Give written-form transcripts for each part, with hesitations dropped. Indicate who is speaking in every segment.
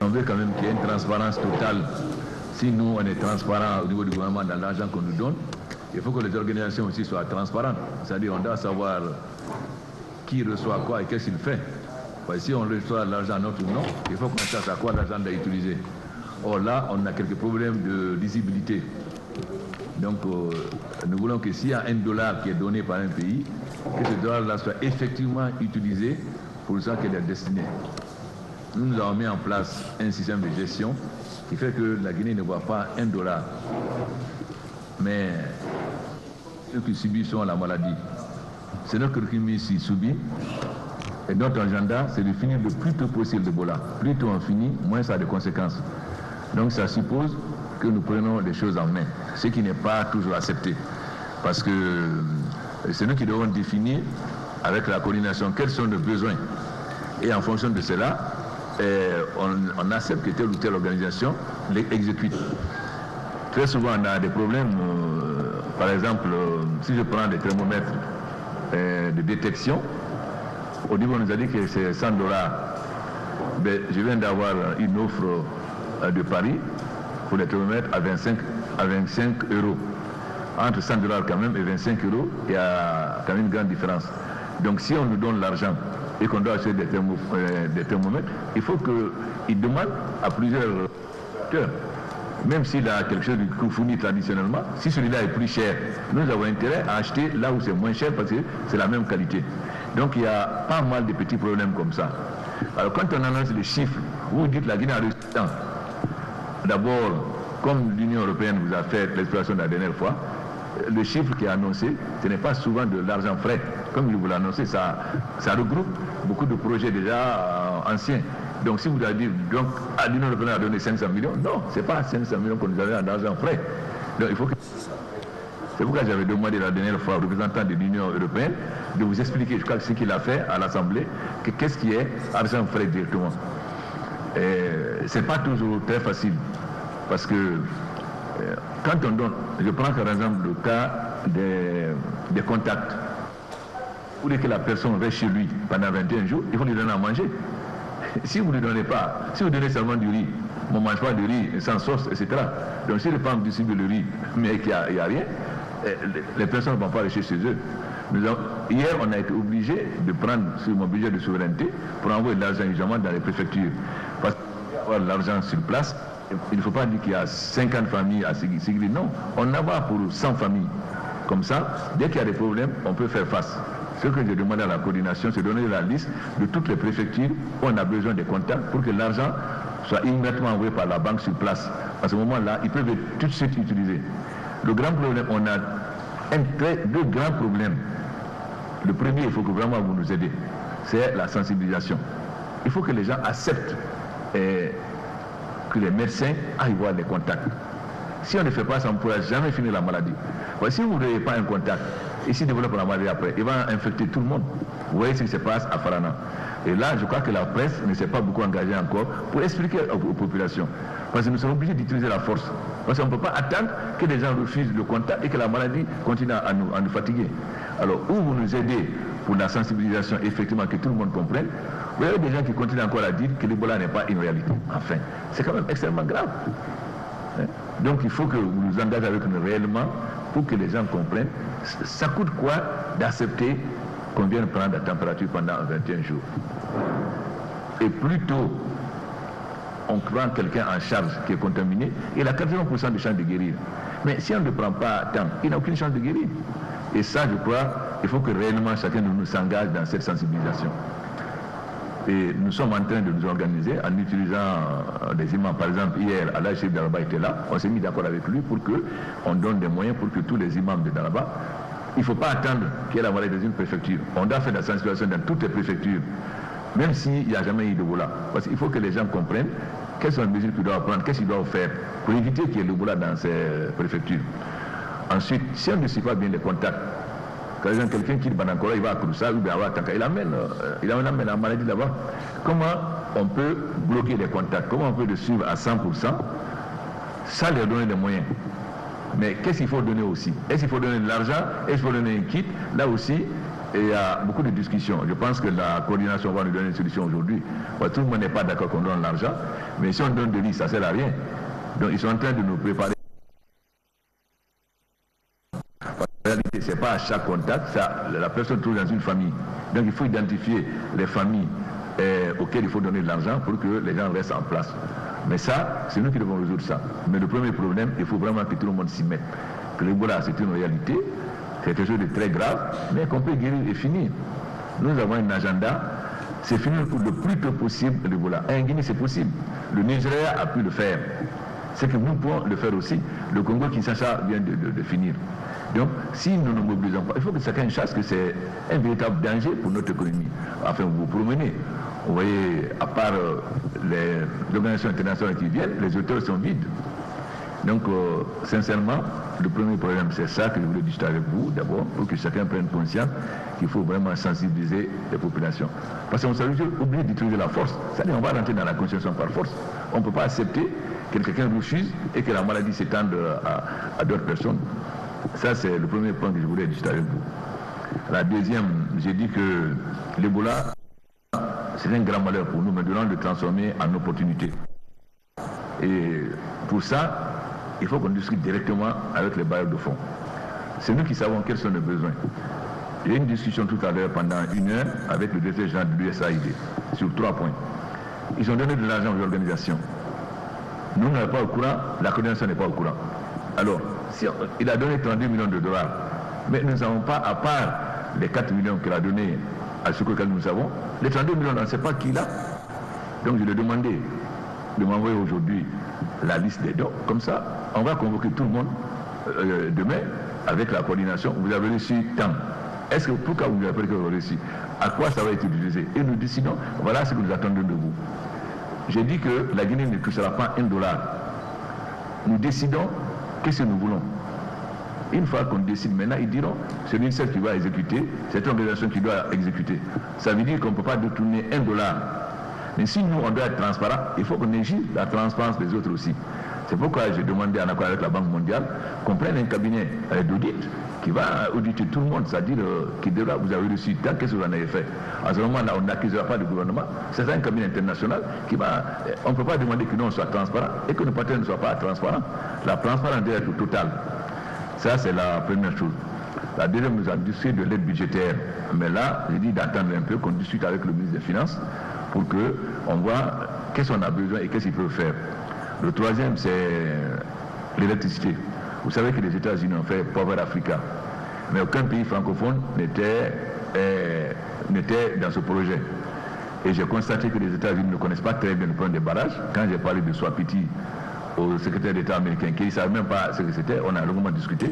Speaker 1: On veut quand même qu'il y ait une transparence totale. Si nous, on est transparent au niveau du gouvernement dans l'argent qu'on nous donne, il faut que les organisations aussi soient transparentes. C'est-à-dire on doit savoir qui reçoit quoi et qu'est-ce qu'il fait. Parce que si on reçoit l'argent à notre nom, il faut qu'on sache à quoi l'argent doit être utilisé. Or là, on a quelques problèmes de lisibilité. Donc, nous voulons que s'il y a $1 qui est donné par un pays, que ce dollar-là soit effectivement utilisé pour ça qu'elle est destinée. Nous avons mis en place un système de gestion qui fait que la Guinée ne voit pas $1. Mais ceux qui subissent la maladie, c'est notre qui subit. Et notre agenda, c'est de finir le plus tôt possible l'Ebola. Plus tôt on finit, moins ça a de conséquences. Donc ça suppose que nous prenons les choses en main, ce qui n'est pas toujours accepté. Parce que c'est nous qui devons définir avec la coordination quels sont nos besoins. Et en fonction de cela, on accepte que telle ou telle organisation l'exécute. Très souvent, on a des problèmes. Par exemple, si je prends des thermomètres de détection, au début, on nous a dit que c'est $100. Ben, je viens d'avoir une offre de Paris pour les thermomètres à 25 €. Entre $100 quand même et 25 €, il y a quand même une grande différence. Donc si on nous donne l'argent et qu'on doit acheter des thermomètres, il faut qu'il demande à plusieurs acteurs. Même s'il a quelque chose qu'on fournit traditionnellement, si celui-là est plus cher, nous avons intérêt à acheter là où c'est moins cher parce que c'est la même qualité. Donc il y a pas mal de petits problèmes comme ça. Alors quand on annonce les chiffres, vous dites la Guinée a reçu tant. D'abord, comme l'Union européenne vous a fait l'exploration de la dernière fois, le chiffre qui est annoncé, ce n'est pas souvent de l'argent frais. Comme il vous l'a annoncé, ça regroupe beaucoup de projets déjà anciens. Donc si vous avez dit, donc l'Union européenne a donné 500 millions, non, ce n'est pas 500 millions qu'on nous a donné d'argent frais. Donc il faut que... C'est pourquoi j'avais demandé la dernière fois aux représentants de l'Union européenne de vous expliquer, je crois que ce qu'il a fait à l'Assemblée, qu'est-ce qui est argent frais directement. Ce n'est pas toujours très facile, parce que quand on donne, je prends par exemple le cas des contacts, vous voulez que la personne reste chez lui pendant 21 jours, il faut lui donner à manger. Si vous ne lui donnez pas, si vous donnez seulement du riz, on ne mange pas de riz sans sauce, etc. Donc si les femmes distribuent le riz, mais qu'il n'y a rien, les personnes ne vont pas rester chez eux. Hier, on a été obligé de prendre sur mon budget de souveraineté pour envoyer de l'argent urgemment dans les préfectures. Parce qu'il y a l'argent sur place, il ne faut pas dire qu'il y a 50 familles à Sigri. Non, on en a pour 100 familles. Comme ça, dès qu'il y a des problèmes, on peut faire face. Ce que j'ai demandé à la coordination, c'est de donner la liste de toutes les préfectures où on a besoin de contacts pour que l'argent soit immédiatement envoyé par la banque sur place. À ce moment-là, ils peuvent être tout de suite utilisés. Le grand problème, on a deux grands problèmes. Le premier, il faut que vraiment vous nous aidiez, c'est la sensibilisation. Il faut que les gens acceptent que les médecins aillent voir les contacts. Si on ne fait pas ça, on ne pourra jamais finir la maladie. Si vous n'avez pas un contact, et s'il développe la maladie après, il va infecter tout le monde. Vous voyez ce qui se passe à Farana. Et là, je crois que la presse ne s'est pas beaucoup engagée encore pour expliquer aux populations. Parce que nous sommes obligés d'utiliser la force. Parce qu'on ne peut pas attendre que les gens refusent le contact et que la maladie continue à nous fatiguer. Alors, où vous nous aidez pour la sensibilisation, effectivement, que tout le monde comprenne, vous avez des gens qui continuent encore à dire que l'Ebola n'est pas une réalité. Enfin, c'est quand même extrêmement grave. Donc, il faut que vous nous engagez avec nous réellement pour que les gens comprennent. Ça coûte quoi d'accepter qu'on vienne prendre la température pendant 21 jours? Et plus tôt on prend quelqu'un en charge qui est contaminé, il a 80% de chance de guérir. Mais si on ne prend pas temps, il n'a aucune chance de guérir. Et ça, je crois, il faut que réellement chacun de nous s'engage dans cette sensibilisation. Et nous sommes en train de nous organiser en utilisant des imams. Par exemple, hier, Allah Chef Daraba était là, on s'est mis d'accord avec lui pour qu'on donne des moyens pour que tous les imams de Daraba, il ne faut pas attendre qu'il y ait la maladie dans une préfecture. On doit faire la sensibilisation dans toutes les préfectures, même s'il n'y a jamais eu d'Ebola. Parce qu'il faut que les gens comprennent quelles sont les mesures qu'ils doivent prendre, qu'est-ce qu'ils doivent faire pour éviter qu'il y ait l'Ebola dans ces préfectures. Ensuite, si on ne suit pas bien les contacts, par exemple, quelqu'un qui va encore, il va à Kouroussa, il amène la maladie là-bas. Comment on peut bloquer les contacts? Comment on peut le suivre à 100% sans leur donner les moyens? Mais qu'est-ce qu'il faut donner aussi? Est-ce qu'il faut donner de l'argent? Est-ce qu'il faut donner un kit? Là aussi, Et il y a beaucoup de discussions. Je pense que la coordination va nous donner une solution aujourd'hui. Tout le monde n'est pas d'accord qu'on donne l'argent, mais si on donne de l'île, ça ne sert à rien. Donc ils sont en train de nous préparer. En réalité, ce n'est pas à chaque contact, ça, la personne trouve dans une famille. Donc il faut identifier les familles auxquelles il faut donner de l'argent pour que les gens restent en place. Mais ça, c'est nous qui devons résoudre ça. Mais le premier problème, il faut vraiment que tout le monde s'y mette. Que l'Ebola, c'est une réalité. C'est quelque chose de très grave, mais qu'on peut guérir et finir. Nous avons un agenda, c'est finir pour le plus tôt possible l'Ebola. En Guinée, c'est possible. Le Nigeria a pu le faire. C'est que nous pouvons le faire aussi. Le Congo-Kinshasa vient de finir. Donc, si nous ne mobilisons pas, il faut que chacun sache que c'est un véritable danger pour notre économie. Enfin, vous vous promenez. Vous voyez, à part les organisations internationales qui viennent, les hôtels sont vides. Donc, sincèrement, le premier problème, c'est ça que je voulais discuter avec vous, d'abord, pour que chacun prenne conscience qu'il faut vraiment sensibiliser les populations. Parce qu'on s'est obligé d'utiliser la force. C'est-à-dire qu'on va rentrer dans la constitution par force. On ne peut pas accepter que quelqu'un refuse et que la maladie s'étende à d'autres personnes. Ça, c'est le premier point que je voulais discuter avec vous. La deuxième, j'ai dit que l'Ebola, c'est un grand malheur pour nous, mais nous devons le transformer en opportunité. Et pour ça, il faut qu'on discute directement avec les bailleurs de fonds. C'est nous qui savons quels sont nos besoins. Il y a eu une discussion tout à l'heure pendant 1 heure avec le directeur général de l'USAID sur 3 points. Ils ont donné de l'argent aux organisations. Nous, on n'est pas au courant, la coordination n'est pas au courant. Alors, si il a donné 32 millions de dollars, mais nous n'avons pas, à part les 4 millions qu'il a donnés à ce que nous avons, les 32 millions, on ne sait pas qui l'a. Donc je lui ai demandé de m'envoyer aujourd'hui la liste des dons. Comme ça, on va convoquer tout le monde demain avec la coordination. Vous avez reçu tant. Est-ce que pourquoi vous avez reçu? À quoi ça va être utilisé? Et nous décidons, voilà ce que nous attendons de vous. J'ai dit que la Guinée ne touchera pas $1. Nous décidons qu'est-ce que nous voulons. Une fois qu'on décide maintenant, ils diront, c'est l'UNICEF qui va exécuter, c'est une organisation qui doit exécuter. Ça veut dire qu'on ne peut pas détourner $1. Mais si nous, on doit être transparent, il faut qu'on exige la transparence des autres aussi. C'est pourquoi j'ai demandé en accord avec la Banque mondiale qu'on prenne un cabinet d'audit qui va auditer tout le monde, c'est-à-dire qui devra, vous avez reçu tant, qu'est-ce que vous en avez fait. À ce moment-là, on n'accusera pas le gouvernement, c'est un cabinet international qui va, on ne peut pas demander que nous, on soit transparent et que nos partenaires ne soient pas transparents. La transparence doit être totale. Ça, c'est la première chose. La deuxième, nous avons discuté de l'aide budgétaire. Mais là, j'ai dit d'attendre un peu, qu'on discute avec le ministre des Finances pour qu'on voit qu'est-ce qu'on a besoin et qu'est-ce qu'il peut faire. Le troisième, c'est l'électricité. Vous savez que les États-Unis ont fait Power Africa. Mais aucun pays francophone n'était dans ce projet. Et j'ai constaté que les États-Unis ne connaissent pas très bien le problème des barrages. Quand j'ai parlé de Swapiti au secrétaire d'État américain, qui ne savait même pas ce que c'était, on a longuement discuté.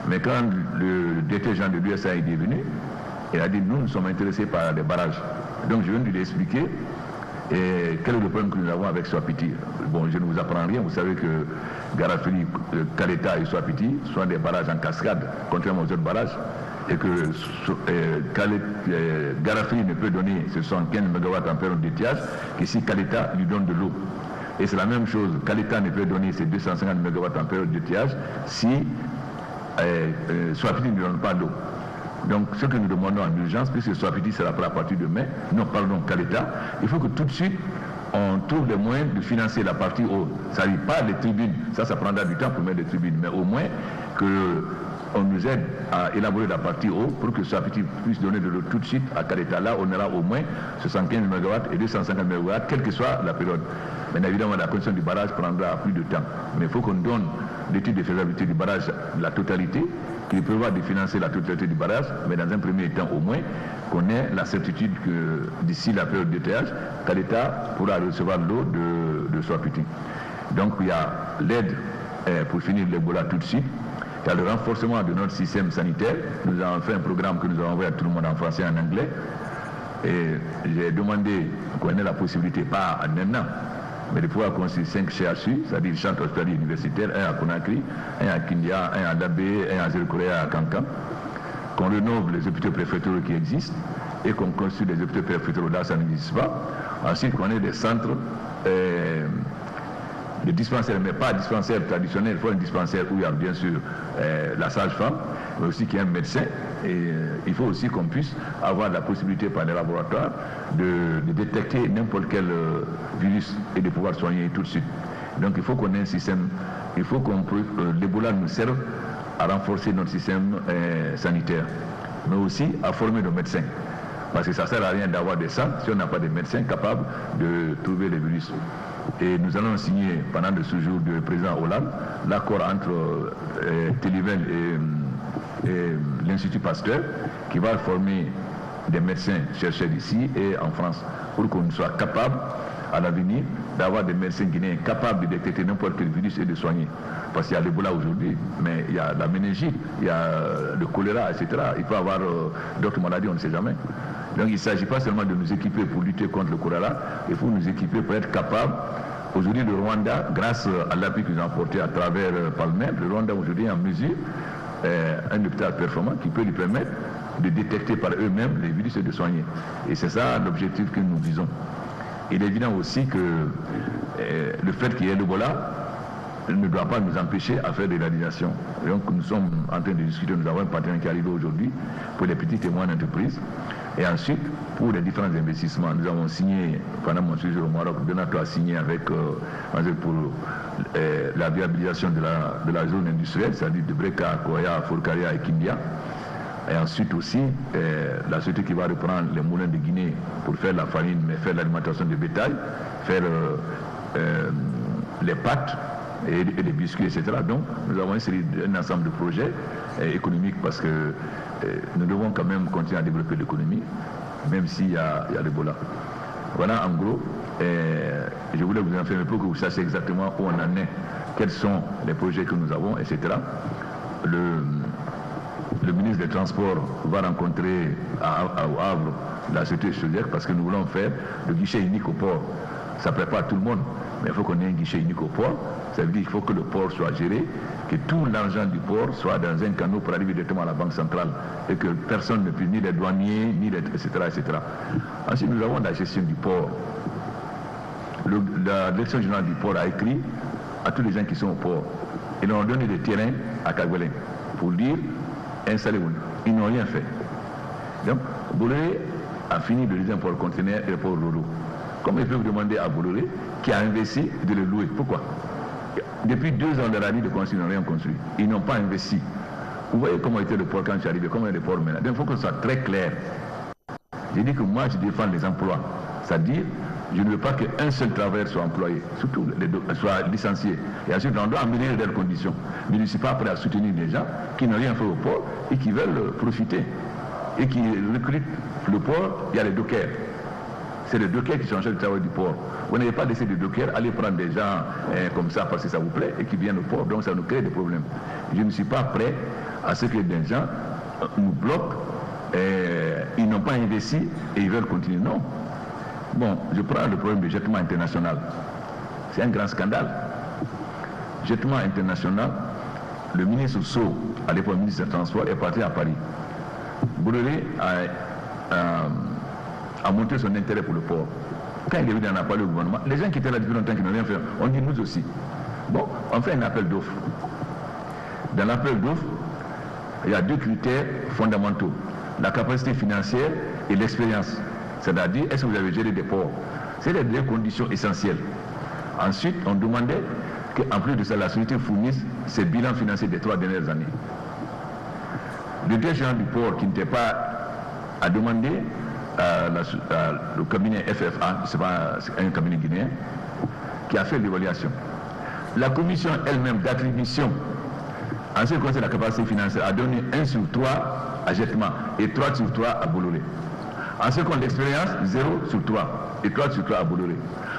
Speaker 1: Mais quand le directeur général de l'USAID est venu, il a dit, nous sommes intéressés par les barrages. Donc je viens de lui expliquer quel est le problème que nous avons avec Swapiti. Bon, je ne vous apprends rien, vous savez que Garafili, Kaleta et Swapiti sont des barrages en cascade, contrairement aux autres barrages, et que Garafili ne peut donner ce 115 MWh d'étiage que si Kaleta lui donne de l'eau. Et c'est la même chose, Kaleta ne peut donner ses 250 MWh d'étiage si Swapiti ne donne pas d'eau. Donc ce que nous demandons en urgence, puisque Swapiti sera prêt à partir de mai, non pardon, Kaleta, il faut que tout de suite on trouve les moyens de financer la partie haute. Ça n'est pas les tribunes, ça prendra du temps pour mettre les tribunes, mais au moins qu'on nous aide à élaborer la partie haute pour que Swapiti puisse donner de l'eau tout de suite à Kaleta. Là, on aura au moins 75 MW et 250 MW, quelle que soit la période. Mais évidemment, la construction du barrage prendra plus de temps. Mais il faut qu'on donne l'étude de faisabilité du barrage, la totalité, qui prévoit de financer la totalité du barrage, mais dans un premier temps au moins, qu'on ait la certitude que d'ici la période d'étiage, Kaleta pourra recevoir l'eau de Swapiti. Donc il y a l'aide pour finir l'Ebola tout de suite. Il y a le renforcement de notre système sanitaire. Nous avons fait un programme que nous avons envoyé à tout le monde en français et en anglais. Et j'ai demandé qu'on ait la possibilité, pas en un an, mais de pouvoir construire 5 CHU, c'est-à-dire centres hospitaliers universitaires, un à Conakry, un à Kindia, un à Dabé, un à Zéro-Korea, à Kankan, qu'on rénove les hôpitaux préfectoraux qui existent et qu'on construit des hôpitaux préfectoraux là, ça n'existe pas. Ensuite, qu'on ait des centres des dispensaires, mais pas dispensaires traditionnels. Il faut un dispensaire où il y a bien sûr la sage-femme, mais aussi qu'il y ait un médecin. Et il faut aussi qu'on puisse avoir la possibilité par les laboratoires de détecter n'importe quel virus et de pouvoir soigner tout de suite. Donc il faut qu'on ait un système, il faut que l'Ebola nous serve à renforcer notre système sanitaire, mais aussi à former nos médecins. Parce que ça ne sert à rien d'avoir des centres si on n'a pas de médecins capables de trouver les virus. Et nous allons signer pendant le séjour du président Hollande l'accord entre Téliven et l'Institut Pasteur qui va former des médecins chercheurs ici et en France pour qu'on soit capable à l'avenir d'avoir des médecins guinéens capables de détecter n'importe quel virus et de soigner. Parce qu'il y a l'Ebola aujourd'hui, mais il y a la méningite, il y a le choléra, etc. Il peut y avoir d'autres maladies, on ne sait jamais. Donc il ne s'agit pas seulement de nous équiper pour lutter contre le choléra, il faut nous équiper pour être capables. Aujourd'hui, le Rwanda, grâce à l'appui qu'ils ont apporté à travers Palmer, le Rwanda aujourd'hui est en mesure, un hôpital performant qui peut lui permettre de détecter par eux-mêmes les virus et de soigner. Et c'est ça l'objectif que nous visons. Il est évident aussi que le fait qu'il y ait l'Ebola ne doit pas nous empêcher à faire des réalisations. Donc nous sommes en train de discuter, nous avons un partenaire qui est arrivé aujourd'hui pour les petites et moyennes entreprises. Et ensuite, pour les différents investissements, nous avons signé, pendant mon séjour au Maroc, Donato a signé avec, pour la viabilisation de la zone industrielle, c'est-à-dire de Breka, Koya, Forcaria et Kindia. Et ensuite aussi, la société qui va reprendre les moulins de Guinée pour faire la farine, mais faire l'alimentation de bétail, faire les pâtes et les biscuits, etc. Donc, nous avons un ensemble de projets économiques parce que nous devons quand même continuer à développer l'économie, même s'il y a l'Ebola. Voilà en gros, je voulais vous informer pour que vous sachiez exactement où on en est, quels sont les projets que nous avons, etc. Le ministre des Transports va rencontrer à Havre la société Chaudière parce que nous voulons faire le guichet unique au port. Ça ne plaît pas à tout le monde, mais il faut qu'on ait un guichet unique au port. Ça veut dire qu'il faut que le port soit géré, que tout l'argent du port soit dans un canot pour arriver directement à la banque centrale et que personne ne puisse, ni les douaniers, ni les, etc., etc. Ensuite, nous avons la gestion du port. La direction générale du port a écrit à tous les gens qui sont au port. Ils leur ont donné des terrains à Kagwelin pour dire installez-vous. Ils n'ont rien fait. Donc, Bolloré a fini de livrer un port conteneur et le port Lolo. Comment ils peuvent demander à Bolloré, qui a investi, de le louer? Pourquoi? Depuis 2 ans de la vie de construire, ils n'ont rien construit. Ils n'ont pas investi. Vous voyez comment était le port quand je suis arrivé, comment est le port maintenant. Donc il faut que ce soit très clair. J'ai dit que moi je défends les emplois. C'est-à-dire, je ne veux pas qu'un seul travailleur soit employé, surtout soit licencié. Et ensuite, on doit améliorer leurs conditions. Mais je ne suis pas prêt à soutenir des gens qui n'ont rien fait au port et qui veulent profiter. Et qui recrutent le port, il y a les dockers. C'est les dockers qui sont en charge du travail du port. Vous n'avez pas laissé des dockers aller prendre des gens comme ça parce que ça vous plaît et qui viennent au port, donc ça nous crée des problèmes. Je ne suis pas prêt à ce que des gens nous bloquent, ils n'ont pas investi et ils veulent continuer. Non. Bon, je prends le problème du jettement international. C'est un grand scandale. Jettement international, le ministre Sow, à l'époque ministre des Transports, est parti à Paris. Bolloré a montré son intérêt pour le port. Quand il est venu en a parlé au gouvernement, les gens qui étaient là depuis longtemps qui n'ont rien fait, on dit nous aussi. Bon, on fait un appel d'offres. Dans l'appel d'offres, il y a 2 critères fondamentaux. La capacité financière et l'expérience. C'est-à-dire, est-ce que vous avez géré des ports? C'est les 2 conditions essentielles. Ensuite, on demandait qu'en plus de ça, la société fournisse ses bilans financiers des 3 dernières années. Le directeur du port qui n'était pas à demander le cabinet FFA, c'est un cabinet guinéen, qui a fait l'évaluation. La commission elle-même d'attribution, en ce qui concerne la capacité financière, a donné 1 sur 3 à Jettement et 3 sur 3 à Bolloré. En ce qui concerne l'expérience, 0 sur 3 et 3 sur 3 à Bolloré.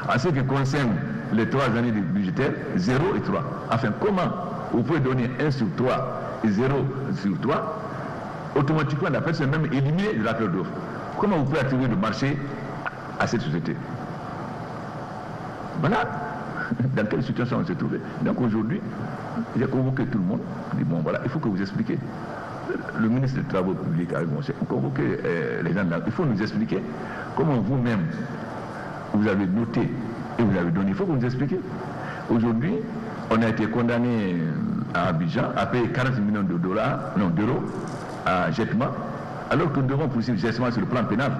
Speaker 1: En ce qui concerne les 3 années budgétaires, 0 et 3. Enfin, comment vous pouvez donner 1 sur 3 et 0 sur 3? Automatiquement, la personne même éliminée de l'appel d'offres. Comment vous pouvez attribuer le marché à cette société? Voilà dans quelle situation on s'est trouvé. Donc aujourd'hui, j'ai convoqué tout le monde. Je dis bon voilà, il faut que vous expliquiez. Le ministre des Travaux publics a convoqué les gens là. Il faut nous expliquer comment vous-même vous avez noté et vous avez donné. Il faut que vous nous expliquiez. Aujourd'hui, on a été condamné à Abidjan à payer 40 millions d'euros à Jetma, alors que nous devons poursuivre Jetma sur le plan pénal.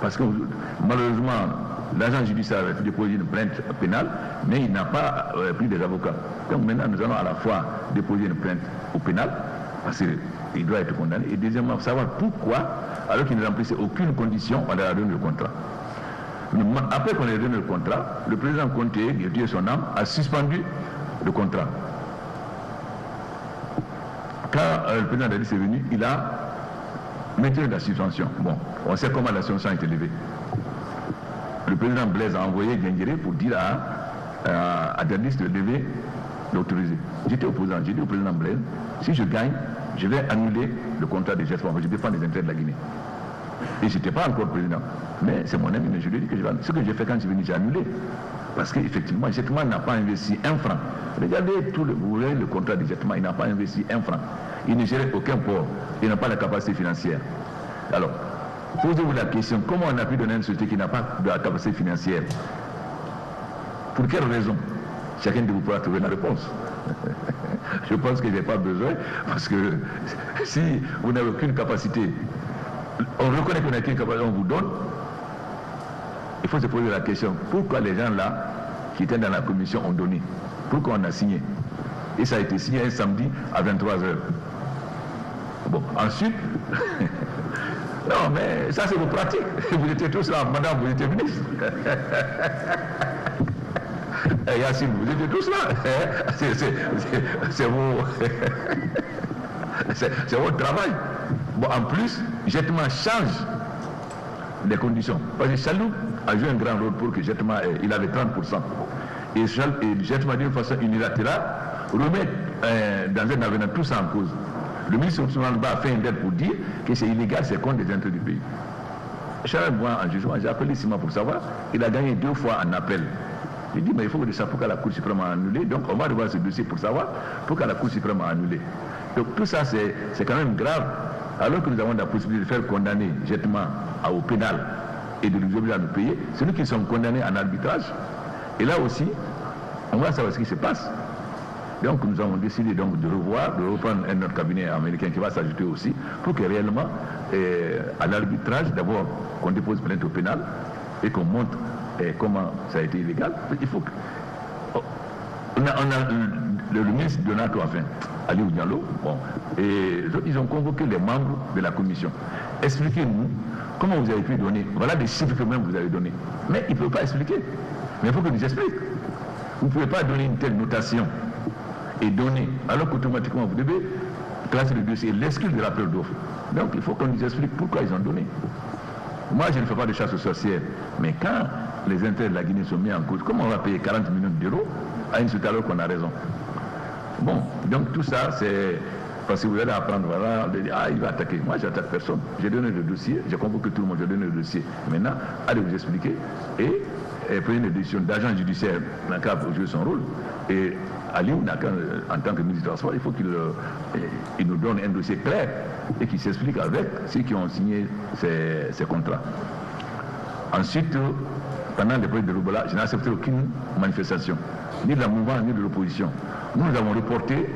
Speaker 1: Parce que malheureusement, l'agent judiciaire a déposé une plainte pénale, mais il n'a pas pris des avocats. Donc maintenant, nous allons à la fois déposer une plainte au pénal, parce qu'il doit être condamné, et deuxièmement, savoir pourquoi, alors qu'il ne remplissait aucune condition, on a donné le contrat. Après qu'on ait donné le contrat, le président Conté, Dieu son âme, a suspendu le contrat. Quand le président Dadis est venu, il a maintenu la suspension. Bon, on sait comment la suspension a été levée. Le président Blaise a envoyé Gengere pour dire à Dadis de lever, d'autoriser. J'étais opposant, j'ai dit au président Blaise, si je gagne, je vais annuler le contrat de Jetma, je défends les intérêts de la Guinée. Et je n'étais pas encore président. Mais c'est mon ami, mais je lui ai dit que je vais annuler. Ce que j'ai fait quand je suis venu, j'ai annulé. Parce qu'effectivement, Jetma n'a pas investi un franc. Regardez vous voyez le contrat de Jetma, il n'a pas investi un franc. Il ne gérait aucun port. Il n'a pas la capacité financière. Alors, posez-vous la question, comment on a pu donner une société qui n'a pas de la capacité financière? Pour quelle raison? Chacun de vous pourra trouver la réponse. Je pense que je n'ai pas besoin, parce que si vous n'avez aucune capacité, on reconnaît qu'on n'a aucune capacité, on vous donne. Il faut se poser la question, pourquoi les gens là, qui étaient dans la commission, ont donné? Pourquoi on a signé? Et ça a été signé un samedi à 23h. Bon, ensuite, non mais ça c'est vos pratiques. Vous étiez tous là, madame, vous étiez ministre. Yassine, vous étiez tous là. C'est votre travail. Bon, en plus, Jetma change les conditions. Parce que Chalouk a joué un grand rôle pour que Jetma, il avait 30%. Et Jetma, d'une façon unilatérale, remet dans un avenir tout ça en cause. Le ministre Ousmane a fait un dette pour dire que c'est illégal, c'est contre les intérêts du pays. Charles Bois, en jugement, j'ai appelé Sima pour savoir, il a gagné 2 fois en appel. Il dit, mais il faut que le chapeau que la Cour suprême a annulé, donc on va revoir ce dossier pour savoir pourquoi la Cour suprême a annulé. Donc tout ça, c'est quand même grave. Alors que nous avons la possibilité de faire condamner Jetma au pénal et de nous obliger à nous payer, c'est nous qui sommes condamnés en arbitrage. Et là aussi, on va savoir ce qui se passe. Donc nous avons décidé donc de reprendre un autre cabinet américain qui va s'ajouter aussi, pour que réellement, à l'arbitrage, d'abord qu'on dépose plainte au pénal et qu'on montre comment ça a été illégal. Il faut que... On a le ministre de NATO, enfin, Aliou Diallo, bon, et ils ont convoqué les membres de la commission. Expliquez-nous comment vous avez pu donner, voilà des chiffres que même vous avez donnés. Mais il ne peut pas expliquer. Mais il faut que nous explique. Vous ne pouvez pas donner une telle notation et donner, alors qu'automatiquement vous devez classer le dossier et l'exclure de l'appel d'offres. Donc il faut qu'on nous explique pourquoi ils ont donné. Moi je ne fais pas de chasse aux sorcières, mais quand les intérêts de la Guinée sont mis en cause, comment on va payer 40 millions d'euros à une société alors qu'on a raison? Bon, donc tout ça c'est parce que vous allez apprendre, voilà, il va attaquer. Moi j'attaque personne. J'ai donné le dossier, j'ai convoqué tout le monde, j'ai donné le dossier. Maintenant, allez vous expliquer et prenez une décision d'agent judiciaire dans le cas pour jouer son rôle. Et Aliou, en tant que ministre du Transport, il faut qu'il nous donne un dossier clair et qu'il s'explique avec ceux qui ont signé ces contrats. Ensuite, pendant les périodes de Roubola, je n'ai accepté aucune manifestation, ni de la mouvement, ni de l'opposition. Nous avons reporté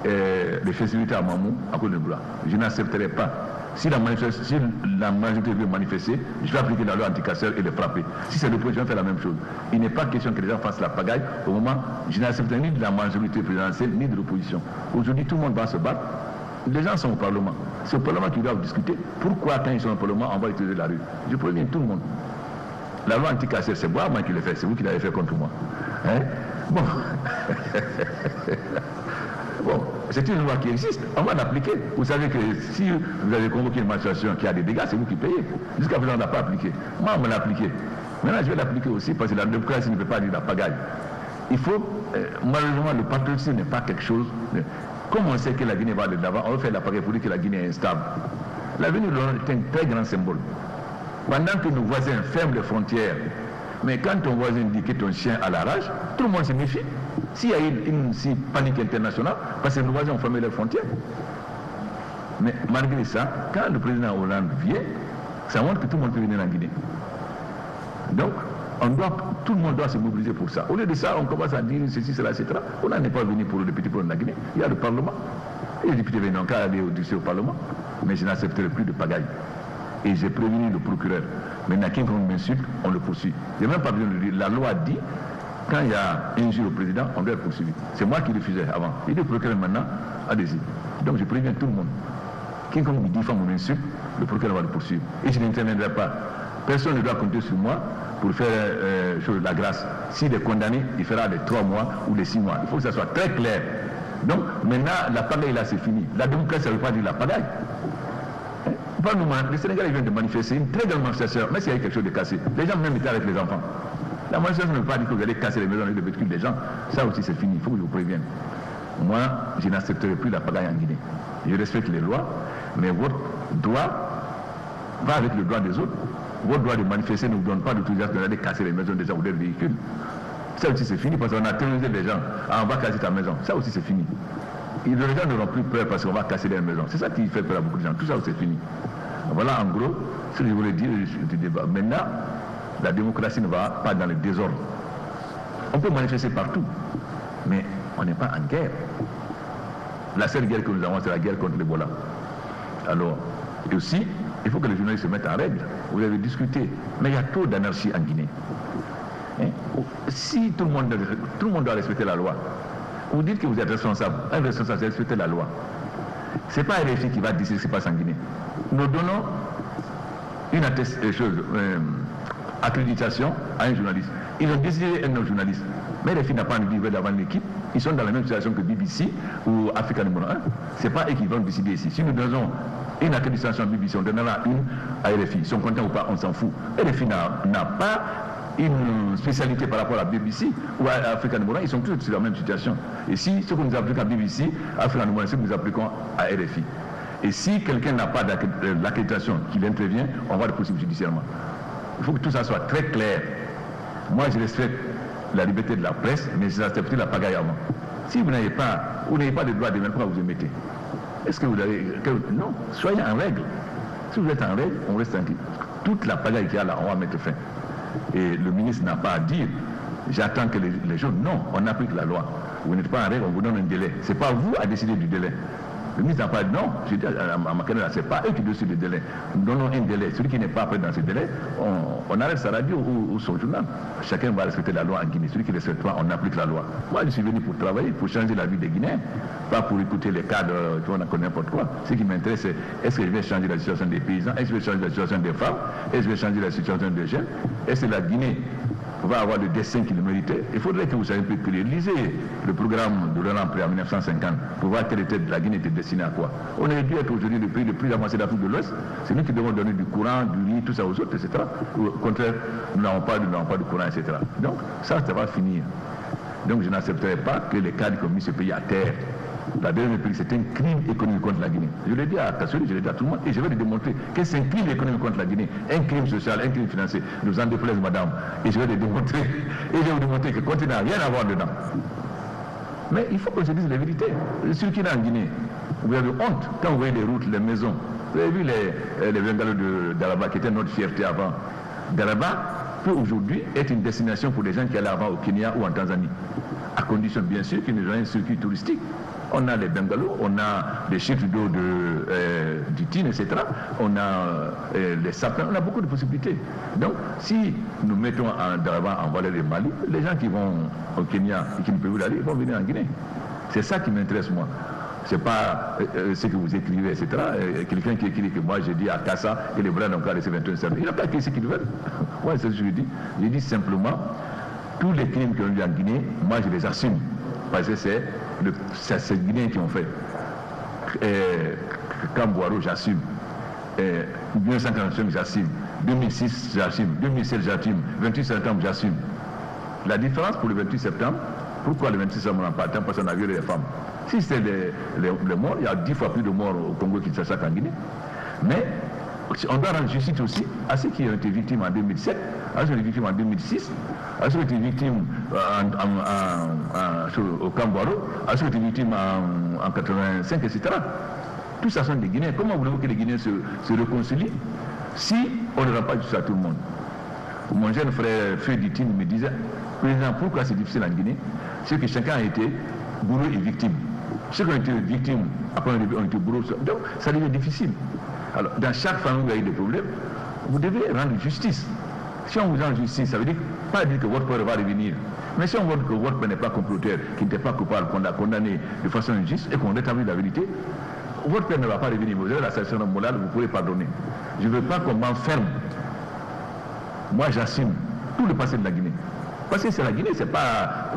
Speaker 1: les festivités à Mamou à cause de Roubola. Je n'accepterai pas. Si la majorité veut manifester, je vais appliquer la loi anti-casseur et les frapper. Si c'est l'opposition, je vais faire la même chose. Il n'est pas question que les gens fassent la pagaille au moment où je n'accepte ni de la majorité présidentielle ni de l'opposition. Aujourd'hui, tout le monde va se battre. Les gens sont au Parlement. C'est au Parlement qu'ils doivent discuter. Pourquoi, quand ils sont au Parlement, on va utiliser la rue? Je préviens tout le monde. La loi anti-casseur, c'est moi qui l'ai fait. C'est vous qui l'avez fait contre moi. Hein? Bon. Bon, c'est une loi qui existe, on va l'appliquer. Vous savez que si vous avez convoqué une manifestation qui a des dégâts, c'est vous qui payez. Jusqu'à présent, on n'a pas appliqué. Moi, on me l'a appliqué. Maintenant, je vais l'appliquer aussi parce que la démocratie ne peut pas dire la pagaille. Il faut, malheureusement, le patriotisme n'est pas quelque chose. Comme on sait que la Guinée va de l'avant, on va faire la pagaille pour dire que la Guinée est instable. L'avenir de l'Europe est un très grand symbole. Pendant que nos voisins ferment les frontières, mais quand ton voisin dit que ton chien a la rage, tout le monde se méfie. S'il y a une panique internationale, parce que nos voisins ont fermé leurs frontières. Mais malgré ça, quand le président Hollande vient, ça montre que tout le monde peut venir en Guinée. Donc, Tout le monde doit se mobiliser pour ça. Au lieu de ça, on commence à dire ceci, cela, etc. On n'en est pas venu pour le député pour la Guinée. Il y a le Parlement. Et les députés n'ont qu'à aller au Parlement. Mais je n'accepterai plus de pagaille. Et j'ai prévenu le procureur. Maintenant, quelqu'un m'insulte, on le poursuit. Je n'ai même pas besoin de dire. La loi dit, quand il y a injure au président, on doit le poursuivre. C'est moi qui refusais avant. Et le procureur maintenant, allez-y. Donc je préviens tout le monde. Quelqu'un me diffame ou m'insulte, le procureur va le poursuivre. Et je n'interviendrai pas. Personne ne doit compter sur moi pour faire la grâce. S'il est condamné, il fera les 3 mois ou les 6 mois. Il faut que ça soit très clair. Donc, maintenant, la pagaille, là, c'est fini. La démocratie, ça ne veut pas dire la pagaille. Les Sénégalais viennent de manifester, une très grande manifestation, mais s'il y a quelque chose de cassé. Les gens même étaient avec les enfants. La manifestation ne veut pas dire que vous allez casser les maisons et les véhicules des gens. Ça aussi, c'est fini. Il faut que je vous prévienne. Moi, je n'accepterai plus la pagaille en Guinée. Je respecte les lois, mais votre droit va avec le droit des autres. Votre droit de manifester ne vous donne pas d'autorisation d'aller casser les maisons des gens ou des véhicules. Ça aussi c'est fini parce qu'on a terrorisé les gens. Ah, on va casser ta maison. Ça aussi c'est fini. Et les gens n'auront plus peur parce qu'on va casser leur maison. C'est ça qui fait peur à beaucoup de gens. Tout ça c'est fini. Voilà en gros ce que je voulais dire du débat. Maintenant, la démocratie ne va pas dans le désordre. On peut manifester partout, mais on n'est pas en guerre. La seule guerre que nous avons, c'est la guerre contre l'Ebola. Alors, et aussi, il faut que les journalistes se mettent en règle. Vous avez discuté, mais il y a trop d'anarchie en Guinée. Hein? Si tout le monde doit respecter la loi, vous dites que vous êtes responsable. Un responsable, c'est respecter la loi. Ce n'est pas RFI qui va décider ce qui se passe en Guinée. Nous donnons une accréditation à un journaliste. Ils ont décidé un autre journaliste. Mais RFI n'a pas envie d'avoir une équipe. Ils sont dans la même situation que BBC ou Africa numéro 1. Ce n'est pas eux qui vont décider ici. Si nous donnons une accréditation à BBC, on donnera une à RFI. Ils sont contents ou pas, on s'en fout. RFI n'a pas une spécialité par rapport à BBC ou à Africa numéro 1. Ils sont tous sur la même situation. Et si ce que nous appliquons à BBC, Africa numéro 1, c'est ce que nous appliquons à RFI. Et si quelqu'un n'a pas l'accréditation qui intervient, on va le poursuivre judiciairement. Il faut que tout ça soit très clair. Moi, je respecte la liberté de la presse, mais je accepte la pagaille avant. Si vous n'avez pas de droit de même, pourquoi vous émettez? Est-ce que vous avez... Non, soyez en règle. Si vous êtes en règle, on reste tranquille. Toute la pagaille qu'il y a là, on va mettre fin. Et le ministre n'a pas à dire, j'attends que les gens... Non, on applique la loi. Vous n'êtes pas en règle, on vous donne un délai. Ce n'est pas vous à décider du délai. Le ministre n'a pas dit non, je dis à Macanela, ce n'est pas eux qui décident du délai. Nous donnons un délai. Celui qui n'est pas prêt dans ce délai, on arrête sa radio ou son journal. Chacun va respecter la loi en Guinée. Celui qui ne respecte pas, on applique la loi. Moi, je suis venu pour travailler, pour changer la vie des Guinéens, pas pour écouter les cadres, on en connaît n'importe quoi. Ce qui m'intéresse, c'est est-ce que je vais changer la situation des paysans, est-ce que je vais changer la situation des femmes, est-ce que je vais changer la situation des jeunes, est-ce que la Guinée va avoir le destin qu'il méritait. Il faudrait que vous soyez un peu plus. Lisez le programme de Laurent Blé en 1950 pour voir quelle était la Guinée était destinée à quoi. On aurait dû être aujourd'hui le pays le plus avancé d'Afrique de l'Ouest. C'est nous qui devons donner du courant, du riz, tout ça aux autres, etc. Au contraire, nous n'avons pas de courant, etc. Donc, ça va finir. Donc, je n'accepterai pas que les cadres qui ont mis ce pays à terre. La deuxième République, c'est un crime économique contre la Guinée. Je l'ai dit à Kassori, je l'ai dit à tout le monde, et je vais le démontrer que c'est un crime économique contre la Guinée, un crime social, un crime financier. Nous en déplaise, madame, et je vais le démontrer. Et je vais vous démontrer que le continent n'a rien à voir dedans. Mais il faut que je dise la vérité. Celui qui est en Guinée, vous avez honte quand vous voyez les routes, les maisons. Vous avez vu les bungalows d'Araba qui étaient notre fierté avant. D'Araba peut aujourd'hui être une destination pour les gens qui allaient avant au Kenya ou en Tanzanie. À condition, bien sûr, qu'ils nous aient un circuit touristique. On a les bungalows, on a des chutes d'eau du Tine, etc. On a les sapins, on a beaucoup de possibilités. Donc, si nous mettons en valeur les Mali, les gens qui vont au Kenya et qui ne peuvent pas aller, ils vont venir en Guinée. C'est ça qui m'intéresse, moi. Ce n'est pas ce que vous écrivez, etc. Quelqu'un qui écrit que moi j'ai dit à Kassa que les Blancs n'ont pas laissé 21 services. Il n'a pas écrit ce qu'ils veulent. Moi, c'est ce que je dis. Je dis simplement, tous les crimes qui ont eu en Guinée, moi je les assume. Parce que c'est ces Guinéens qui ont fait. Camboiro, j'assume. 1945, j'assume. 2006, j'assume. 2007, j'assume. 28 septembre, j'assume. La différence pour le 28 septembre, pourquoi le 26 septembre on n'en parle pas? Parce qu'on a violé les femmes. Si c'est les morts, il y a 10 fois plus de morts au Congo qu'il s'achète qu'en Guinée. Mais on doit rendre justice aussi à ceux qui ont été victimes en 2007, à ceux qui ont été victimes en 2006, à ceux qui ont été victimes au Camboiro, à ceux qui ont été victimes en 85, etc. Tout ça sont des Guinéens. Comment voulez-vous que les Guinéens se réconcilient si on ne rend pas justice à tout le monde? Mon jeune frère Feu Ditine me disait, président, pourquoi c'est difficile en Guinée? C'est que chacun a été bourreau et victime. Ceux qui ont été victimes, après on a été bourreau. Donc ça devient difficile. Alors, dans chaque famille où il y a eu des problèmes, vous devez rendre justice. Si on vous rend justice, ça veut dire pas dire que votre père va revenir. Mais si on voit que votre père n'est pas comploteur, qu'il n'était pas coupable, qu'on l'a condamné de façon injuste et qu'on rétablit la vérité, votre père ne va pas revenir. Vous avez la sanction morale, vous pouvez pardonner. Je ne veux pas qu'on m'enferme. Moi, j'assume tout le passé de la Guinée. Parce que c'est la Guinée, c'est pas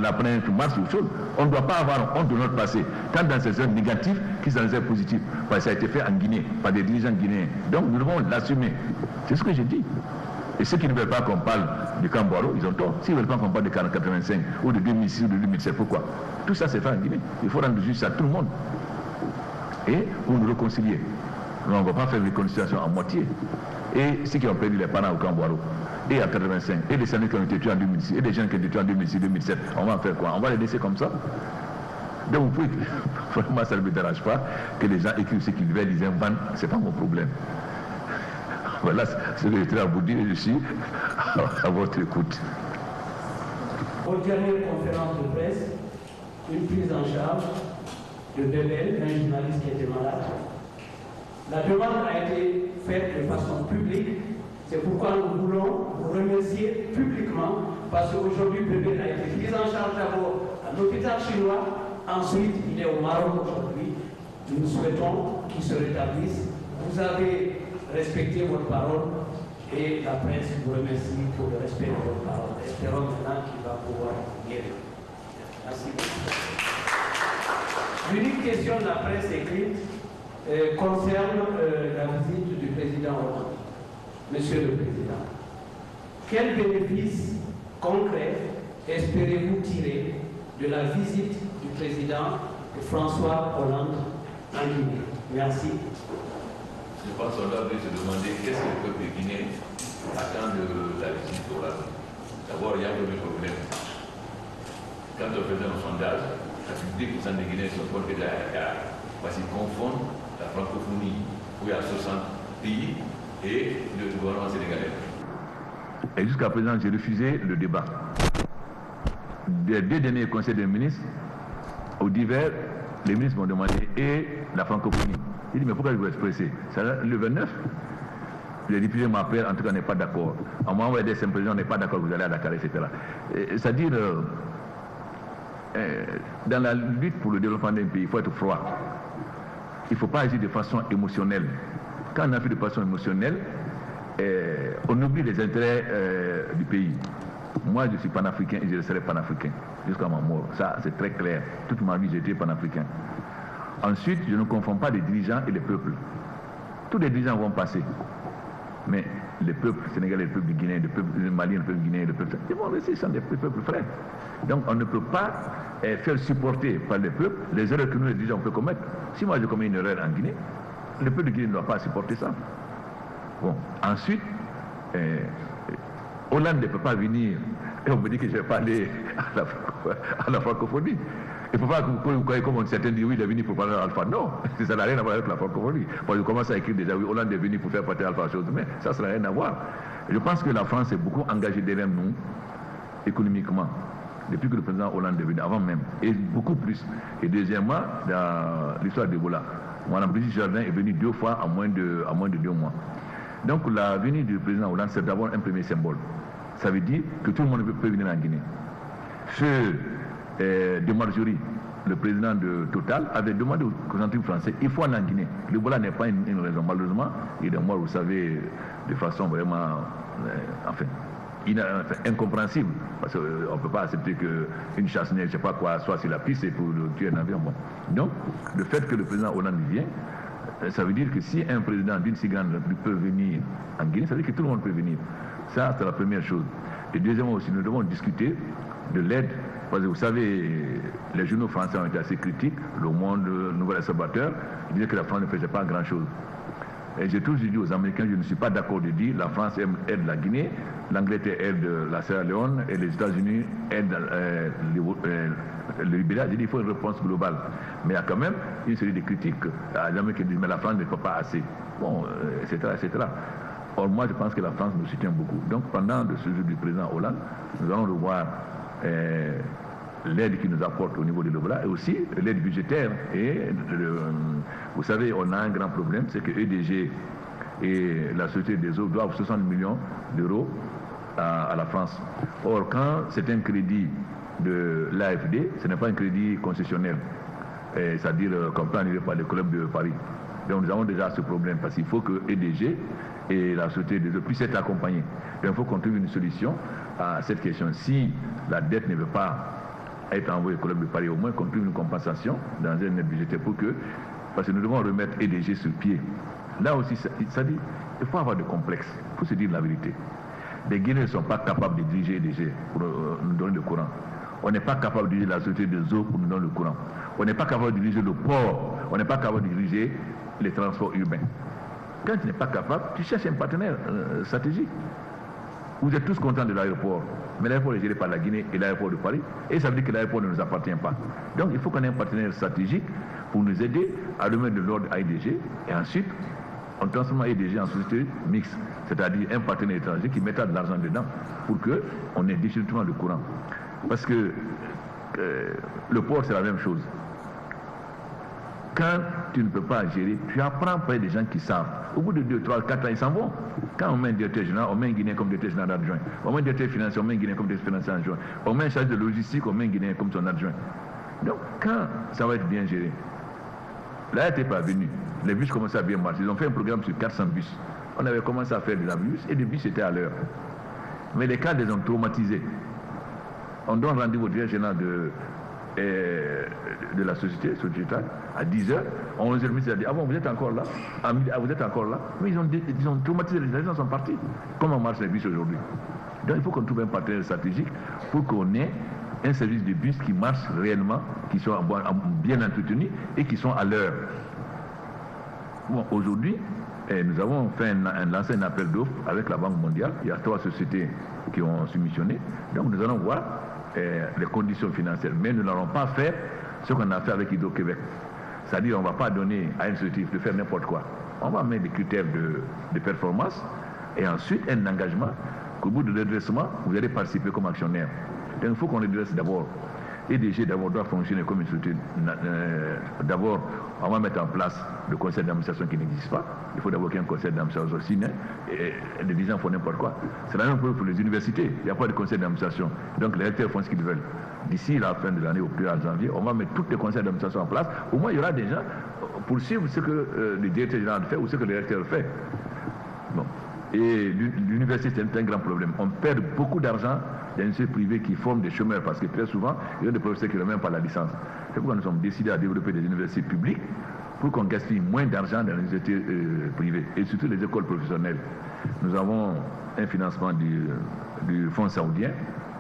Speaker 1: la planète Mars ou autre chose. On ne doit pas avoir honte de notre passé, tant dans ses œuvres négatives que dans les œuvres positives. Parce que ça a été fait en Guinée, par des dirigeants guinéens. Donc nous devons l'assumer. C'est ce que j'ai dit. Et ceux qui ne veulent pas qu'on parle du camp Boiro, ils ont tort. S'ils ne veulent pas qu'on parle de 1985 ou de 2006 ou de 2007, pourquoi? Tout ça c'est fait en Guinée. Il faut rendre justice à tout le monde. Et pour nous réconcilier. On ne va pas faire une réconciliation à moitié. Et ceux qui ont perdu les parents au camp Boiro, et à 85, et les Sénégalais qui ont été tués en 2006, et les jeunes qui ont été tués en 2006, 2007, on va en faire quoi? On va les laisser comme ça? Donc vous pouvez, vraiment ça ne me dérange pas que les gens écrivent ce qu'ils veulent, ils inventent, c'est pas mon problème. Voilà ce que j'étais à vous dire, je suis à votre écoute.
Speaker 2: Aux dernières conférences de presse, une prise en charge de Bébel, un journaliste qui était malade. La demande a été faite de façon publique. C'est pourquoi nous voulons vous remercier publiquement, parce qu'aujourd'hui, Bébel a été pris en charge d'abord à l'hôpital chinois, ensuite il est au Maroc aujourd'hui. Nous souhaitons qu'il se rétablisse. Vous avez respecté votre parole et la presse vous remercie pour le respect de votre parole. Espérons maintenant qu'il va pouvoir guérir. Merci beaucoup. L'unique question de la presse écrite concerne la visite du président Hollande. Monsieur le Président, quel bénéfice concret espérez-vous tirer de la visite du président François Hollande en Guinée? Merci.
Speaker 1: Je pense qu'on doit se demander qu'est-ce que le peuple guinéen attend de la visite d'Hollande. D'abord, il y a un premier problème. Quand on faisait un sondage, 70% des Guinéens sont contre la carte parce qu'ils confondent la francophonie où il y a 60 pays et le gouvernement sénégalais. Et jusqu'à présent, j'ai refusé le débat. Des deux derniers conseils des ministres, au divers, les ministres m'ont demandé et la francophonie. J'ai dit, mais pourquoi je vous expresser? Le 29, les députés m'appellent, en tout cas, on n'est pas d'accord. On m'a envoyé des sympathisants, on n'est pas d'accord, vous allez à Dakar, etc. C'est-à-dire, dans la lutte pour le développement d'un pays, il faut être froid. Il ne faut pas agir de façon émotionnelle. Quand on agit de façon émotionnelle, on oublie les intérêts du pays. Moi, je suis panafricain et je serai panafricain jusqu'à ma mort. Ça, c'est très clair. Toute ma vie, j'ai été panafricain. Ensuite, je ne confonds pas les dirigeants et les peuples. Tous les dirigeants vont passer. Mais les peuples sénégalais, les peuples guinéens, les peuples maliens, les peuples guinéens, les peuples... Ils vont rester sans des peuples frères. Donc on ne peut pas faire supporter par les peuples les erreurs que nous les dirigeants peuvent commettre. Si moi je commets une erreur en Guinée, le peuple de Guinée ne doit pas supporter ça. Bon, ensuite, Hollande ne peut pas venir et on me dit que je vais parler à la francophonie. Il ne faut pas que vous croyez comme certains disent oui, il est venu pour parler à l'alpha. Non, ça n'a rien à voir avec la francophonie. Moi, je commence à écrire déjà oui, Hollande est venu pour faire parler à l'alpha chose, mais ça n'a rien à voir. Je pense que la France est beaucoup engagée derrière nous, économiquement, depuis que le président Hollande est venu, avant même, et beaucoup plus. Et deuxièmement, dans l'histoire d'Ebola, Mme Brigitte Jardin est venue 2 fois en moins de 2 mois. Donc la venue du président Hollande, c'est d'abord un premier symbole. Ça veut dire que tout le monde peut venir en Guinée. De Marjorie, le président de Total, avait demandé aux concentriques français, il faut aller en Guinée. L'Ebola n'est pas une raison. Malheureusement, il est mort, vous savez, de façon vraiment, incompréhensible. Parce qu'on ne peut pas accepter qu'une chasse-neige, je ne sais pas quoi, soit sur la piste et pour tuer un avion. Bon. Donc, le fait que le président Hollande vient, ça veut dire que si un président d'une si grande république peut venir en Guinée, ça veut dire que tout le monde peut venir. Ça, c'est la première chose. Et deuxièmement aussi, nous devons discuter de l'aide. Parce que vous savez, les journaux français ont été assez critiques. Le Monde, le Nouvel Observateur, ils disaient que la France ne faisait pas grand-chose. Et j'ai toujours dit aux Américains, je ne suis pas d'accord de dire la France aide la Guinée, l'Angleterre aide la Sierra Leone et les États-Unis aident le Libéria. J'ai dit il faut une réponse globale. Mais il y a quand même une série de critiques. Les Américains disent mais la France ne fait pas assez. Bon, etc., etc. Or, moi, je pense que la France nous soutient beaucoup. Donc, pendant le séjour du président Hollande, nous allons revoir l'aide qu'il nous apporte au niveau de l'Ebola et aussi l'aide budgétaire. Et vous savez, on a un grand problème, c'est que EDG et la Société des eaux doivent 60 millions d'euros à la France. Or, quand c'est un crédit de l'AFD, ce n'est pas un crédit concessionnel, c'est-à-dire qu'on peut annuler par le club de Paris. Donc nous avons déjà ce problème parce qu'il faut que EDG et la Société des eaux puissent être accompagnés. Donc il faut qu'on trouve une solution à cette question. Si la dette ne veut pas être envoyée au club de Paris, au moins qu'on trouve une compensation dans un aide budgétaire pour que, parce que nous devons remettre EDG sur pied. Là aussi, ça dit, il faut avoir de complexe, il faut se dire la vérité. Les Guinéens ne sont pas capables de diriger EDG pour nous donner le courant. On n'est pas capable de diriger la Société des eaux pour nous donner le courant. On n'est pas capable de diriger le port. On n'est pas capable de diriger les transports urbains. Quand tu n'es pas capable, tu cherches un partenaire stratégique. Vous êtes tous contents de l'aéroport, mais l'aéroport est géré par la Guinée et l'aéroport de Paris, et ça veut dire que l'aéroport ne nous appartient pas. Donc il faut qu'on ait un partenaire stratégique pour nous aider à remettre de l'ordre à EDG, et ensuite on transforme EDG en société mixte, c'est-à-dire un partenaire étranger qui mettra de l'argent dedans pour qu'on ait définitivement le courant. Parce que le port, c'est la même chose. Quand tu ne peux pas gérer, tu apprends près des gens qui savent. Au bout de 2, 3, 4 ans, ils s'en vont. Quand on met un directeur général, on met un Guinéen comme directeur général adjoint. On met un directeur financier, on met un Guinéen comme directeur financier adjoint. On met un chargé de logistique, on met un Guinéen comme son adjoint. Donc, quand ça va être bien géré, là, elle n'était pas venue. Les bus commençaient à bien marcher. Ils ont fait un programme sur 400 bus. On avait commencé à faire de la bus et les bus étaient à l'heure. Mais les cadres les ont traumatisés. On donne rendez-vous au directeur général de la société à 10h. À 11h, le ministre a dit, ah bon, vous êtes encore là? À midi, ah, vous êtes encore là? Mais ils ont traumatisé, les gens sont partis. Comment marchent les bus aujourd'hui? Donc il faut qu'on trouve un partenaire stratégique pour qu'on ait un service de bus qui marche réellement, qui soit bien entretenu et qui sont à l'heure. Bon, aujourd'hui, nous avons lancé un appel d'offres avec la Banque mondiale. Il y a 3 sociétés qui ont soumissionné. Donc nous allons voir les conditions financières. Mais nous n'allons pas faire ce qu'on a fait avec Hydro-Québec. C'est-à-dire qu'on ne va pas donner à une société de faire n'importe quoi. On va mettre des critères de performance et ensuite un engagement qu'au bout de redressement, vous allez participer comme actionnaire. Donc il faut qu'on redresse d'abord. EDG d'abord doit fonctionner comme une société. D'abord, on va mettre en place le conseil d'administration qui n'existe pas. Il faut d'abord qu'il y ait un conseil d'administration aussi. Et les gens font n'importe quoi. C'est la même chose pour les universités. Il n'y a pas de conseil d'administration. Donc les recteurs font ce qu'ils veulent. D'ici la fin de l'année, au plus tard janvier, on va mettre tous les conseils d'administration en place. Au moins, il y aura des gens pour suivre ce que le directeur général fait ou ce que le recteur fait. Bon. Et l'université, c'est un grand problème. On perd beaucoup d'argent dans les universités privées qui forment des chômeurs parce que très souvent, il y a des professeurs qui n'ont même pas la licence. C'est pourquoi nous sommes décidés à développer des universités publiques pour qu'on gaspille moins d'argent dans les universités privées et surtout les écoles professionnelles. Nous avons un financement du fonds saoudien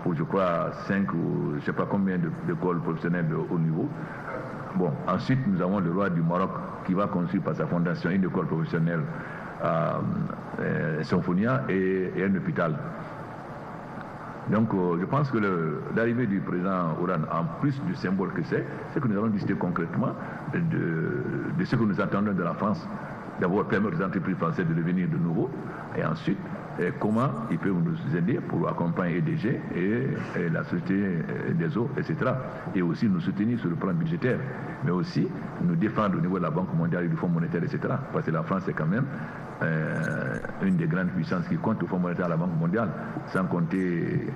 Speaker 1: pour, je crois, 5 ou je ne sais pas combien d'écoles professionnelles de haut niveau. Bon, ensuite, nous avons le roi du Maroc qui va construire par sa fondation une école professionnelle à Symphonia et un hôpital. Donc je pense que l'arrivée du président Hollande, en plus du symbole que c'est que nous allons discuter concrètement de ce que nous attendons de la France. D'abord permettre aux entreprises françaises de devenir de nouveau et ensuite comment ils peuvent nous aider pour accompagner EDG et la société des eaux, etc. Et aussi nous soutenir sur le plan budgétaire, mais aussi nous défendre au niveau de la Banque mondiale et du Fonds monétaire, etc. Parce que la France est quand même une des grandes puissances qui compte au Fonds monétaire à la Banque mondiale, sans compter...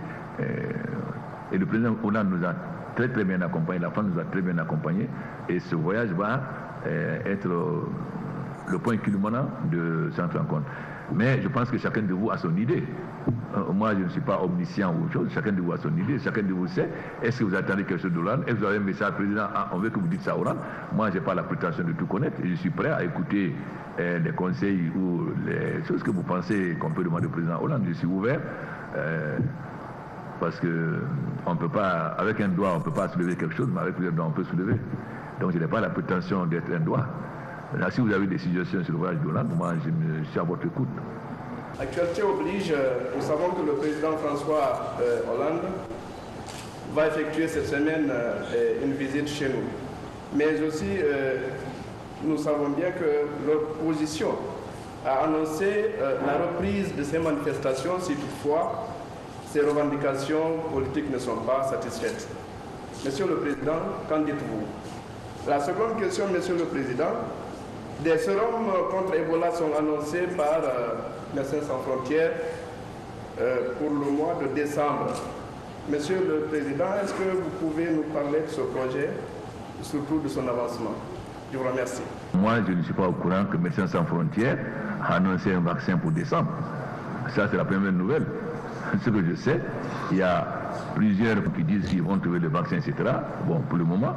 Speaker 1: et le président Hollande nous a très très bien accompagnés, la France nous a très bien accompagnés, et ce voyage va être le point culminant de cette rencontre. Mais je pense que chacun de vous a son idée. Moi, je ne suis pas omniscient ou autre chose. Chacun de vous a son idée. Chacun de vous sait. Est-ce que vous attendez quelque chose d'Hollande? Est-ce que vous avez un message président? Ah, on veut que vous dites ça à Hollande. Moi, je n'ai pas la prétention de tout connaître. Je suis prêt à écouter les conseils ou les choses que vous pensez qu'on peut demander au président Hollande. Je suis ouvert. Parce que on peut pas, avec un doigt, on ne peut pas soulever quelque chose, mais avec plusieurs doigts, on peut soulever. Donc, je n'ai pas la prétention d'être un doigt. Là, si vous avez des suggestions sur le voyage d'Hollande, moi, je suis à votre écoute.
Speaker 3: Actualité oblige, nous savons que le président François Hollande va effectuer cette semaine une visite chez nous. Mais aussi, nous savons bien que l'opposition a annoncé la reprise de ces manifestations si toutefois ces revendications politiques ne sont pas satisfaites. Monsieur le Président, qu'en dites-vous? La seconde question, Monsieur le Président, des sérums contre Ebola sont annoncés par Médecins sans frontières pour le mois de décembre. Monsieur le Président, est-ce que vous pouvez nous parler de ce projet, surtout de son avancement? Je vous remercie.
Speaker 1: Moi, je ne suis pas au courant que Médecins sans frontières a annoncé un vaccin pour décembre. Ça, c'est la première nouvelle. Ce que je sais, il y a plusieurs qui disent qu'ils vont trouver le vaccin, etc. Bon, pour le moment,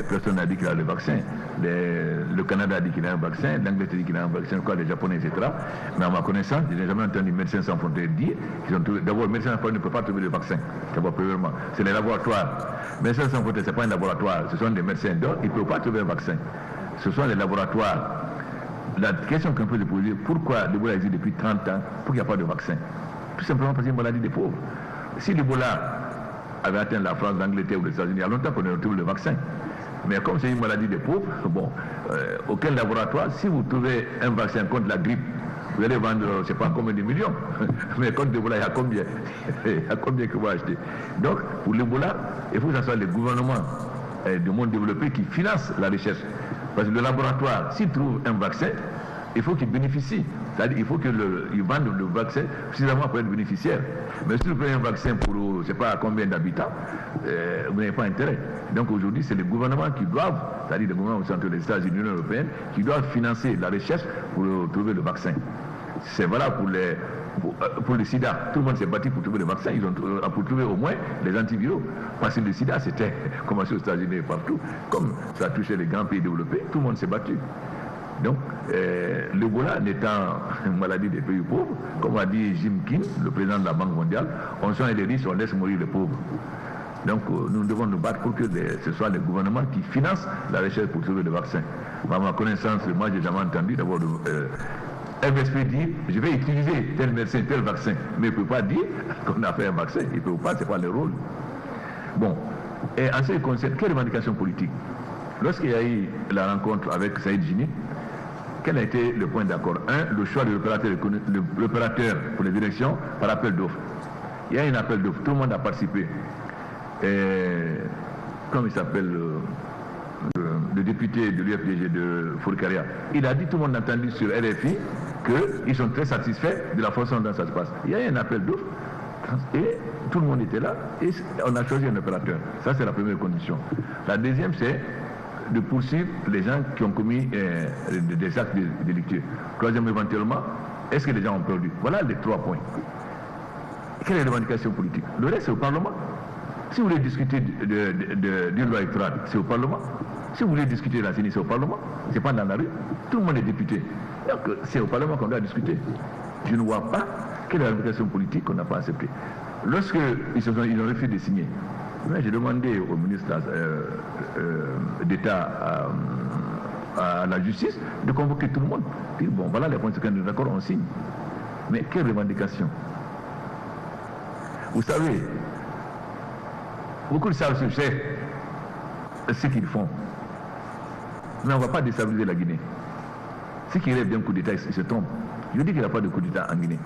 Speaker 1: personne n'a dit qu'il a le vaccin. Le Canada a dit qu'il a un vaccin, l'Angleterre dit qu'il a un vaccin, quoi, les Japonais, etc. Mais à ma connaissance, je n'ai jamais entendu Médecins sans frontières dire qu'ils ont trouvé. D'abord, Médecins sans frontières ne peuvent pas trouver le vaccin. D'abord, premièrement, c'est les laboratoires. Médecins sans frontières, ce n'est pas un laboratoire, ce sont des médecins. Donc, ils ne peuvent pas trouver un vaccin. Ce sont les laboratoires. La question qu'on peut se poser, pourquoi l'Ebola existe depuis 30 ans, pour qu'il n'y ait pas de vaccin? Tout simplement parce que c'est une maladie des pauvres. Si l'Ebola avait atteint la France, l'Angleterre ou les États-Unis, il y a longtemps qu'on aurait trouvé le vaccin. Mais comme c'est une maladie des pauvres, bon, aucun laboratoire, si vous trouvez un vaccin contre la grippe, vous allez vendre, je ne sais pas combien de millions. Mais contre l'Ebola, il y a combien? Il y a combien que vous achetez? Donc, pour l'Ebola, il faut que ce soit les gouvernements du monde développé qui financent la recherche. Parce que le laboratoire, s'il trouve un vaccin, il faut qu'il bénéficie. C'est-à-dire qu'il faut qu'il vende le vaccin suffisamment pour être bénéficiaire. Mais si vous prenez un vaccin pour je ne sais pas combien d'habitants, vous n'avez pas intérêt. Donc aujourd'hui, c'est les gouvernements qui doivent, c'est-à-dire les gouvernements centraux des États-Unis, de l'Union européenne, qui doivent financer la recherche pour trouver le vaccin. C'est valable pour le sida. Tout le monde s'est battu pour trouver le vaccin. Ils ont pour trouver au moins les antiviraux. Parce que le sida, c'était commencé aux États-Unis et partout. Comme ça touchait les grands pays développés, tout le monde s'est battu. Donc, l'Ebola n'étant une maladie des pays pauvres, comme a dit Jim King, le président de la Banque mondiale, on soigne les riches, on laisse mourir les pauvres. Donc, nous devons nous battre pour que ce soit les gouvernements qui financent la recherche pour trouver le vaccin. À ma connaissance, moi, j'ai jamais entendu d'abord MSP dit, je vais utiliser tel médecin, tel vaccin, mais il ne peut pas dire qu'on a fait un vaccin. Il ne peut pas, ce n'est pas le rôle. Bon, et en ce qui concerne, quelle revendication politique? Lorsqu'il y a eu la rencontre avec Saïd Jini, quel a été le point d'accord? Un, le choix de l'opérateur pour les élections par appel d'offres. Il y a un appel d'offres, tout le monde a participé. Comme il s'appelle le député de l'UFDG de Fourcaria, il a dit, tout le monde a entendu sur RFI, qu'ils sont très satisfaits de la façon dont ça se passe. Il y a eu un appel d'offres et tout le monde était là et on a choisi un opérateur. Ça, c'est la première condition. La deuxième, c'est de poursuivre les gens qui ont commis des actes délictueux. Troisième, éventuellement, est-ce que les gens ont perdu? Voilà les 3 points. Quelle est la revendication politique? Le reste, c'est au Parlement. Si vous voulez discuter d'une loi électorale, c'est au Parlement. Si vous voulez discuter de la CENI, c'est au Parlement. C'est pas dans la rue. Tout le monde est député. Donc, c'est au Parlement qu'on doit discuter. Je ne vois pas quelle est la revendication politique qu'on n'a pas acceptée. Lorsqu'ils ont refusé de signer, j'ai demandé au ministre d'État à la justice de convoquer tout le monde. Dire, bon, voilà les conséquences de l'accord, on signe. Mais quelle revendication? Vous savez, beaucoup de savent ce qu'ils font. Mais on ne va pas déstabiliser la Guinée. Ceux qui rêvent d'un coup d'État, ils se trompent. Je dis qu'il n'y a pas de coup d'État en Guinée.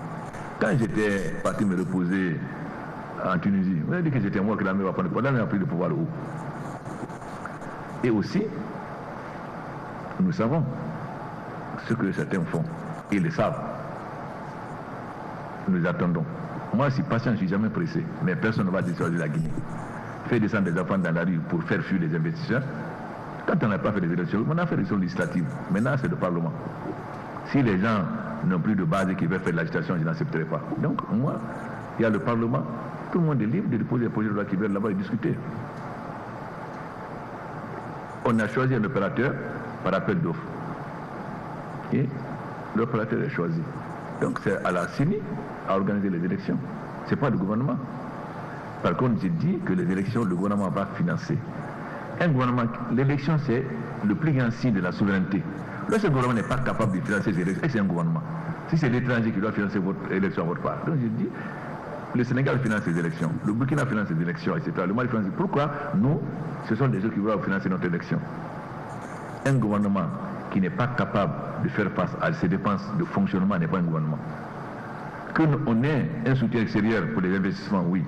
Speaker 1: Quand j'étais parti me reposer en Tunisie, on a dit que c'était moi qui l'avais va prendre le pouvoir, on a pris le pouvoir où? Et aussi, nous savons ce que certains font. Ils le savent. Nous attendons. Moi, je suis patient, je ne suis jamais pressé. Mais personne ne va descendre la Guinée. Faire descendre des enfants dans la rue pour faire fuir les investisseurs. Quand on n'a pas fait des élections, on a fait des élections législatives. Maintenant, c'est le Parlement. Si les gens n'ont plus de base et qu'ils veulent faire de l'agitation, je n'accepterai pas. Donc, moi, il y a le Parlement. Tout le monde est libre de déposer des projets de loi qui veulent là-bas et discuter. On a choisi un opérateur par appel d'offres. Et l'opérateur est choisi. Donc, c'est à la CENI à organiser les élections. Ce n'est pas le gouvernement. Par contre, j'ai dit que les élections, le gouvernement va financer. Un gouvernement, l'élection, c'est le plus grand signe de la souveraineté. Lorsque le gouvernement n'est pas capable de financer les élections, c'est un gouvernement. Si c'est l'étranger qui doit financer votre élection à votre part. Donc, j'ai dit, le Sénégal finance les élections, le Burkina finance les élections, etc. Le Mali finance. Pourquoi nous, ce sont des gens qui doivent financer notre élection? Un gouvernement qui n'est pas capable de faire face à ses dépenses de fonctionnement n'est pas un gouvernement. Qu'on ait un soutien extérieur pour les investissements, oui.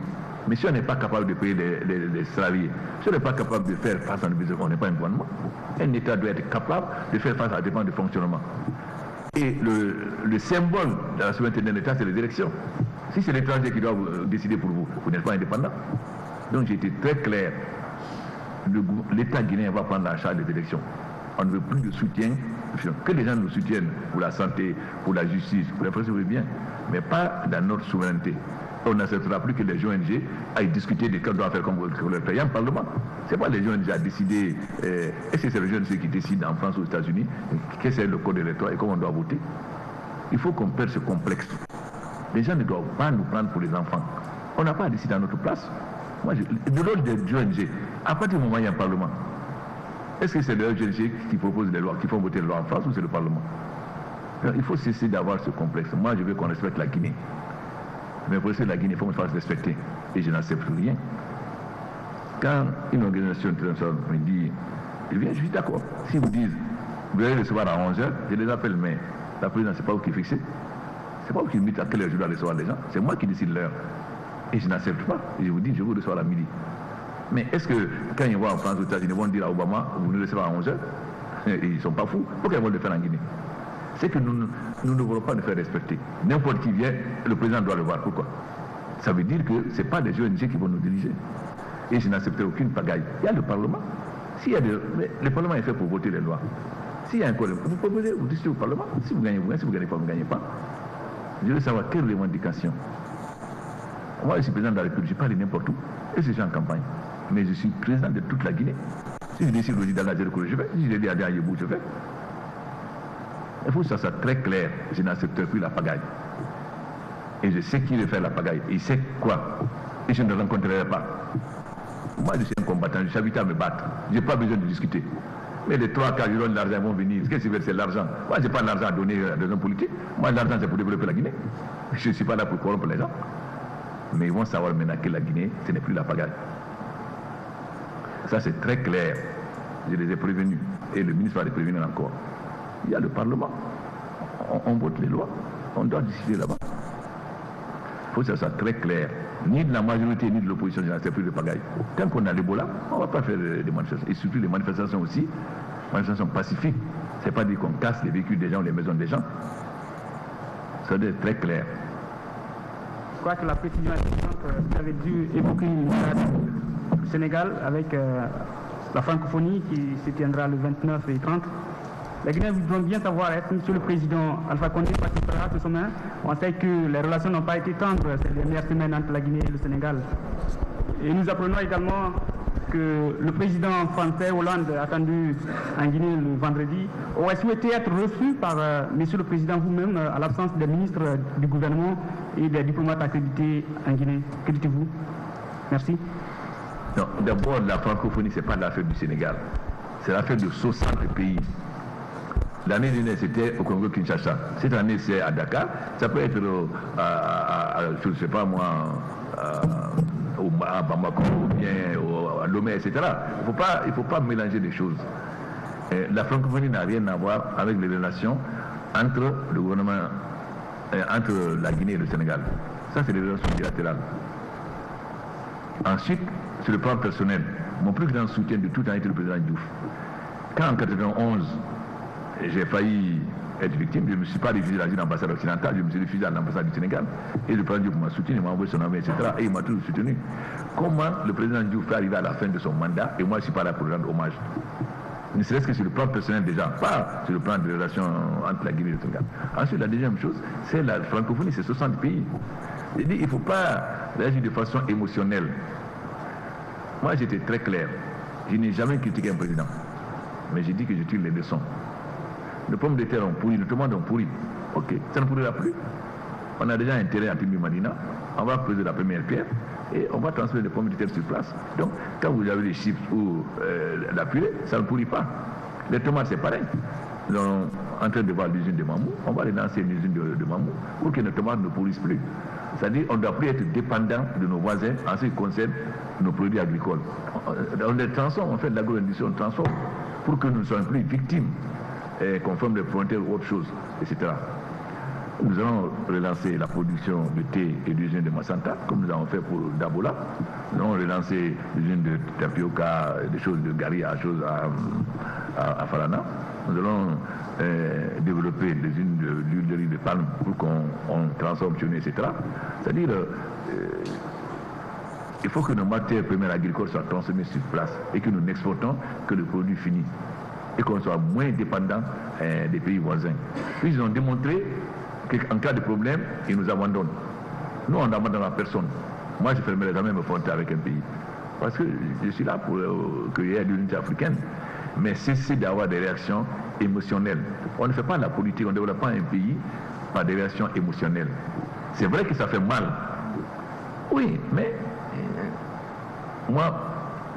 Speaker 1: Mais si on n'est pas capable de payer les salariés, si on n'est pas capable de faire face à nos besoins, on n'est pas un gouvernement. Un État doit être capable de faire face à des dépenses de fonctionnement. Et le symbole de la souveraineté d'un État, c'est les élections. Si c'est l'étranger qui doit décider pour vous, vous n'êtes pas indépendant. Donc j'ai été très clair. L'État guinéen va prendre en charge des élections. On ne veut plus de soutien. Que les gens nous soutiennent pour la santé, pour la justice, pour l'infrastructure, bien, mais pas dans notre souveraineté. On n'acceptera plus que les ONG aillent discuter de ce qu'on doit faire comme le pays en Parlement. Ce n'est pas les ONG à décider. Est-ce que c'est les ONG qui décident en France ou aux États-Unis qu'est-ce que c'est le code électoral et comment on doit voter? Il faut qu'on perde ce complexe. Les gens ne doivent pas nous prendre pour les enfants. On n'a pas à décider à notre place. Moi, le rôle des ONG, à partir du moment où il y a un Parlement, est-ce que c'est les ONG qui proposent les lois, qui font voter les lois en France ou c'est le Parlement? Alors, il faut cesser d'avoir ce complexe. Moi, je veux qu'on respecte la Guinée. Mais pour essayer la Guinée, il faut qu'on se fasse respecter. Et je n'accepte rien. Quand une organisation internationale me dit, je suis d'accord. Si vous dites, vous allez recevoir à 11h, je les appelle, mais la présidence, c'est pas vous qui fixez. C'est pas vous qui me dites à quelle heure je dois recevoir les gens. C'est moi qui décide l'heure. Et je n'accepte pas. Et je vous dis, je vous reçois à midi. Mais est-ce que quand ils vont en France, aux États-Unis, ils vont dire à Obama, vous nous recevez à 11h? Et ils ne sont pas fous. Pourquoi ils vont le faire en Guinée? C'est que nous ne voulons pas nous faire respecter. N'importe qui vient, le président doit le voir. Pourquoi? Ça veut dire que ce n'est pas des ONG qui vont nous diriger. Et je n'accepterai aucune pagaille. Il y a le Parlement. Le Parlement est fait pour voter les lois. S'il y a un problème, vous proposez, vous discutez au Parlement. Si vous gagnez, vous gagnez. Si vous ne gagnez pas, vous ne gagnez pas. Je veux savoir quelle revendication. Moi, je suis président de la République, je parle n'importe où. Et je suis en campagne. Mais je suis président de toute la Guinée. Si je décide de dans la Zéro, je fais. Si je dis à Yébou, je fais. Il faut que ça soit très clair. Je n'accepterai plus la pagaille. Et je sais qui veut faire la pagaille. Il sait quoi. Et je ne le rencontrerai pas. Moi, je suis un combattant. Je suis habitué à me battre. Je n'ai pas besoin de discuter. Mais les 3 quarts de l'argent vont venir. Qu'est-ce que c'est l'argent? Moi, je n'ai pas l'argent à donner à des hommes politiques. Moi, l'argent, c'est pour développer la Guinée. Je ne suis pas là pour corrompre les gens. Mais ils vont savoir maintenant que la Guinée, ce n'est plus la pagaille. Ça, c'est très clair. Je les ai prévenus. Et le ministre va les prévenir encore. Il y a le Parlement. On vote les lois. On doit décider là-bas. Il faut que ça soit très clair. Ni de la majorité, ni de l'opposition, je n'accepte plus de pagaille. Tant qu'on a l'Ebola, on ne va pas faire des manifestations. Et surtout les manifestations aussi, manifestations pacifiques. Ce n'est pas dire qu'on casse les véhicules des gens ou les maisons des gens. Ça doit être très clair.
Speaker 4: Je crois que la précision est importante. Vous avez dû évoquer le Sénégal avec la francophonie qui se tiendra le 29 et 30. Les Guinéens voudront bien savoir, est-ce que M. le Président Alpha Condé participera à ce sommet? On sait que les relations n'ont pas été tendres ces dernières semaines entre la Guinée et le Sénégal. Et nous apprenons également que le président français Hollande, attendu en Guinée le vendredi, aurait souhaité être reçu par M. le Président vous-même à l'absence des ministres du gouvernement et des diplomates accrédités en Guinée. Que dites-vous? Merci.
Speaker 1: Non, d'abord, la francophonie, ce n'est pas l'affaire du Sénégal. C'est l'affaire de 60 pays. L'année dernière, c'était au Congo-Kinshasa. Cette année, c'est à Dakar. Ça peut être, je ne sais pas moi, à Bamako, ou bien à Lomé, etc. Il ne faut pas mélanger les choses. La francophonie n'a rien à voir avec les relations entre le gouvernement, entre la Guinée et le Sénégal. Ça, c'est des relations bilatérales. Ensuite, sur le plan personnel, mon plus grand soutien de tout temps a été le président Diouf. Quand en 1991, j'ai failli être victime, je ne me suis pas refusé dans une ambassade occidentale, je me suis refusé à l'ambassade du Sénégal. Et le président Diouf m'a soutenu, il m'a envoyé son armée, etc. Et il m'a toujours soutenu. Comment le président Diouf fait arriver à la fin de son mandat et moi je ne suis pas là pour lui rendre hommage? Ne serait-ce que sur le plan personnel déjà, pas sur le plan des relations entre la Guinée et le Sénégal. Ensuite, la deuxième chose, c'est la francophonie, c'est 60 pays. Il ne faut pas réagir de façon émotionnelle. Moi, j'étais très clair. Je n'ai jamais critiqué un président. Mais j'ai dit que je tire les leçons. Le pomme de terre ont pourri, le tomate ont pourri. Ok, ça ne pourrira plus. On a déjà intérêt à Timbi Madina. On va poser la première pierre et on va transférer les pommes de terre sur place. Donc, quand vous avez les chips ou la purée, ça ne pourrit pas. Les tomates, c'est pareil. Nous sommes en train de voir l'usine de Mamou. On va les lancer une usine de Mamou pour que nos tomates ne pourrissent plus. C'est-à-dire qu'on ne doit plus être dépendant de nos voisins en ce qui concerne nos produits agricoles. On les transforme, on fait de l'agroindustrie, on transforme pour que nous ne soyons plus victimes qu'on ferme les frontières ou autre chose, etc. Nous allons relancer la production de thé et d'usine de Massanta, comme nous avons fait pour Dabola. Nous allons relancer l'usine de tapioca, des choses de Garia, choses à Farana. Nous allons développer l'usine de l'huile de riz de palme pour qu'on transforme chez nous, etc. C'est-à-dire, il faut que nos matières premières agricoles soient transformées sur place et que nous n'exportons que le produit fini et qu'on soit moins dépendant des pays voisins. Puis ils ont démontré qu'en cas de problème, ils nous abandonnent. Nous, on n'abandonne à personne. Moi, je ne fermerai jamais mes frontières avec un pays. Parce que je suis là pour qu'il y ait l'unité africaine. Mais cesser d'avoir des réactions émotionnelles. On ne fait pas la politique, on ne développe pas un pays par des réactions émotionnelles. C'est vrai que ça fait mal. Oui, mais moi,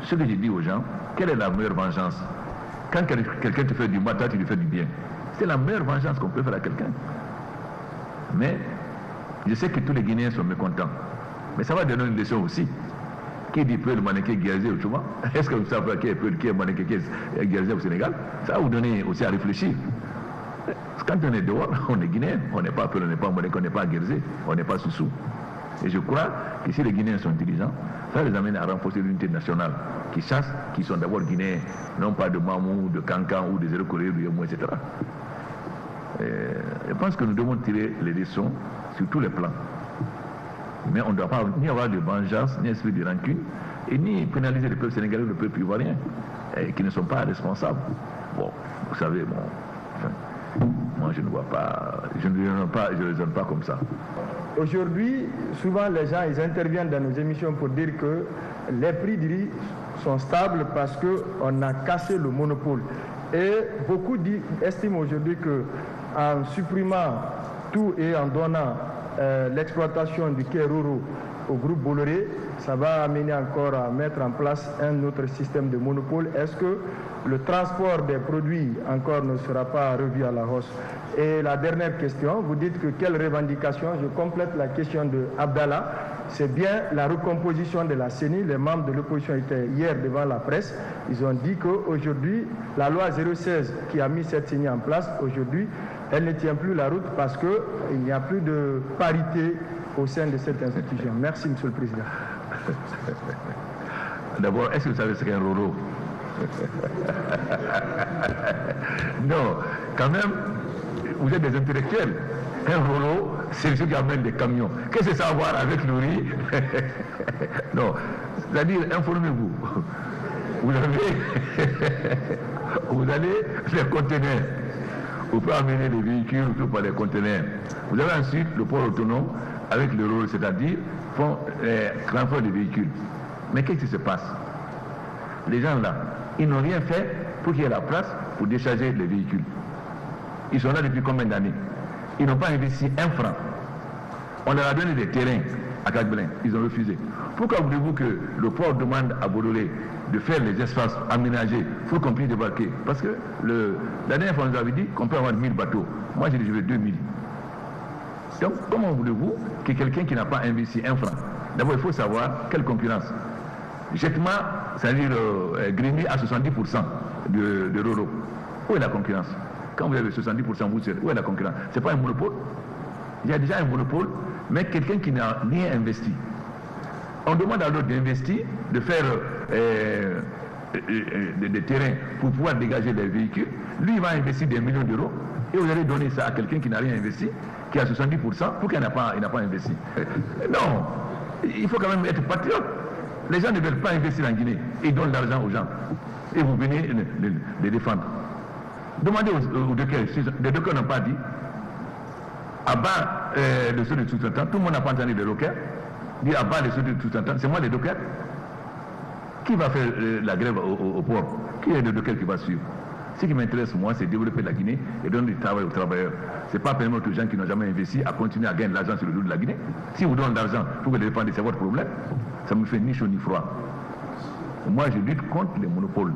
Speaker 1: ce que je dis aux gens, quelle est la meilleure vengeance? Quand quelqu'un te fait du mal, toi tu lui fais du bien. C'est la meilleure vengeance qu'on peut faire à quelqu'un. Mais je sais que tous les Guinéens sont mécontents. Mais ça va donner une leçon aussi. Qui dit peu le mannequin guérisé au Chouma? Est-ce que vous savez qui est le mannequin guérisé au Sénégal? Ça va vous donner aussi à réfléchir. Quand on est dehors, on est Guinéen. On n'est pas peu, on n'est pas mannequin, on n'est pas guérisé, on n'est pas sous-sous. Et je crois que si les Guinéens sont intelligents, ça les amène à renforcer l'unité nationale, qui chassent, qui sont d'abord Guinéens, non pas de Mamou, de Cancan ou des Écoréens, du Yomou, etc. Je pense que nous devons tirer les leçons sur tous les plans. Mais on ne doit pas ni avoir de vengeance, ni esprit de rancune, et ni pénaliser le peuple sénégalais ou le peuple ivoirien, qui ne sont pas responsables. Bon, vous savez, moi je ne vois pas, je ne raisonne pas comme ça.
Speaker 5: Aujourd'hui, souvent les gens ils interviennent dans nos émissions pour dire que les prix du riz sont stables parce qu'on a cassé le monopole. Et beaucoup estiment aujourd'hui qu'en supprimant tout et en donnant l'exploitation du quai Roro au groupe Bolloré, ça va amener encore à mettre en place un autre système de monopole. Est-ce que le transport des produits encore ne sera pas revu à la hausse? Et la dernière question, vous dites que quelle revendication? Je complète la question de Abdallah. C'est bien la recomposition de la CENI. Les membres de l'opposition étaient hier devant la presse. Ils ont dit qu'aujourd'hui, la loi 016 qui a mis cette CENI en place, aujourd'hui, elle ne tient plus la route parce qu'il n'y a plus de parité au sein de cette institution. Merci, Monsieur le Président.
Speaker 1: D'abord, est-ce que vous savez ce qu'est un Roro? Non, quand même, vous êtes des intellectuels. Un Roro, c'est ceux qui amènent des camions. Qu'est-ce que ça a à voir avec le riz? Non, c'est-à-dire, informez-vous. Vous avez les conteneurs. Vous pouvez amener les véhicules tout par les conteneurs. Vous avez ensuite le port autonome avec le rôle, c'est-à-dire font transport des véhicules. Mais qu'est-ce qui se passe? Les gens là, ils n'ont rien fait pour qu'il y ait la place pour décharger les véhicules. Ils sont là depuis combien d'années? Ils n'ont pas investi un franc. On leur a donné des terrains à Cagbelin, ils ont refusé. Pourquoi voulez-vous que le port demande à Bolloré de faire les espaces aménagés pour qu'on puisse débarquer? Parce que la dernière fois, on nous avait dit qu'on peut avoir 1000 bateaux. Moi, j'ai dit je veux 2000. Donc, comment voulez-vous que quelqu'un qui n'a pas investi un franc? D'abord, il faut savoir quelle concurrence. Jetma, c'est-à-dire Grémy à 70% de Roro. Où est la concurrence? Quand vous avez 70%, vous savez, où est la concurrence? Ce n'est pas un monopole. Il y a déjà un monopole, mais quelqu'un qui n'a rien investi. On demande à l'autre d'investir, de faire des terrains pour pouvoir dégager des véhicules. Lui, il va investir des millions d'euros et vous allez donner ça à quelqu'un qui n'a rien investi, qui a 70%, pour qu'il n'a pas investi. Non, il faut quand même être patriote. Les gens ne veulent pas investir en Guinée. Ils donnent l'argent aux gens. Et vous venez les défendre. Demandez aux dockers. Les dockers n'ont pas dit. À bas le saut de sous-traitant, tout le monde n'a pas entendu les dockers. Dit à bas le saut de sous-traitant, c'est moi les dockers. Qui va faire la grève au port? Qui est le docker qui va suivre? Ce qui m'intéresse, moi, c'est développer la Guinée et donner du travail aux travailleurs. Ce n'est pas permettre aux gens qui n'ont jamais investi à continuer à gagner de l'argent sur le dos de la Guinée. Si vous donnez de l'argent pour que les défendez, c'est votre problème. Ça me fait ni chaud ni froid. Moi, je lutte contre les monopoles.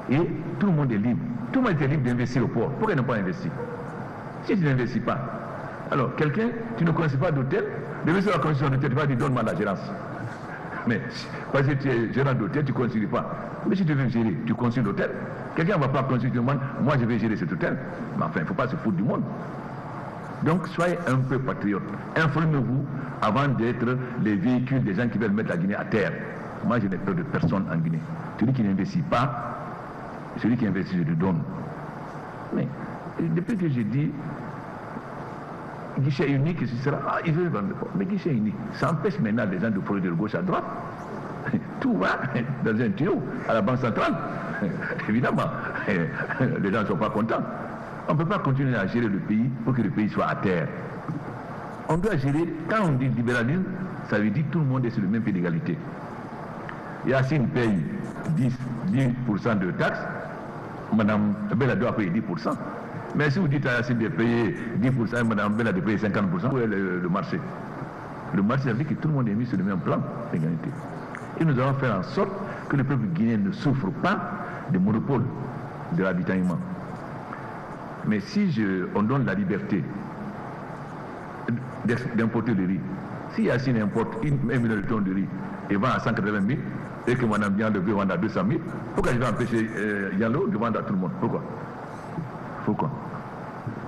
Speaker 1: Et tout le monde est libre. Tout le monde est libre d'investir au port. Pourquoi ils n'ont pas investi? Si tu n'investis pas, alors quelqu'un, tu ne connais pas d'hôtel, de sur la commission d'hôtel, tu vas dire donne-moi la gérance. Mais parce que tu es gérant d'hôtel, tu ne construis pas. Mais si tu veux gérer, tu construis l'hôtel. Quelqu'un ne va pas construire du monde, moi je vais gérer cet hôtel. Mais enfin, il ne faut pas se foutre du monde. Donc soyez un peu patriotes. Informez-vous avant d'être les véhicules des gens qui veulent mettre la Guinée à terre. Moi je n'ai peur de personne en Guinée. Celui qui n'investit pas, celui qui investit, je le donne. Mais depuis que j'ai dit guichet unique, ce sera, ils veulent vendre. Mais guichet unique, ça empêche maintenant les gens de prendre de gauche à droite. Tout va dans un tuyau à la Banque centrale. Évidemment, les gens ne sont pas contents. On ne peut pas continuer à gérer le pays pour que le pays soit à terre. On doit gérer, quand on dit libéralisme, ça veut dire que tout le monde est sur le même pied d'égalité. Yacine paye 10% de taxes, Mme Bella doit payer 10%. Mais si vous dites à Yacine de payer 10% et Mme Bella de payer 50%, où est le marché? Le marché, ça veut dire que tout le monde est mis sur le même plan d'égalité. Et nous allons faire en sorte que le peuple guinéen ne souffre pas de monopole de l'avitaillement. Mais si on donne la liberté d'importer le riz, si Yacine importe 1 million de tonnes de riz et vend à 180 000, et que Mme Diallo veut vendre à 200 000, pourquoi je vais empêcher Diallo de vendre à tout le monde? Pourquoi?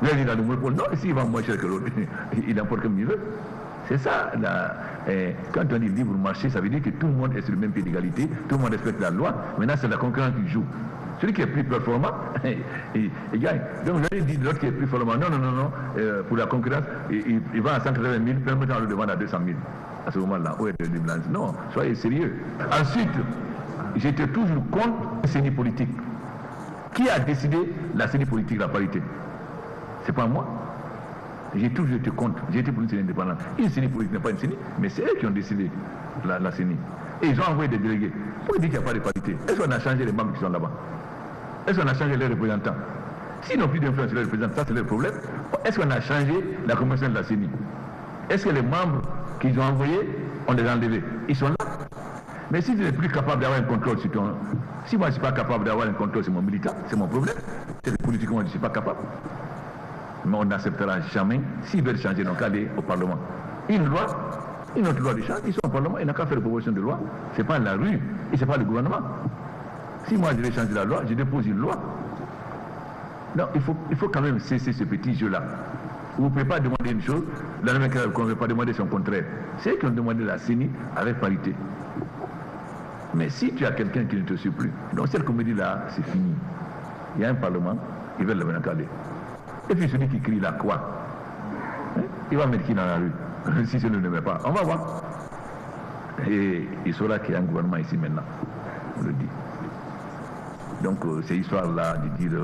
Speaker 1: Là, il a le monopole. Non, s'il vend moins cher que l'autre, il importe comme il veut. C'est ça, quand on dit libre marché, ça veut dire que tout le monde est sur le même pied d'égalité, tout le monde respecte la loi. Maintenant, c'est la concurrence qui joue. Celui qui est plus performant, il gagne. Donc, vous avez dit l'autre qui est plus performant, non, pour la concurrence, il vend à 180 000, permettant de vendre à 200 000. À ce moment-là, où est le libre? Non, soyez sérieux. Ensuite, j'étais toujours contre la CENI politique. Qui a décidé la CENI politique, la parité? C'est pas moi. J'ai toujours été contre. J'ai été pour une CENI indépendante. Une CENI politique n'est pas une CENI, mais c'est eux qui ont décidé la CENI. Et ils ont envoyé des délégués. Pourquoi dire qu'il n'y a pas de parité? Est-ce qu'on a changé les membres qui sont là-bas? Est-ce qu'on a changé les représentants? S'ils n'ont plus d'influence sur les représentants, ça c'est leur problème. Est-ce qu'on a changé la commission de la CENI? Est-ce que les membres qu'ils ont envoyés, on les a enlevés? Ils sont là. Mais si tu n'es plus capable d'avoir un contrôle sur ton... Si moi je ne suis pas capable d'avoir un contrôle sur mon militant, c'est mon problème. C'est politiquement je ne suis pas capable. Mais on n'acceptera jamais, s'ils veulent changer, donc aller au Parlement. Une loi, une autre loi de change, ils sont au Parlement, ils n'ont qu'à faire une proposition de loi. Ce n'est pas la rue, et ce n'est pas le gouvernement. Si moi je vais changer la loi, je dépose une loi. Non, il faut quand même cesser ce petit jeu-là. Vous ne pouvez pas demander une chose, la même qu'on ne veut pas demander son contraire. C'est eux qui ont demandé la CENI avec parité. Mais si tu as quelqu'un qui ne te suit plus, donc cette comédie-là, c'est fini. Il y a un Parlement, ils veulent le mener à caler. Et puis celui qui crie là, quoi? Il va mettre qui dans la rue? Si je ne le mets pas, on va voir. Et il saura qu'il y a un gouvernement ici maintenant. On le dit. Donc ces histoires-là de dire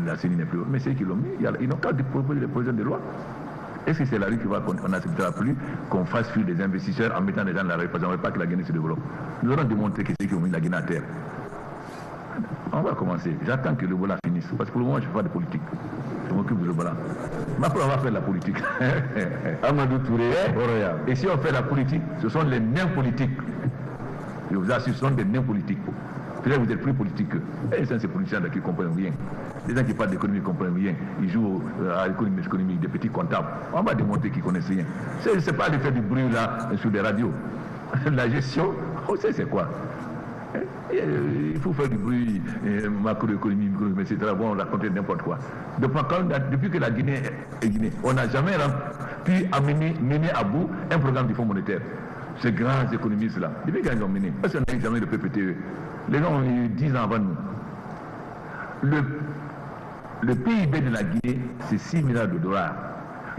Speaker 1: la CENI n'est plus... Mais c'est eux qui l'ont mis. Ils n'ont qu'à proposer des projets de loi. Est-ce que c'est la rue qui va qu'on n'acceptera plus qu'on fasse fuir des investisseurs en mettant des gens dans la rue? Parce qu'on ne veut pas que la Guinée se développe. Nous allons démontrer que c'est eux qui ont mis la Guinée à terre. On va commencer. J'attends que le Bola finisse. Parce que pour le moment, je ne fais pas de politique. Je m'occupe de le Bola. Mais après, on va faire de la politique. Amadou Touré, et si on fait la politique, ce sont les nains politiques. Je vous assure, ce sont des nains politiques. Peut-être que vous êtes plus politique qu'eux. Et ça, c'est politiciens qui ne comprennent rien. Les gens qui parlent d'économie ne comprennent rien. Ils jouent à l'économie, des petits comptables. On va démontrer qu'ils ne connaissent rien. Ce n'est pas de faire du bruit là sur des radios. La gestion, on sait c'est quoi. Il faut faire du bruit, macroéconomie, etc. Bon, on raconter n'importe quoi. Depuis que la Guinée est Guinée, on n'a jamais pu mener à bout un programme du Fonds monétaire. Ces grands économistes-là, depuis qu'ils ont mené, parce qu'on n'a jamais le PPTE. Les gens ont eu 10 ans avant nous. Le PIB de la Guinée, c'est 6 milliards de dollars.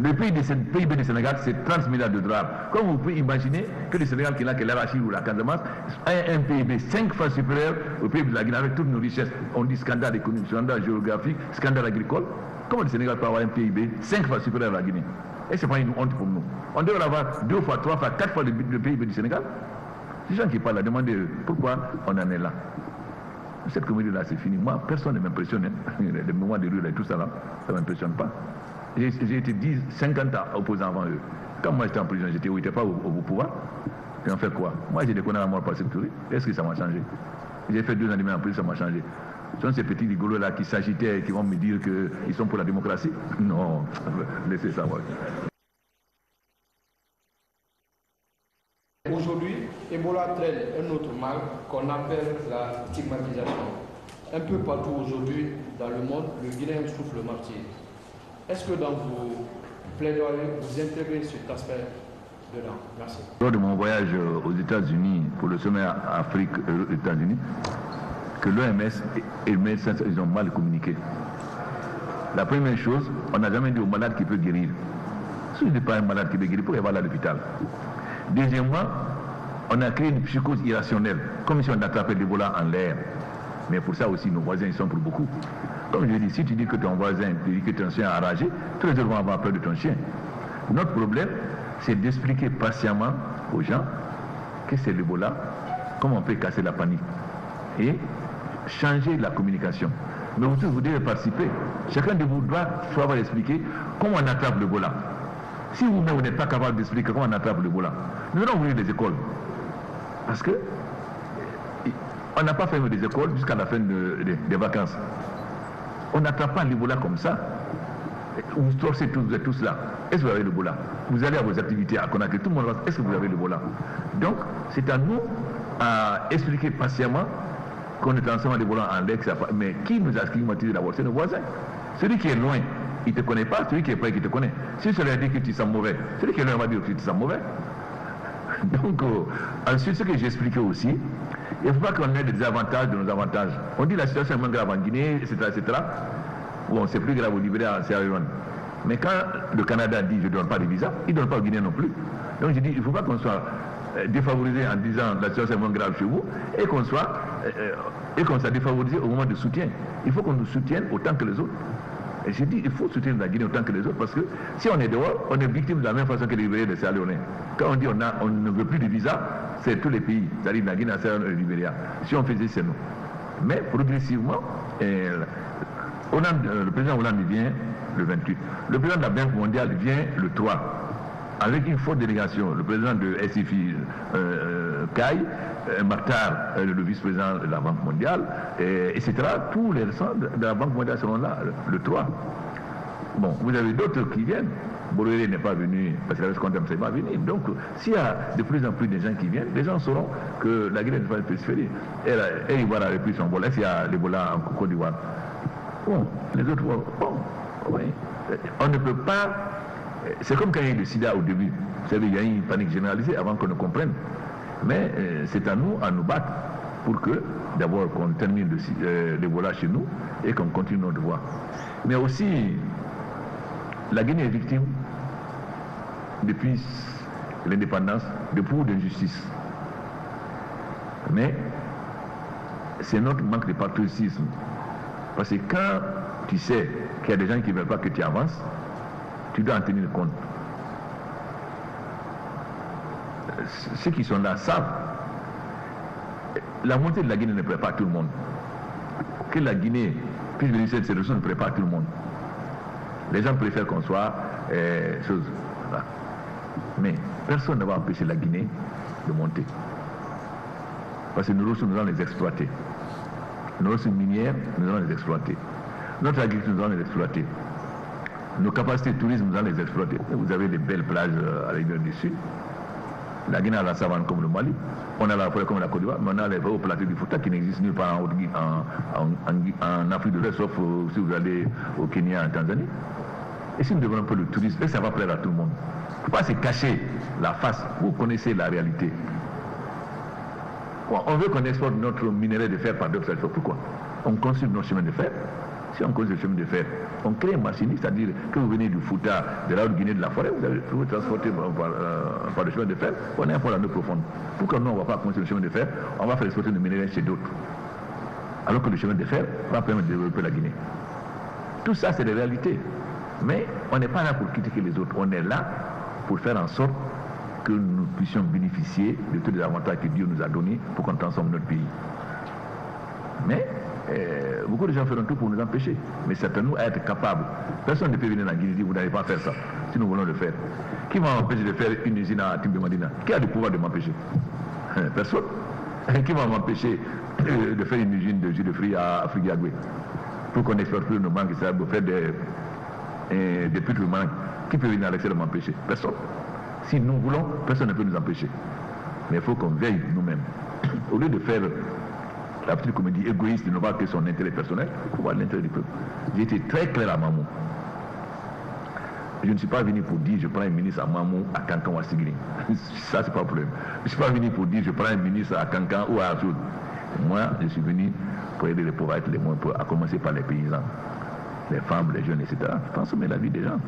Speaker 1: Le PIB du Sénégal, c'est 30 milliards de dollars. Comme vous pouvez imaginer que le Sénégal, qui est là, que l'Arachide ou la Casamance, a un PIB 5 fois supérieur au PIB de la Guinée, avec toutes nos richesses. On dit scandale économique, scandale géographique, scandale agricole. Comment le Sénégal peut avoir un PIB 5 fois supérieur à la Guinée? Et ce n'est pas une honte pour nous. On devrait avoir 2 fois, 3 fois, 4 fois le PIB du Sénégal. Les gens qui parlent, demandez pourquoi on en est là. Cette comédie-là, c'est fini. Moi, personne ne m'impressionne. Les moments de rue et tout ça, là, ça ne m'impressionne pas. J'ai été 50 ans opposant avant eux. Quand moi j'étais en prison, j'étais où? J'étais pas au pouvoir. Et on fait quoi? Moi j'ai déconné à mort par cette tourée. Est-ce que ça m'a changé? J'ai fait 2 ans et demi en prison, ça m'a changé. Ce sont ces petits rigolos là qui s'agitaient et qui vont me dire qu'ils sont pour la démocratie. Non, laissez ça. Ouais.
Speaker 2: Aujourd'hui,
Speaker 6: Ebola traîne un autre mal qu'on appelle la stigmatisation. Un peu partout aujourd'hui dans le monde, le Guinéen souffre le martyre. Est-ce que dans vos plaidoyers, vous intégrez cet aspect dedans? Merci.
Speaker 1: Lors de mon voyage aux États-Unis, pour le sommet Afrique-États-Unis, que l'OMS et le médecin, ils ont mal communiqué. La première chose, on n'a jamais dit au malade qui peut guérir. Si ce n'est pas un malade qui peut guérir, pourquoi il va aller à l'hôpital? Deuxièmement, on a créé une psychose irrationnelle, comme si on attrapait l'Ebola en l'air. Mais pour ça aussi, nos voisins, ils sont pour beaucoup. Comme je dis, si tu dis que ton voisin, tu dis que ton chien a ragé, tous les autres vont avoir peur de ton chien. Notre problème, c'est d'expliquer patiemment aux gens que c'est l'Ebola, comment on peut casser la panique et changer la communication. Mais vous tous, vous devez participer. Chacun de vous doit savoir expliquer comment on attrape l'Ebola. Si vous-même, vous n'êtes pas capable d'expliquer comment on attrape l'Ebola, nous allons ouvrir des écoles. Parce que on n'a pas fermé des écoles jusqu'à la fin des vacances. On n'attrape pas l'Ebola comme ça. Vous sortez tous là. Est-ce que vous avez l'Ebola? Vous allez à vos activités à Conakry, tout le monde va. Est-ce que vous avez l'Ebola? Donc, c'est à nous à expliquer patiemment qu'on est ensemble l'Ebola en l'air. Mais qui nous a stigmatisé d'abord? C'est nos voisins. Celui qui est loin, il ne te connaît pas. Celui qui est près, il te connaît. Si je lui dit que tu sens mauvais, celui qui est loin va dire que tu sens mauvais. Donc, ensuite, ce que j'ai expliqué aussi, il ne faut pas qu'on ait des désavantages de nos avantages. On dit la situation est moins grave en Guinée, etc. Bon, c'est plus grave au Libéria, en Sierra Leone. Mais quand le Canada dit je ne donne pas de visa, il ne donne pas au Guinée non plus. Donc je dis, il ne faut pas qu'on soit défavorisé en disant la situation est moins grave chez vous et qu'on soit défavorisé au moment du soutien. Il faut qu'on nous soutienne autant que les autres. Et j'ai dit, il faut soutenir la Guinée autant que les autres parce que si on est dehors, on est victime de la même façon que les Libériens de Sierra Leone. Quand on dit on ne veut plus de visa, c'est tous les pays, c'est-à-dire la Guinée, la Sierra Leone et le Libéria. Si on faisait, c'est nous. Mais progressivement, le président Hollande vient le 28. Le président de la Banque mondiale vient le 3. Avec une forte délégation, le président de SFI, Kai, Maktar, le vice-président de la Banque mondiale, etc. Tous les ressorts de la Banque mondiale seront là le 3. Bon, vous avez d'autres qui viennent. Bolloré n'est pas venu parce qu'il avait ce qu'on ne sait pas venir. Donc, s'il y a de plus en plus de gens qui viennent, les gens sauront que la Guinée ne va pas se faire. Et il va repris son vol. Est-ce qu'il y a l'Ebola en Côte d'Ivoire? Bon, les autres vont. Bon, oui. On ne peut pas. C'est comme quand il y a eu le sida au début. Vous savez, il y a eu une panique généralisée avant qu'on ne comprenne. Mais c'est à nous battre pour que, d'abord, qu'on termine l'Ebola chez nous et qu'on continue notre voie. Mais aussi, la Guinée est victime, depuis l'indépendance, de beaucoup d'injustices. Mais c'est notre manque de patriotisme. Parce que quand tu sais qu'il y a des gens qui ne veulent pas que tu avances, tu dois en tenir compte. Ceux qui sont là savent. La montée de la Guinée ne prépare tout le monde. Que la Guinée puisse bénéficier de ces ressources ne prépare tout le monde. Les gens préfèrent qu'on soit chose. Voilà. Mais personne ne va empêcher la Guinée de monter. Parce que nos ressources, nous allons les exploiter. Nos ressources minières, nous allons les exploiter. Notre agriculture, nous allons les exploiter. Nos capacités de tourisme, nous allons les exploiter. Vous avez des belles plages à la Guinée du Sud. La Guinée a la savane comme le Mali. On a la forêt comme la Côte d'Ivoire. Mais on a les hauts plateaux du Fouta qui n'existent nulle part en Afrique de l'Est, sauf si vous allez au Kenya, en Tanzanie. Et si nous développons un peu le tourisme, ça va plaire à tout le monde. Il ne faut pas se cacher la face. Vous connaissez la réalité. Bon, on veut qu'on exporte notre minerai de fer par d'autres secteurs. Pourquoi? On construit nos chemins de fer. Si on construit le chemin de fer, on crée un machiniste, c'est-à-dire que vous venez du Fouta, de la Haute-Guinée, de la forêt, vous transportez par le chemin de fer, on est un peu dans l'eau profonde. Pourquoi nous, on ne va pas construire le chemin de fer, on va faire exporter nos minerais chez d'autres. Alors que le chemin de fer va permettre de développer la Guinée. Tout ça, c'est des réalités. Mais on n'est pas là pour critiquer les autres. On est là pour faire en sorte que nous puissions bénéficier de tous les avantages que Dieu nous a donnés pour qu'on transforme notre pays. Mais beaucoup de gens feront tout pour nous empêcher. Mais c'est à nous à être capables. Personne ne peut venir en Guinée et dire vous n'allez pas faire ça, si nous voulons le faire. Qui va m'empêcher de faire une usine à Timbé-Madina? Qui a le pouvoir de m'empêcher? Personne. Qui va m'empêcher de faire une usine de jus de fruits à Frigagoué pour qu'on exporte plus nos mangues et ça pour faire des putes de mangues? Qui peut venir à l'extérieur m'empêcher? Personne. Si nous voulons, personne ne peut nous empêcher. Mais il faut qu'on veille nous-mêmes. Au lieu de faire la petite comédie égoïste de ne voir que son intérêt personnel, il faut voir l'intérêt du peuple. J'ai été très clair à Mamou. Je ne suis pas venu pour dire je prends un ministre à Mamou, à Kankan ou à Sigri. Ça, c'est pas le problème. Je ne suis pas venu pour dire je prends un ministre à Kankan ou à Azoud. Moi, je suis venu pour aider les pauvres, les moins pauvres, à commencer par les paysans, les femmes, les jeunes, etc. Transformer la vie des gens.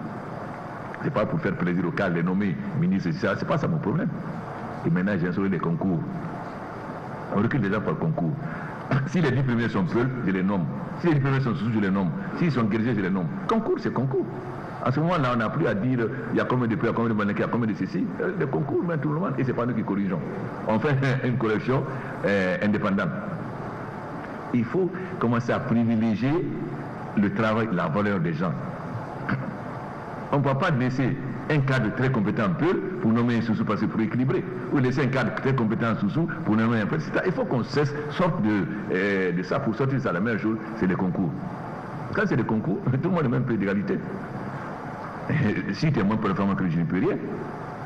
Speaker 1: C'est pas pour faire plaisir au cas, les nommer ministres, etc. C'est pas ça mon problème. Et maintenant, j'ai instauré des concours. On recule déjà par concours. Si les 10 premiers sont peuls, je les nomme. Si les 10 premiers sont sous, je les nomme. S'ils sont guerriers, je les nomme. Concours, c'est concours. À ce moment-là, on n'a plus à dire il y a combien de prix, il y a combien de mannequins, il y a combien de ceci. Les concours, mais tout le monde, et c'est pas nous qui corrigeons. On fait une correction indépendante. Il faut commencer à privilégier le travail, la valeur des gens. On ne va pas laisser un cadre très compétent peu pour nommer un sous-sous parce que pour équilibrer, ou laisser un cadre très compétent sous-sous pour nommer un peu. Il faut qu'on sorte de ça. Pour sortir de ça, la meilleure chose, c'est les concours. Quand c'est des concours, tout le monde est même peu d'égalité. Si tu es moins performant que je ne peux rien,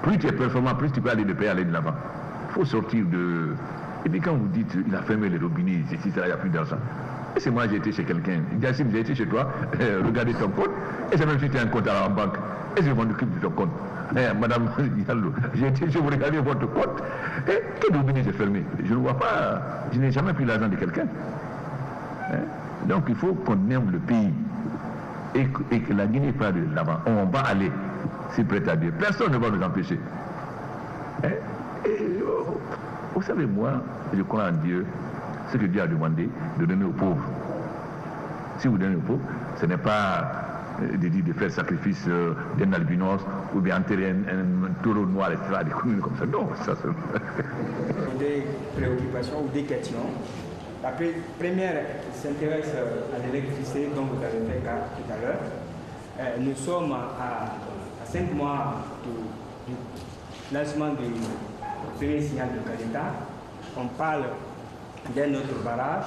Speaker 1: plus tu es performant, plus tu peux aller de pays aller de l'avant. Il faut sortir de... Et puis quand vous dites, il a fermé les robinets, il n'y a plus d'argent. Et c'est moi, j'ai été chez quelqu'un. Jassim, j'ai été chez toi, regardez ton compte, et c'est même si tu as un compte à la banque. Et je m'en occupe de ton compte. Madame Diallo, j'ai été chez vous, regardez votre compte. Et quel robinet j'ai fermé? Je ne vois pas, je n'ai jamais pris l'argent de quelqu'un. Donc il faut qu'on aime le pays. Et que la Guinée part de l'avant. On va aller, c'est prêt à dire. Personne ne va nous empêcher. Vous savez, moi, je crois en Dieu. Ce que Dieu a demandé, de donner aux pauvres. Si vous donnez aux pauvres, ce n'est pas de faire sacrifice d'un albinos ou bien enterrer un taureau noir, etc., des communes comme ça. Non, ça c'est...
Speaker 7: Des préoccupations ou des questions. La première s'intéresse à l'électricité dont vous avez fait cas tout à l'heure. Nous sommes à 5 mois du lancement du premier signal de Kaleta. On parle d'un autre barrage.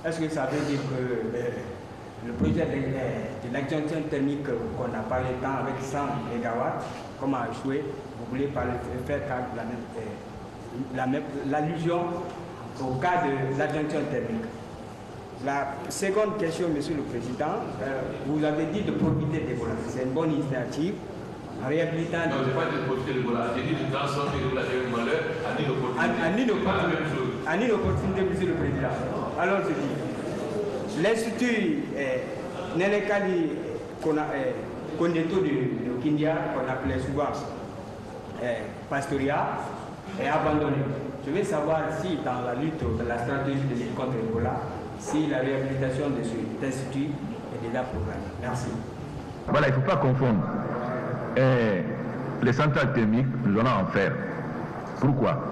Speaker 7: Est-ce que ça veut dire que le projet de l'extension thermique qu'on a parlé tant avec 100 MW, comme a échoué, vous voulez faire l'allusion au cas de l'adjonction thermique? La seconde question, Monsieur le Président, vous avez dit de profiter des volants. C'est une bonne initiative. En réhabilitant...
Speaker 1: Non, je n'ai pas dit de profiter des volants. J'ai dit de transformer le malheur en inopportunité.
Speaker 7: En inopportunité, Monsieur le Président. Alors je dis, l'Institut Nenekali Kondeto de Kindia, qu'on appelait souvent Pastoria, est abandonné. Je veux savoir si dans la lutte, de la stratégie de lutte contre l'Ebola, si la réhabilitation de cet institut est déjà programmée. Merci.
Speaker 1: Voilà, il ne faut pas confondre. Les centrales thermiques, nous allons en faire. Pourquoi?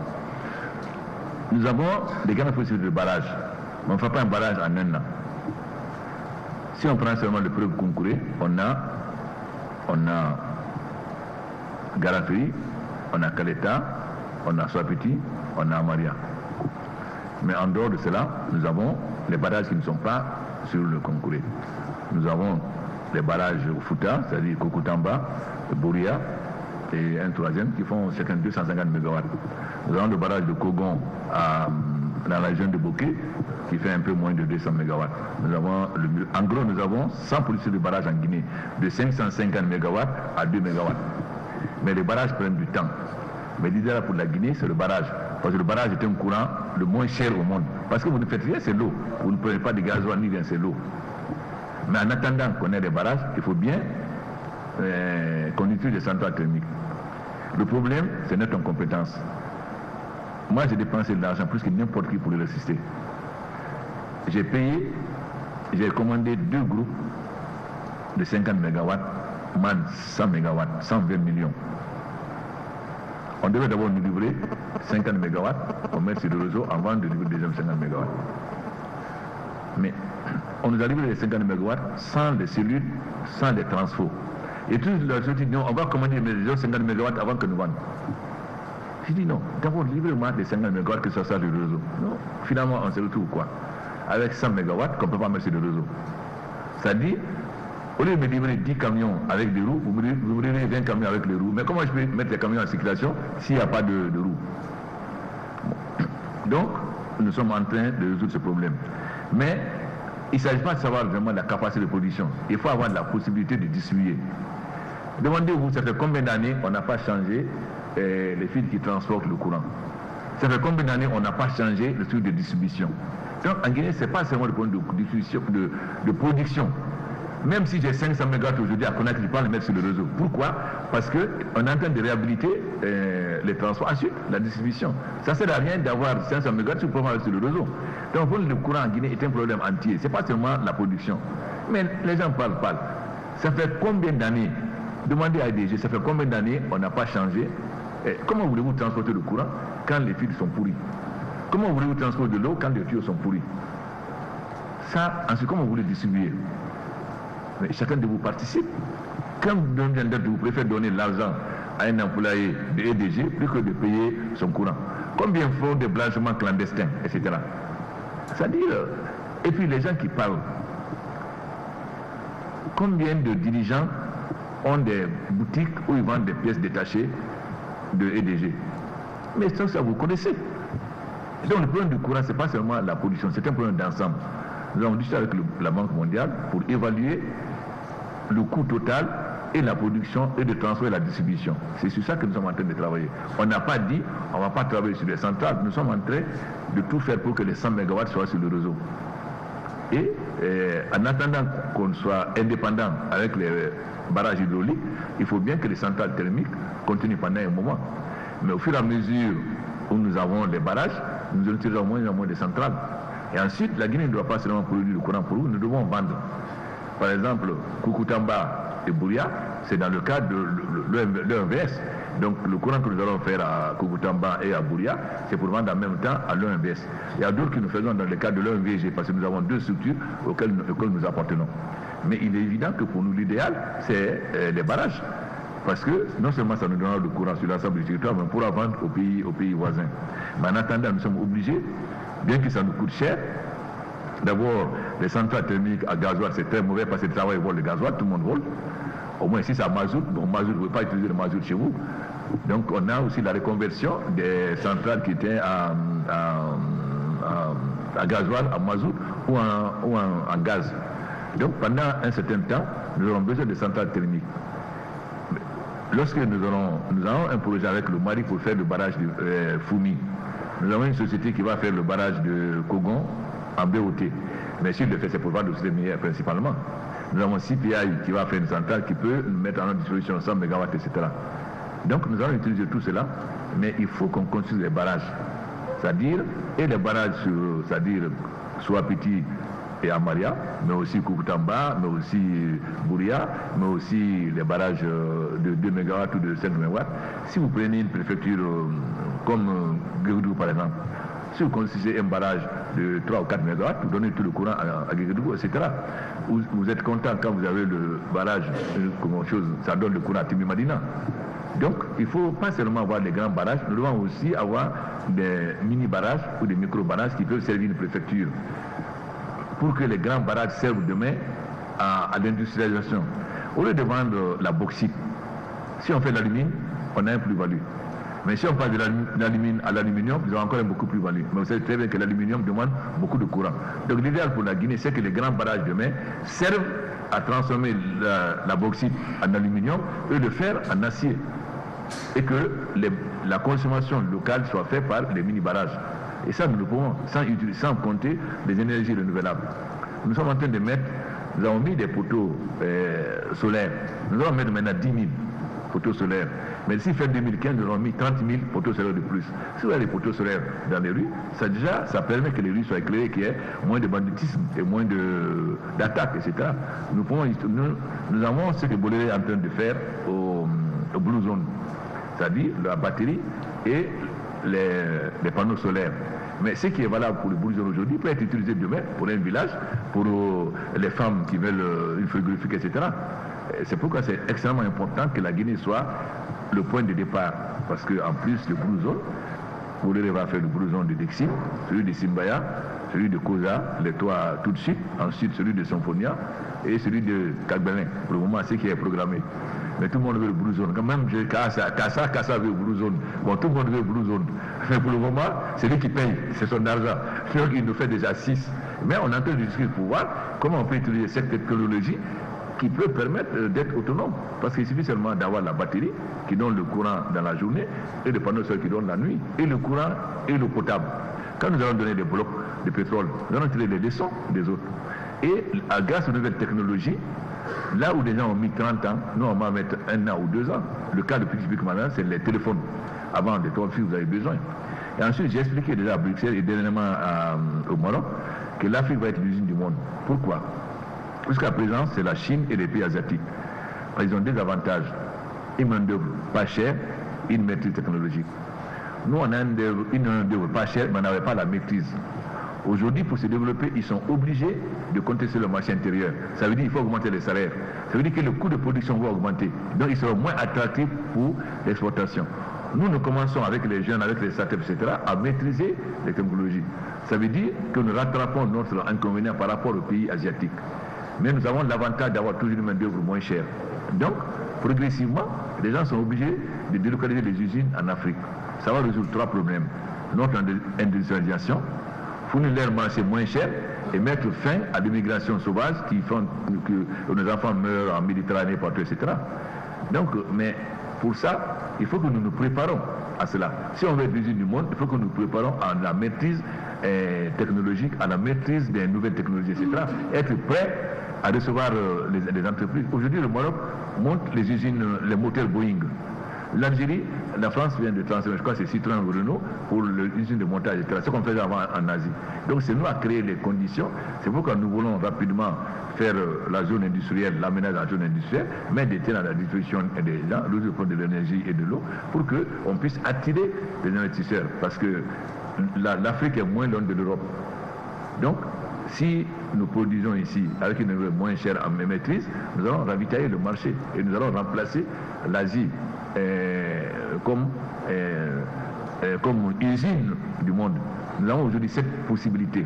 Speaker 1: Nous avons des grandes possibilités de barrage, mais on ne fait pas un barrage en un an. Si on prend seulement le preuve concouré, on a Garafiri, on a Kaleta, on a Swapiti, on a Maria. Mais en dehors de cela, nous avons les barrages qui ne sont pas sur le concouré. Nous avons les barrages au Fouta, c'est-à-dire Kokutamba, Bouria, et un troisième qui font chacun 250 MW. Nous avons le barrage de Kogon dans la région de Bokeh qui fait un peu moins de 200 MW. Nous avons, en gros, nous avons 100 policiers de barrage en Guinée, de 550 MW à 2 MW. Mais les barrages prennent du temps. Mais l'idée là pour la Guinée, c'est le barrage. Parce que le barrage est un courant le moins cher au monde. Parce que vous ne faites rien, c'est l'eau. Vous ne prenez pas de gasoil ni rien, c'est l'eau. Mais en attendant qu'on ait des barrages, il faut bien qu'on utilise les centrales thermiques. Le problème, c'est notre incompétence. Moi, j'ai dépensé de l'argent plus que n'importe qui pour l'électricité. J'ai payé, j'ai commandé 2 groupes de 50 MW, man 100 MW, 120 millions. On devait d'abord nous livrer 50 MW, on met sur le réseau avant de livrer le deuxième 50 MW. Mais on nous a livré les 50 MW sans les cellules, sans les transfos. Et tous leur ont dit non, on va commander les 50 MW avant que nous vendions. J'ai dit non, d'abord livrez-moi les 50 MW que ça soit le réseau. Non, finalement on se retrouve quoi? Avec 100 MW qu'on ne peut pas mettre sur le réseau. C'est-à-dire, au lieu de me livrer 10 camions avec des roues, vous me livrez 20 camions avec les roues. Mais comment je peux mettre les camions en circulation s'il n'y a pas de roues? Donc, nous sommes en train de résoudre ce problème. Mais il ne s'agit pas de savoir vraiment la capacité de production. Il faut avoir la possibilité de distribuer. Demandez-vous, ça fait combien d'années on n'a pas changé les fils qui transportent le courant? Ça fait combien d'années on n'a pas changé le truc de distribution? Donc en Guinée, ce n'est pas seulement le problème de distribution, de production. Même si j'ai 500 MW aujourd'hui à Conakry, je peux le mettre sur le réseau. Pourquoi? Parce qu'on est en train de réhabiliter les transports. Ensuite, la distribution. Ça ne sert à rien d'avoir 500 MW si vous pouvez mettre sur le réseau. Donc le problème du courant en Guinée est un problème entier. Ce n'est pas seulement la production. Mais les gens parlent. Ça fait combien d'années? Demandez à ADG, ça fait combien d'années on n'a pas changé? Comment voulez-vous transporter le courant quand les fils sont pourris? Comment voulez-vous transporter de l'eau quand les tuyaux sont pourris? Ça, ensuite, comment vous voulez distribuer? Mais chacun de vous participe. Quand vous préférez donner l'argent à un employé de EDG plus que de payer son courant. Combien font des blanchiments clandestins, etc. C'est-à-dire, et puis les gens qui parlent, combien de dirigeants ont des boutiques où ils vendent des pièces détachées de EDG? Mais ça vous connaissez. Donc le problème du courant, ce n'est pas seulement la pollution, c'est un problème d'ensemble. Nous avons discuté avec la Banque mondiale pour évaluer le coût total et la production et de transport et la distribution. C'est sur ça que nous sommes en train de travailler. On n'a pas dit, on ne va pas travailler sur les centrales, nous sommes en train de tout faire pour que les 100 MW soient sur le réseau. Et en attendant qu'on soit indépendant avec les barrages hydrauliques, il faut bien que les centrales thermiques continuent pendant un moment. Mais au fur et à mesure où nous avons les barrages, nous utilisons moins en moins de centrales. Et ensuite, la Guinée ne doit pas seulement produire du courant pour nous, nous devons vendre. Par exemple, Koukountamba et Bouria, c'est dans le cadre de l'EMVS. Donc le courant que nous allons faire à Koukountamba et à Bouria, c'est pour vendre en même temps à l'EMVS. Il y a d'autres que nous faisons dans le cadre de l'EMVG, parce que nous avons deux structures auxquelles nous appartenons. Mais il est évident que pour nous, l'idéal, c'est les barrages. Parce que non seulement ça nous donnera le courant sur l'ensemble du territoire, mais on pourra vendre aux pays voisins. Mais en attendant, nous sommes obligés, bien que ça nous coûte cher, d'abord, les centrales thermiques à gasoil, c'est très mauvais parce que le travail vole le gasoil, tout le monde vole. Au moins si c'est à mazout, bon, mazout, vous ne pouvez pas utiliser le mazout chez vous. Donc on a aussi la reconversion des centrales qui étaient à gasoil, à mazout ou en gaz. Donc pendant un certain temps, nous aurons besoin de centrales thermiques. Lorsque nous avons un projet avec le Mali pour faire le barrage de Foumi, nous avons une société qui va faire le barrage de Kogon en BOT. Mais s'il le fait, c'est pour vendre aussi les minières principalement. Nous avons CPI qui va faire une centrale qui peut nous mettre en disposition 100 MW, etc. Donc nous allons utiliser tout cela, mais il faut qu'on construise les barrages. C'est-à-dire, et les barrages, c'est-à-dire Souapiti et Amaria, mais aussi Koukountamba, mais aussi Bouria, mais aussi les barrages de 2 MW ou de 5 MW. Si vous prenez une préfecture comme Guégoudou par exemple, si vous construisez un barrage de 3 ou 4 MW, vous donnez tout le courant à Guégoudou, etc. Vous êtes content quand vous avez le barrage, comme chose, ça donne le courant à Timi-Madina. Donc, il ne faut pas seulement avoir des grands barrages, nous devons aussi avoir des mini-barrages ou des micro-barrages qui peuvent servir une préfecture pour que les grands barrages servent demain à l'industrialisation. Au lieu de vendre la bauxite, si on fait l'alumine, on a un plus-value. Mais si on passe de l'alumine à l'aluminium, nous avons encore un beaucoup plus-value. Mais vous savez très bien que l'aluminium demande beaucoup de courant. Donc l'idéal pour la Guinée, c'est que les grands barrages demain servent à transformer la bauxite en aluminium et le fer en acier. Et que la consommation locale soit faite par les mini-barrages. Et ça, nous le pouvons, sans compter les énergies renouvelables. Nous sommes en train de mettre, nous avons mis des poteaux solaires. Nous allons mettre maintenant 10 000 poteaux solaires. Mais si fin 2015, nous avons mis 30 000 poteaux solaires de plus. Si vous avez des poteaux solaires dans les rues, ça permet que les rues soient éclairées, qu'il y ait moins de banditisme et moins d'attaques, etc. Nous avons ce que Boléré est en train de faire au Blue Zone, c'est-à-dire la batterie et les panneaux solaires. Mais ce qui est valable pour le Blue Zone aujourd'hui peut être utilisé demain pour un village, pour les femmes qui veulent une frigorifique, etc. C'est pourquoi c'est extrêmement important que la Guinée soit le point de départ. Parce qu'en plus, le Blue Zone, Boléré va faire le Blue Zone de Dixie, celui de Simbaya, celui de Koza, les trois tout de suite, ensuite celui de Symphonia et celui de Kagbelin. Pour le moment, c'est qui est programmé. Mais tout le monde veut le Blue Zone. Quand même, Kassa veut le Blue Zone. Bon, tout le monde veut le Blue Zone. Mais pour le moment, c'est lui qui paye, c'est son argent. Donc, il nous fait déjà 6. Mais on est en train de discuter pour voir comment on peut utiliser cette technologie qui peut permettre d'être autonome. Parce qu'il suffit seulement d'avoir la batterie qui donne le courant dans la journée et le panneau solaire qui donne la nuit, et le courant et l'eau potable. Quand nous allons donner des blocs de pétrole, nous allons tirer les leçons des autres. Et grâce aux nouvelles technologies, là où les gens ont mis 30 ans, nous on va mettre 1 an ou 2 ans. Le cas le plus typique maintenant, c'est les téléphones. Avant des 3 filles, vous avez besoin. Et ensuite, j'ai expliqué déjà à Bruxelles et dernièrement au Maroc que l'Afrique va être l'usine du monde. Pourquoi? Jusqu'à présent, c'est la Chine et les pays asiatiques. Ils ont des avantages. Une main-d'œuvre pas chère, une maîtrise technologique. Nous, on a une main-d'œuvre pas chère, mais on n'avait pas la maîtrise. Aujourd'hui, pour se développer, ils sont obligés de contester le marché intérieur. Ça veut dire qu'il faut augmenter les salaires. Ça veut dire que le coût de production va augmenter. Donc, ils seront moins attractifs pour l'exportation. Nous commençons avec les jeunes, avec les startups, etc., à maîtriser les technologies. Ça veut dire que nous rattrapons notre inconvénient par rapport aux pays asiatiques. Mais nous avons l'avantage d'avoir toujours une main-d'œuvre moins chère. Donc, progressivement, les gens sont obligés de délocaliser les usines en Afrique. Ça va résoudre 3 problèmes. Notre industrialisation, fournir l'air marché moins cher et mettre fin à l'immigration sauvage qui font que nos enfants meurent en Méditerranée, partout, etc. Donc, mais pour ça, il faut que nous nous préparons à cela. Si on veut être l'usine du monde, il faut que nous nous préparons à la maîtrise technologique, à la maîtrise des nouvelles technologies, etc. Être prêt à recevoir les entreprises. Aujourd'hui, le Maroc monte les usines, les moteurs Boeing. L'Algérie, la France vient de transférer, je crois que c'est Citroën ou Renault, pour l'usine de montage, etc. Ce qu'on faisait avant en Asie. Donc c'est nous à créer les conditions. C'est pourquoi nous voulons rapidement faire la zone industrielle, l'aménagement de la zone industrielle, mettre des terres à la disposition des gens, le problème de l'énergie et de l'eau, pour qu'on puisse attirer les investisseurs. Parce que l'Afrique est moins loin de l'Europe. Donc, si nous produisons ici avec une énergie moins chère en maîtrise, nous allons ravitailler le marché et nous allons remplacer l'Asie comme usine du monde. Nous avons aujourd'hui cette possibilité.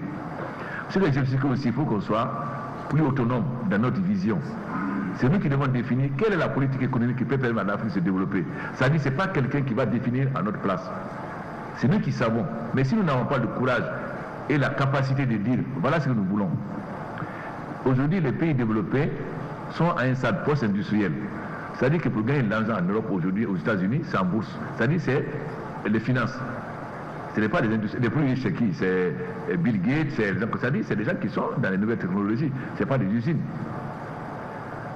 Speaker 1: Ce que j'explique aussi, il faut qu'on soit plus autonome dans notre vision. C'est nous qui devons définir quelle est la politique économique qui peut permettre à l'Afrique de se développer. Ça dit, ce n'est pas quelqu'un qui va définir à notre place. C'est nous qui savons. Mais si nous n'avons pas le courage et la capacité de dire, voilà ce que nous voulons. Aujourd'hui, les pays développés sont à un stade post-industriel. C'est-à-dire que pour gagner de l'argent en Europe aujourd'hui, aux États-Unis, c'est en bourse. C'est-à-dire c'est les finances. Ce n'est pas les industries. Les plus riches, c'est qui? C'est Bill Gates, c'est-à-dire c'est des gens qui sont dans les nouvelles technologies. Ce n'est pas des usines.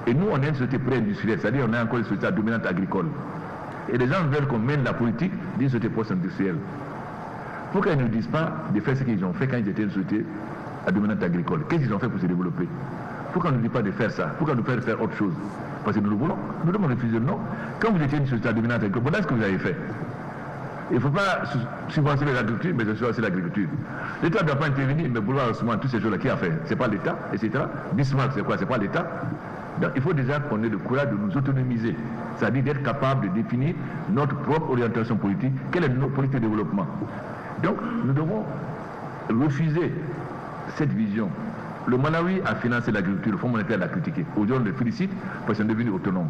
Speaker 1: Et nous, on est une société pré-industrielle, c'est-à-dire on est encore une société dominante agricole. Et les gens veulent qu'on mène la politique d'une société post-industrielle. Pourquoi ils ne nous disent pas de faire ce qu'ils ont fait quand ils étaient une société à dominante agricole? Qu'est-ce qu'ils ont fait pour se développer? Pourquoi on ne nous dit pas de faire ça? Pourquoi nous faire autre chose? Parce que nous le voulons. Nous devons refuser le non. Quand vous étiez une société à dominante agricole, voilà ce que vous avez fait. Il ne faut pas subventionner l'agriculture, mais c'est aussi l'agriculture. L'État ne doit pas intervenir, mais vouloir justement toutes ces choses-là, qui a fait? Ce n'est pas l'État, etc. Bismarck, c'est quoi? Ce n'est pas l'État. Donc il faut déjà qu'on ait le courage de nous autonomiser, c'est-à-dire d'être capable de définir notre propre orientation politique, quelle est notre politique de développement. Donc nous devons refuser cette vision. Le Malawi a financé l'agriculture, le Fonds monétaire l'a critiqué. Aujourd'hui on le félicite parce qu'ils sont devenus autonomes.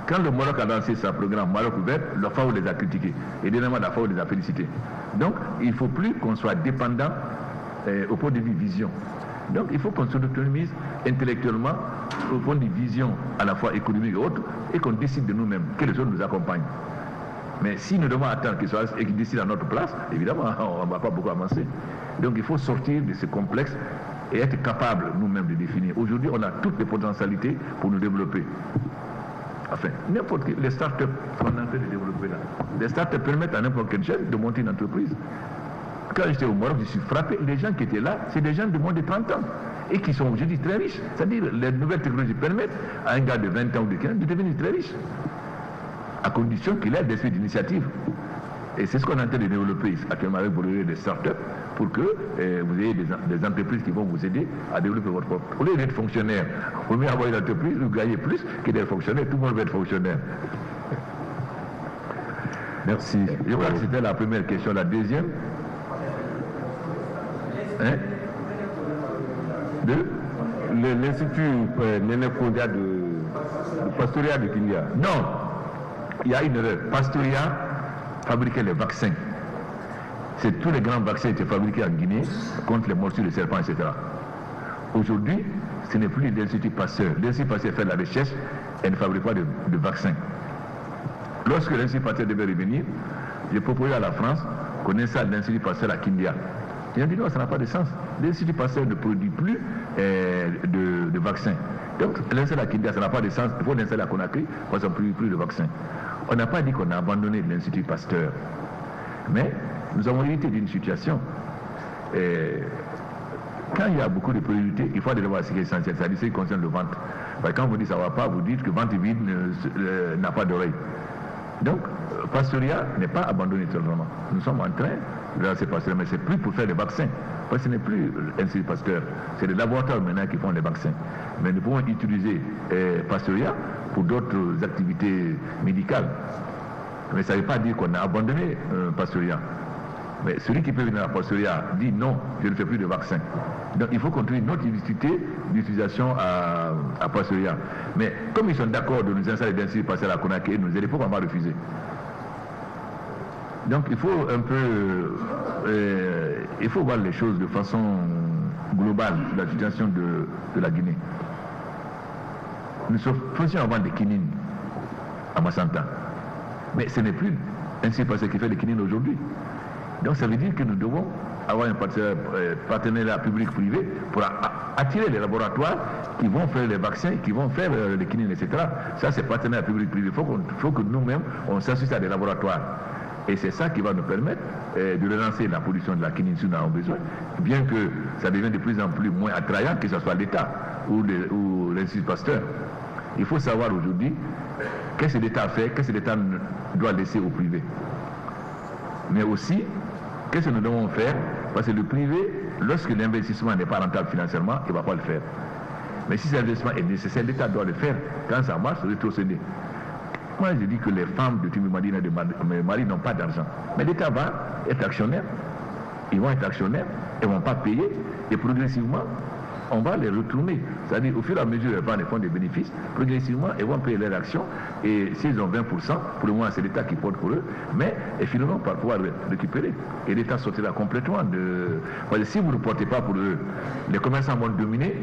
Speaker 1: Quand le Maroc a lancé sa programme Maroc ouvert, la FAO les a critiqués. Et dernièrement la FAO les a félicités. Donc il ne faut plus qu'on soit dépendant au point de vue vision. Donc il faut qu'on se autonomise intellectuellement au point de vue vision à la fois économique et autre, et qu'on décide de nous-mêmes, que les autres nous accompagnent. Mais si nous devons attendre qu'ils soient et qu'ils décident à notre place, évidemment on ne va pas beaucoup avancer. Donc il faut sortir de ce complexe et être capable nous-mêmes de définir. Aujourd'hui on a toutes les potentialités pour nous développer. Enfin, n'importe quel, les startups qu'on est en train de développer là, les startups permettent à n'importe quel jeune de monter une entreprise. Quand j'étais au Maroc, je suis frappé, les gens qui étaient là, c'est des gens de moins de 30 ans et qui sont aujourd'hui très riches. C'est-à-dire les nouvelles technologies permettent à un gars de 20 ans ou de 15 ans de devenir très riche, à condition qu'il ait d'esprit d'initiative. Et c'est ce qu'on est en train de développer actuellement avec des startups pour que vous ayez des entreprises qui vont vous aider à développer votre propre. Au lieu d'être fonctionnaire, vous mieux avoir une entreprise, vous gagnez plus que d'être fonctionnaire, tout le monde veut être fonctionnaire.
Speaker 8: Merci.
Speaker 1: Je crois que c'était la première question. La deuxième,
Speaker 8: l'Institut Néné Kondia de Pastoria de Kindia.
Speaker 1: Non, il y a une erreur. Pastoria fabriquait les vaccins. C'est tous les grands vaccins qui étaient fabriqués en Guinée contre les morsures de serpents, etc. Aujourd'hui, ce n'est plus l'Institut Pasteur. L'Institut Pasteur fait la recherche et ne fabrique pas de vaccins. Lorsque l'Institut Pasteur devait revenir, j'ai proposé à la France qu'on installe l'Institut Pasteur à Kindia. Ils ont dit non, ça n'a pas de sens. L'Institut Pasteur ne produit plus de vaccins. Donc l'installer à Kindia, ça n'a pas de sens. Il faut l'installer à Conakry parce qu'on ne produit plus de vaccins. On n'a pas dit qu'on a abandonné l'Institut Pasteur. Mais nous avons hérité d'une situation. Quand il y a beaucoup de priorités, il faut aller voir ce qui est essentiel, c'est-à-dire ce qui concerne le ventre. Parce que quand vous dites ça ne va pas, vous dites que le ventre vide n'a pas d'oreille. Donc, Pastoria n'est pas abandonné totalement. Nous sommes en train de lancer Pastoria, mais ce n'est plus pour faire des vaccins. Parce que ce n'est plus l'Institut Pasteur. C'est les laboratoires maintenant qui font les vaccins. Mais nous pouvons utiliser Pastoria pour d'autres activités médicales. Mais ça ne veut pas dire qu'on a abandonné Pastoria. Mais celui qui peut venir à Pastoria dit non, je ne fais plus de vaccins. Donc il faut continuer notre utilité d'utilisation à Pastoria. Mais comme ils sont d'accord de nous installer l'Institut Pasteur à Conakry, nous aider, pourquoi on va refuser? Donc il faut un peu, il faut voir les choses de façon globale sur la situation de la Guinée. Nous faisions avant des quinines à Massanta. Mais ce n'est plus l'Institut Pasteur qui fait les quinines aujourd'hui. Donc ça veut dire que nous devons avoir un partenariat public-privé pour attirer les laboratoires qui vont faire les vaccins, qui vont faire les quinines, etc. Ça c'est partenariat public-privé. Il faut que nous-mêmes, on s'associe à des laboratoires. Et c'est ça qui va nous permettre de relancer la production de la quinine si nous en avons besoin, bien que ça devient de plus en plus moins attrayant, que ce soit l'État ou l'Institut Pasteur. Il faut savoir aujourd'hui qu'est-ce que l'État fait, qu'est-ce que l'État doit laisser au privé. Mais aussi, qu'est-ce que nous devons faire? Parce que le privé, lorsque l'investissement n'est pas rentable financièrement, il ne va pas le faire. Mais si cet investissement est nécessaire, l'État doit le faire. Quand ça marche, rétrocéder. Moi, je dis que les femmes de Timimadina et de Mali n'ont pas d'argent. Mais l'État va être actionnaire. Ils vont être actionnaires, ils ne vont pas payer. Et progressivement, on va les retourner. C'est-à-dire, au fur et à mesure, ils font des bénéfices. Progressivement, ils vont payer leurs actions. Et s'ils ont 20%, pour le moment, c'est l'État qui porte pour eux. Mais ils finiront par pouvoir récupérer. Et l'État sortira complètement de... Parce que si vous ne portez pas pour eux, les commerçants vont dominer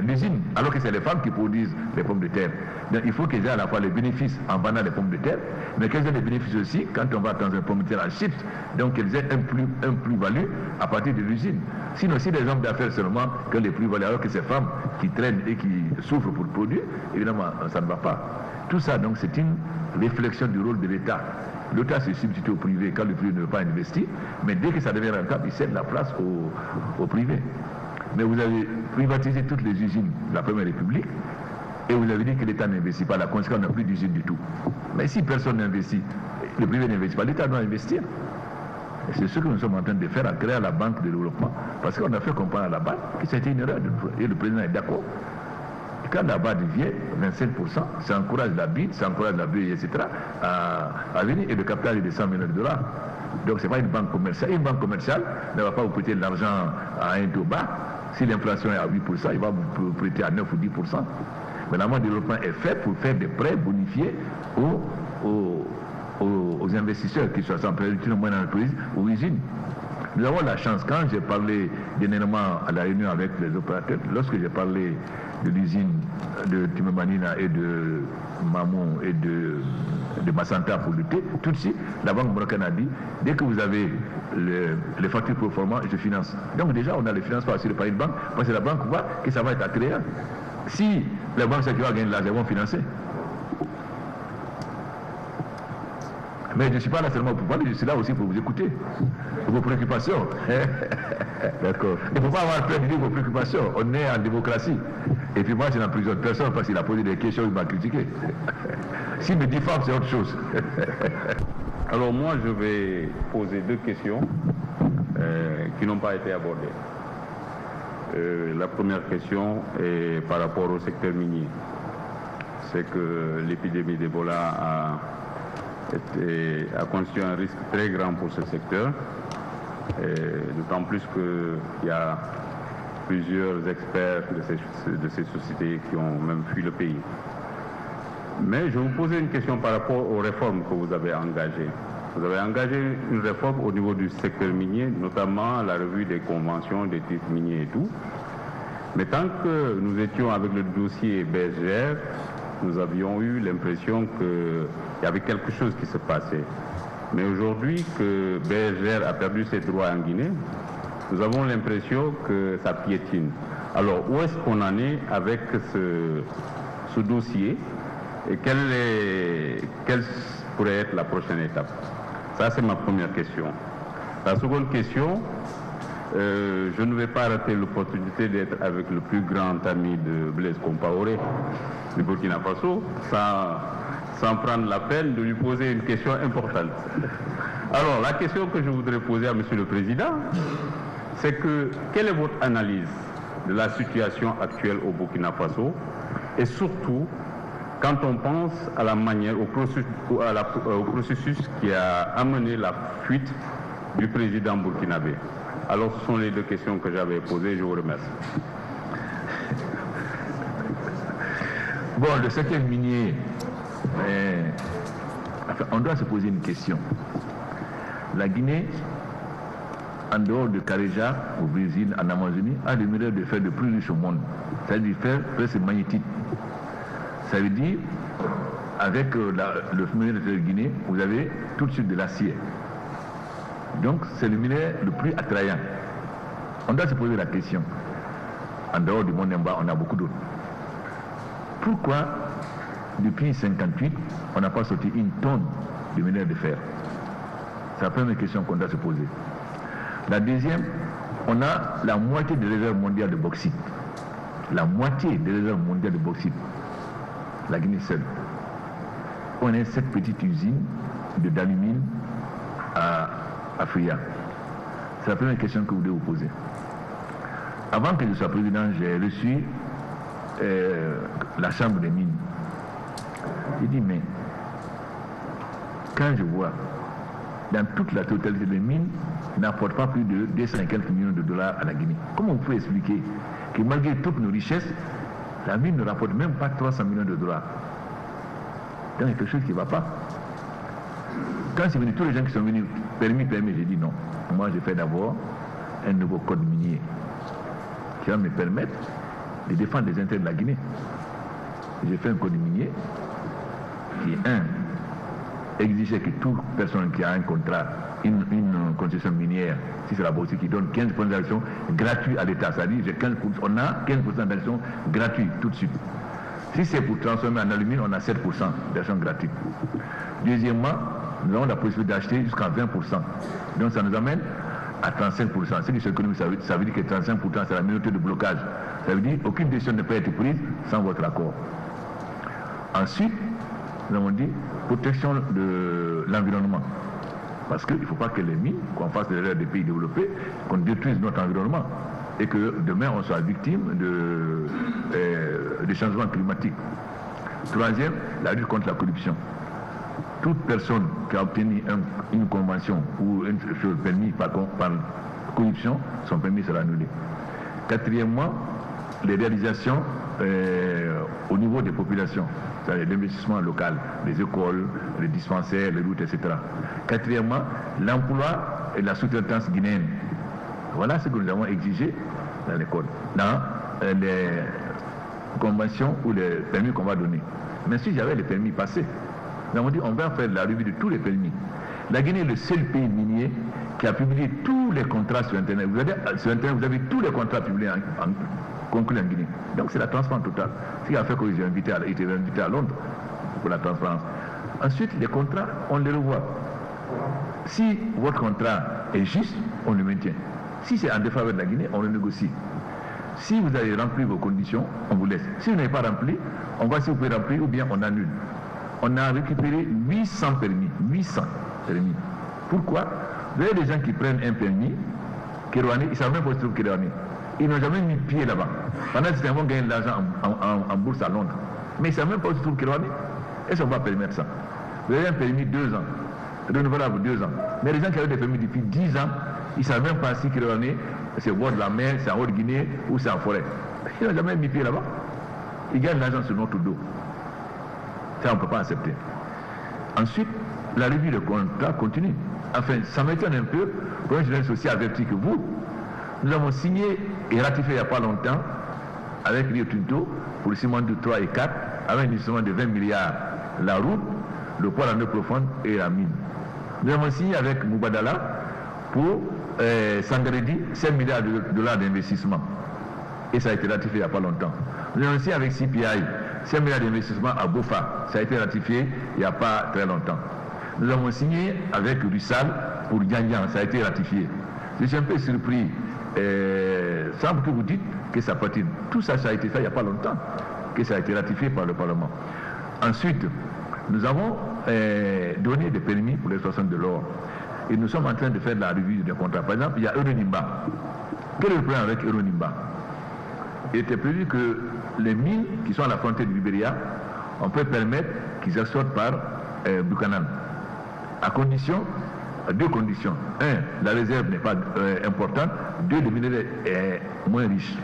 Speaker 1: l'usine, alors que c'est les femmes qui produisent les pommes de terre. Donc il faut qu'ils aient à la fois les bénéfices en vendant les pommes de terre, mais qu'ils aient les bénéfices aussi quand on va dans un pomme de terre en chips, donc qu'ils aient un plus-value à partir de l'usine. Sinon, si les hommes d'affaires seulement que les plus-values, alors que ces femmes qui traînent et qui souffrent pour le produit, évidemment, ça ne va pas. Tout ça, donc, c'est une réflexion du rôle de l'État. L'État se substitue au privé quand le privé ne veut pas investir, mais dès que ça devient rentable, il cède la place au privé. Mais vous avez privatisé toutes les usines de la Première République et vous avez dit que l'État n'investit pas. La conséquence, on n'a plus d'usines du tout. Mais si personne n'investit, le privé n'investit pas, l'État doit investir. Et c'est ce que nous sommes en train de faire en créant la banque de développement. Parce qu'on a fait comprendre à la banque que c'était une erreur et le président est d'accord. Quand la BAD vient, 25%, ça encourage la BID, ça encourage la BEI, etc. à venir et le capital est de 100 millions de dollars. Donc ce n'est pas une banque commerciale. Une banque commerciale ne va pas vous prêter de l'argent à un taux bas. Si l'inflation est à 8%, il va vous prêter à 9 ou 10%. Mais la banque de développement est faite pour faire des prêts bonifiés aux investisseurs qui soient sans priorité moins dans l'entreprise ou usines. Nous avons la chance, quand j'ai parlé dernièrement à la réunion avec les opérateurs, lorsque j'ai parlé de l'usine de Timimadina et de Mamon et de Massanta pour lutter, tout de suite, la Banque marocaine a dit, dès que vous avez les factures pro forma, je finance. Donc déjà, on a le financement assuré par une banque, parce que la banque voit que ça va être attrayant. Si les banques qui vont gagner de l'argent, elles vont financer. Mais je ne suis pas là seulement pour parler, je suis là aussi pour vous écouter, pour vos préoccupations. D'accord. Il ne faut pas avoir peur de dire vos préoccupations. On est en démocratie. Et puis moi, je n'emprisonne personne parce qu'il a posé des questions, il m'a critiqué. S'il me diffame, c'est autre chose.
Speaker 8: Alors moi, je vais poser deux questions qui n'ont pas été abordées. La première question est par rapport au secteur minier. C'est que l'épidémie d'Ebola a constitué un risque très grand pour ce secteur, d'autant plus qu'il y a plusieurs experts de ces sociétés qui ont même fui le pays. Mais je vous posais une question par rapport aux réformes que vous avez engagées. Vous avez engagé une réforme au niveau du secteur minier, notamment la revue des conventions, des titres miniers et tout. Mais tant que nous étions avec le dossier BSGR, nous avions eu l'impression qu'il y avait quelque chose qui se passait. Mais aujourd'hui que BSGR a perdu ses droits en Guinée, nous avons l'impression que ça piétine. Alors, où est-ce qu'on en est avec ce dossier et quelle pourrait être la prochaine étape? Ça, c'est ma première question. La seconde question, je ne vais pas rater l'opportunité d'être avec le plus grand ami de Blaise Compaoré, du Burkina Faso, sans prendre la peine de lui poser une question importante. Alors, la question que je voudrais poser à Monsieur le Président, c'est que quelle est votre analyse de la situation actuelle au Burkina Faso et surtout quand on pense à la manière, au processus qui a amené la fuite du président burkinabé. Alors, ce sont les deux questions que j'avais posées. Je vous remercie.
Speaker 1: Bon, le secteur minier, on doit se poser une question. La Guinée, en dehors de Caréja, au Brésil, en Amazonie, a le mérite de faire le plus riche au monde. C'est-à-dire faire presque magnétique. Ça veut dire, avec le minerai de Guinée, vous avez tout de suite de l'acier. Donc, c'est le minerai le plus attrayant. On doit se poser la question. En dehors du monde en bas, on a beaucoup d'autres. Pourquoi, depuis 1958, on n'a pas sorti une tonne de minerai de fer? C'est la première question qu'on doit se poser. La deuxième, on a la moitié des réserves mondiales de bauxite. La moitié des réserves mondiales de bauxite. La Guinée seule. On a cette petite usine d'alumine à Fouilla. C'est la première question que vous devez vous poser. Avant que je sois président, j'ai reçu la chambre des mines. J'ai dit, mais quand je vois dans toute la totalité des mines n'apporte pas plus de 200 et quelques millions de dollars à la Guinée, comment vous pouvez expliquer que malgré toutes nos richesses, la mine ne rapporte même pas 300 millions de dollars? Donc il y a quelque chose qui ne va pas. Quand c'est venu, tous les gens qui sont venus, permis, j'ai dit non. Moi, je fais d'abord un nouveau code minier qui va me permettre de défendre les intérêts de la Guinée. J'ai fait un code minier qui, exigeait que toute personne qui a un contrat, une concession minière, si c'est la Bourse qui donne 15% d'action gratuit à l'État, c'est-à-dire on a 15% d'action gratuit tout de suite. Si c'est pour transformer en alumine, on a 7% d'action gratuite. Deuxièmement, nous avons la possibilité d'acheter jusqu'à 20%. Donc ça nous amène à 35%. C'est que l'économie, ça veut dire que 35% c'est la minorité de blocage. Ça veut dire qu'aucune décision ne peut être prise sans votre accord. Ensuite, nous avons dit protection de l'environnement. Parce qu'il ne faut pas que les mines, qu'on fasse l'erreur des pays développés, qu'on détruise notre environnement. Et que demain on soit victime de changements climatiques. Troisième, la lutte contre la corruption. Toute personne qui a obtenu une convention ou une chose permise par corruption, son permis sera annulé. Quatrièmement, les réalisations au niveau des populations, c'est-à-dire l'investissement local, les écoles, les dispensaires, les routes, etc. Quatrièmement, l'emploi et la sous-traitance guinéenne. Voilà ce que nous avons exigé dans les codes, dans les conventions ou les permis qu'on va donner. Mais si j'avais les permis passés, nous avons dit on va faire la revue de tous les permis. La Guinée est le seul pays minier qui a publié tous les contrats sur Internet. Sur Internet, vous avez tous les contrats publiés conclus en Guinée. Donc c'est la transparence totale. Ce qui a fait que j'ai été invité à Londres pour la transparence. Ensuite, les contrats, on les revoit. Si votre contrat est juste, on le maintient. Si c'est en défaveur de la Guinée, on le négocie. Si vous avez rempli vos conditions, on vous laisse. Si vous n'avez pas rempli, on voit si vous pouvez remplir ou bien on annule. On a récupéré 800 permis. 800 permis. Pourquoi? Vous avez des gens qui prennent un permis, Kérouané, ils ne savent même pas où se trouve Kérouané. Ils n'ont jamais mis pied là-bas. Pendant ce temps, ils vont gagner de l'argent en bourse à Londres. Mais ils ne savent même pas où se trouve Kérouané. Est-ce qu'on va permettre ça? Vous avez un permis 2 ans, renouvelable 2 ans. Mais les gens qui avaient des permis depuis 10 ans, ils ne savent même pas si Kérouané c'est au bord de la mer, c'est en Haute-Guinée ou c'est en forêt. Ils n'ont jamais mis pied là-bas. Ils gagnent l'argent sur notre dos. Ça, on ne peut pas accepter. Ensuite, la revue de contrat continue. Enfin, ça m'étonne un peu, pour un journaliste aussi averti que vous, nous avons signé et ratifié il n'y a pas longtemps avec Rio Tinto pour le ciment de 3 et 4, avec un investissement de 20 milliards la route, le port en eau profonde et la mine. Nous avons signé avec Mubadala pour Sangaredi 5 milliards de dollars d'investissement. Et ça a été ratifié il n'y a pas longtemps. Nous avons signé avec CPI 5 milliards d'investissement à Bofa. Ça a été ratifié il n'y a pas très longtemps. Nous avons signé avec Russal pour Gagnan. Ça a été ratifié. Je suis un peu surpris. Semble que vous dites que ça patine. Tout ça, ça a été fait il n'y a pas longtemps, que ça a été ratifié par le Parlement. Ensuite, nous avons donné des permis pour l'exploitation de l'or. Et nous sommes en train de faire la revue des contrats. Par exemple, il y a Euronimba. Quel est le problème avec Euronimba? Il était prévu que les mines qui sont à la frontière du Libéria, on peut permettre qu'ils sortent par Buchanan. À condition, deux conditions. Un, la réserve n'est pas importante. Deux, le minerai est moins riche.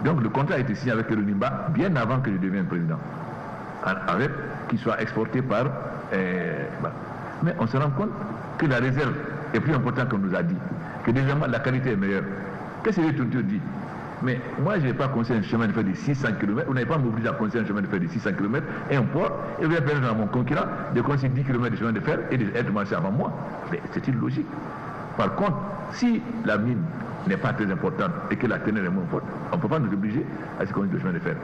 Speaker 1: Donc le contrat a été signé avec Euronimba bien avant que je devienne président. Avec qu'il soit exporté par... Mais on se rend compte que la réserve est plus importante qu'on nous a dit. Que deuxièmement, la qualité est meilleure. Qu'est-ce que les Tuntus dit? Mais moi, je n'ai pas conseillé un chemin de fer de 600 km. Vous n'avez pas m'obligé à conseiller un chemin de fer de 600 km et un port. Et vous allez permettre à mon concurrent de conseiller 10 km de chemin de fer et d'être marché avant moi. Mais c'est une logique. Par contre, si la mine n'est pas très importante et que la teneur est moins forte, on ne peut pas nous obliger à se conduire le chemin de fer.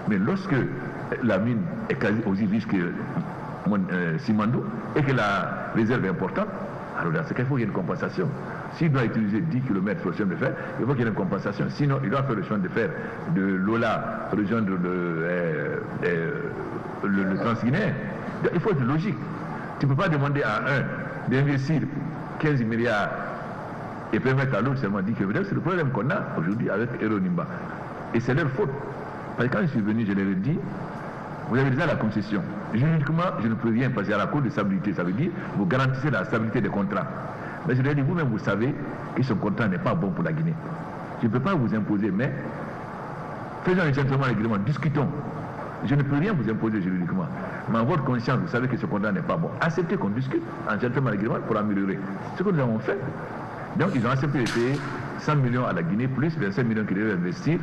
Speaker 1: Mais lorsque la mine est quasi aussi riche que Simandou et que la réserve est importante, alors dans ce cas, il faut qu'il y ait une compensation. S'il doit utiliser 10 km sur le chemin de fer, il faut qu'il y ait une compensation. Sinon, il doit faire le chemin de fer de Lola, rejoindre le Transguinéen. Il faut être logique. Tu ne peux pas demander à un d'investir 15 milliards et permettre à l'autre seulement 10 km. C'est le problème qu'on a aujourd'hui avec Euronimba. Et c'est leur faute. Parce que quand je suis venu, je leur ai dit, vous avez déjà la concession. Juridiquement, je ne peux rien passer à la Cour de stabilité. Ça veut dire, vous garantissez la stabilité des contrats. Mais je leur ai dit, vous-même, vous savez que ce contrat n'est pas bon pour la Guinée. Je ne peux pas vous imposer, mais faisons un gentleman agreement, discutons. Je ne peux rien vous imposer juridiquement. Mais en votre conscience, vous savez que ce contrat n'est pas bon. Acceptez qu'on discute en gentleman agreement pour améliorer. Ce que nous avons fait. Donc, ils ont accepté de payer 100 millions à la Guinée, plus 25 millions qu'ils devaient investir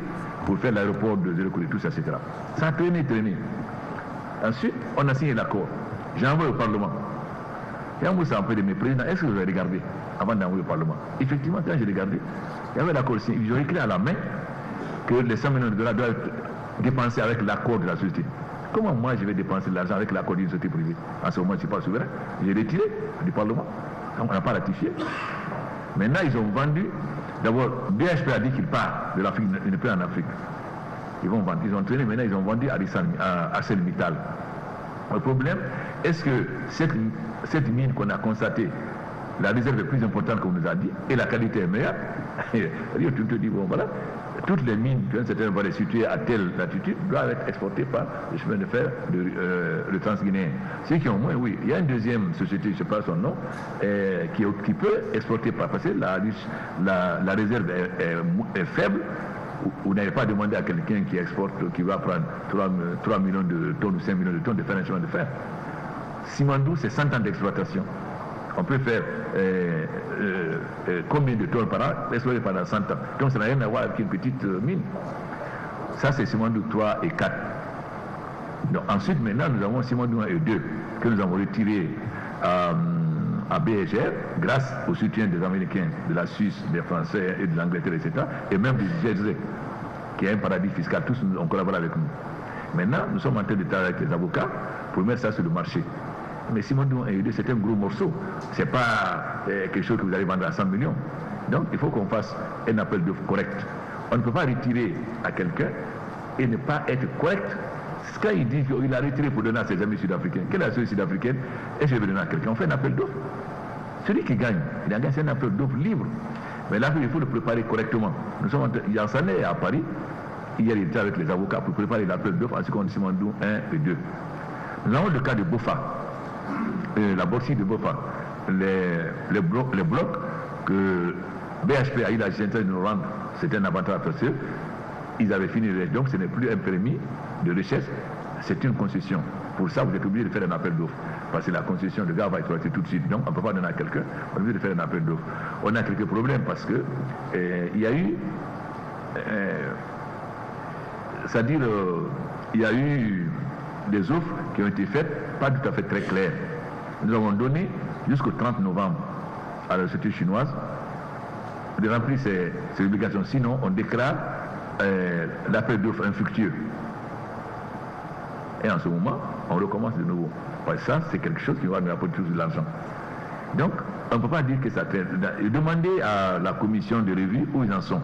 Speaker 1: pour faire l'aéroport de Zéro tout ça, etc. Ça a traîné. Ensuite, on a signé l'accord. J'ai envoyé au Parlement. Et en vous, ça a un peu de mes présidents. Est-ce que vous avez regardé avant d'envoyer au Parlement? Effectivement, quand j'ai regardé, il y avait l'accord signé. Ils ont écrit à la main que les 100 millions de dollars doivent être dépensés avec l'accord de la société. Comment moi je vais dépenser de l'argent avec l'accord d'une société privée? En ce moment, je ne suis pas souverain. J'ai retiré du Parlement. Donc, on n'a pas ratifié. Maintenant, ils ont vendu. D'abord, BHP a dit qu'il part de l'Afrique, il n'est plus en Afrique. Ils vont vendre. Ils ont traîné, maintenant ils ont vendu à ArcelorMittal. Le problème, est-ce que cette mine qu'on a constatée, la réserve est plus importante qu'on nous a dit, et la qualité est meilleure? Rio Tinto dit, bon voilà, toutes les mines d'une certaine valeur situées à telle latitude doivent être exportées par le chemin de fer de Transguinéen. Ceux qui ont moins, oui. Il y a une deuxième société, je ne sais pas son nom, qui peut exporter parce que la réserve est faible. Vous n'avez pas demandé à quelqu'un qui exporte, qui va prendre 3 millions de tonnes ou 5 millions de tonnes de faire un chemin de fer. Simandou, c'est 100 ans d'exploitation. On peut faire combien de tonnes par an, exploiter pendant 100 ans. Donc ça n'a rien à voir avec une petite mine. Ça, c'est Simandou 3 et 4. Donc, ensuite, maintenant, nous avons Simandou 1 et 2 que nous avons retirés à BHR grâce au soutien des Américains, de la Suisse, des Français et de l'Angleterre, etc. Et même du Jersey, qui est un paradis fiscal. Tous on collabore avec nous. Maintenant, nous sommes en train de travailler avec les avocats pour mettre ça sur le marché. Mais Simandou 1 et 2, c'est un gros morceau. Ce n'est pas quelque chose que vous allez vendre à 100 millions. Donc, il faut qu'on fasse un appel d'offres correct. On ne peut pas retirer à quelqu'un et ne pas être correct. Quand il dit qu'il a retiré pour donner à ses amis sud-africains, quelle est la société sud-africaine? Est-ce que je vais donner à quelqu'un? On fait un appel d'offres. Celui qui gagne, il a gagné un appel d'offres libre. Mais là, il faut le préparer correctement. Nous sommes il y a un année à Paris. Hier, il était avec les avocats pour préparer l'appel d'offres en ce qu'on dit Simandou 1 et 2. Nous avons le cas de Bofa, la bauxite de Bofa. Les blocs que BHP a eu la gentillesse de nous rendre, c'est un avantage parce que ils avaient fini, donc ce n'est plus un permis de recherche, c'est une concession. Pour ça, vous êtes obligé de faire un appel d'offres. Parce que la concession, le gars va exploiter tout de suite. Donc, on ne peut pas donner à quelqu'un, on est obligé de faire un appel d'offres. On a quelques problèmes parce que il y a eu, c'est-à-dire, il y a eu des offres qui ont été faites, pas tout à fait très claires. Nous avons donné jusqu'au 30 novembre à la société chinoise de remplir ces obligations. Sinon, on déclare l'appel d'offres infructueux. Et en ce moment, on recommence de nouveau. Parce que ça, c'est quelque chose qui va nous apporter tout de l'argent. Donc, on ne peut pas dire que ça traite. Demandez à la commission de revue où ils en sont.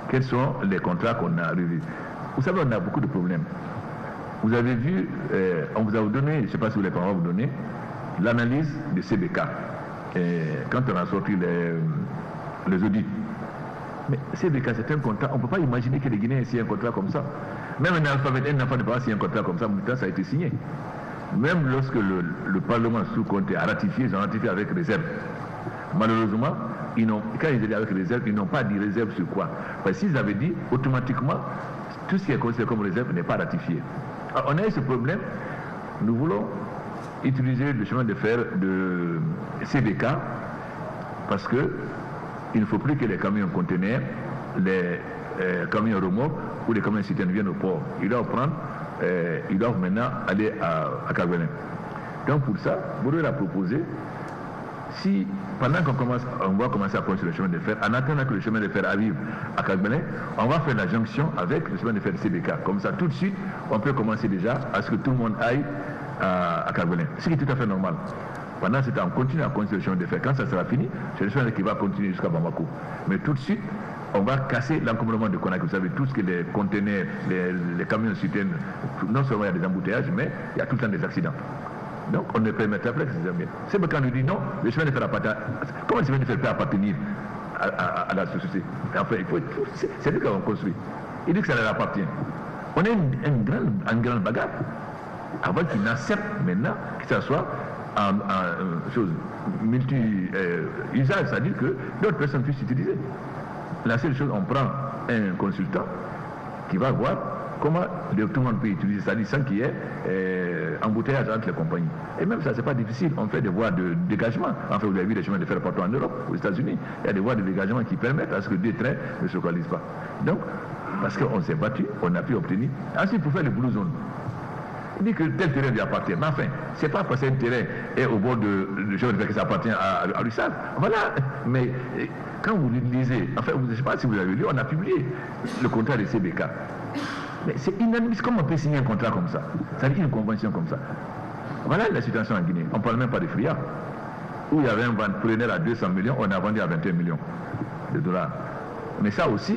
Speaker 1: Quels sont les contrats qu'on a revus. Vous savez, on a beaucoup de problèmes. Vous avez vu, on vous a donné, je ne sais pas si vous voulez pas vous donner, l'analyse de CBK. Quand on a sorti les audits. Mais CBK, c'est un contrat, on ne peut pas imaginer que les Guinéens signent un contrat comme ça. Même un alphabet, un enfant ne peut pas signer un contrat comme ça, mais ça a été signé. Même lorsque le Parlement sous Conté a ratifié, ils ont ratifié avec réserve. Malheureusement, quand ils étaient avec réserve, ils n'ont pas dit réserve sur quoi. Parce que s'ils avaient dit, automatiquement, tout ce qui est considéré comme réserve n'est pas ratifié. Alors, on a eu ce problème. Nous voulons utiliser le chemin de fer de CBK parce que il ne faut plus que les camions conteneurs, les camions remorques ou les camions citernes viennent au port. Ils doivent prendre, ils doivent maintenant aller à Kagbelin. Donc pour ça, Bourdieu a proposé, si pendant on va commencer à construire le chemin de fer, en attendant que le chemin de fer arrive à Kagbelin, on va faire la jonction avec le chemin de fer de CBK. Comme ça, tout de suite, on peut commencer déjà à ce que tout le monde aille à Kagbelin. Ce qui est tout à fait normal. Pendant ce temps, on continue à construire le chemin de fer. Quand ça sera fini, c'est le chemin qui va continuer jusqu'à Bamako. Mais tout de suite, on va casser l'encombrement de Conakry. Vous savez, tout ce qui est les conteneurs, les camions citernes, non seulement il y a des embouteillages, mais il y a tout le temps des accidents. Donc on ne permettra pas que ces amis. C'est quand on nous dit non, le chemin de fer appartient. Comment le chemin de fer peut appartenir à la société? Enfin, c'est lui qui avons construit. Il dit que ça leur appartient. On a une grande bagarre avant qu'il n'accepte maintenant que ça soit en chose multi-usage, c'est-à-dire que d'autres personnes puissent utiliser. La seule chose, on prend un consultant qui va voir comment tout le monde peut utiliser, c'est-à-dire sans qu'il y ait embouteillage entre les compagnies. Et même ça, c'est pas difficile. On fait des voies de dégagement. Enfin, vous avez vu les chemins de fer partout en Europe, aux États-Unis. Il y a des voies de dégagement qui permettent à ce que des trains ne se localisent pas. Donc, parce qu'on s'est battu, on a pu obtenir. Ensuite, pour faire les blue zones, il dit que tel terrain lui appartient. Mais enfin, c'est pas parce qu'un terrain est au bord de chemin de fer que ça appartient à l'USAL. Voilà. Mais quand vous lisez, enfin, je ne sais pas si vous avez lu, on a publié le contrat de CBK. Mais c'est inadmissible. Comment on peut signer un contrat comme ça? Ça veut dire une convention comme ça. Voilà la situation en Guinée. On ne parle même pas de Fria, où il y avait un preneur à 200 millions, on a vendu à 21 millions de dollars. Mais ça aussi,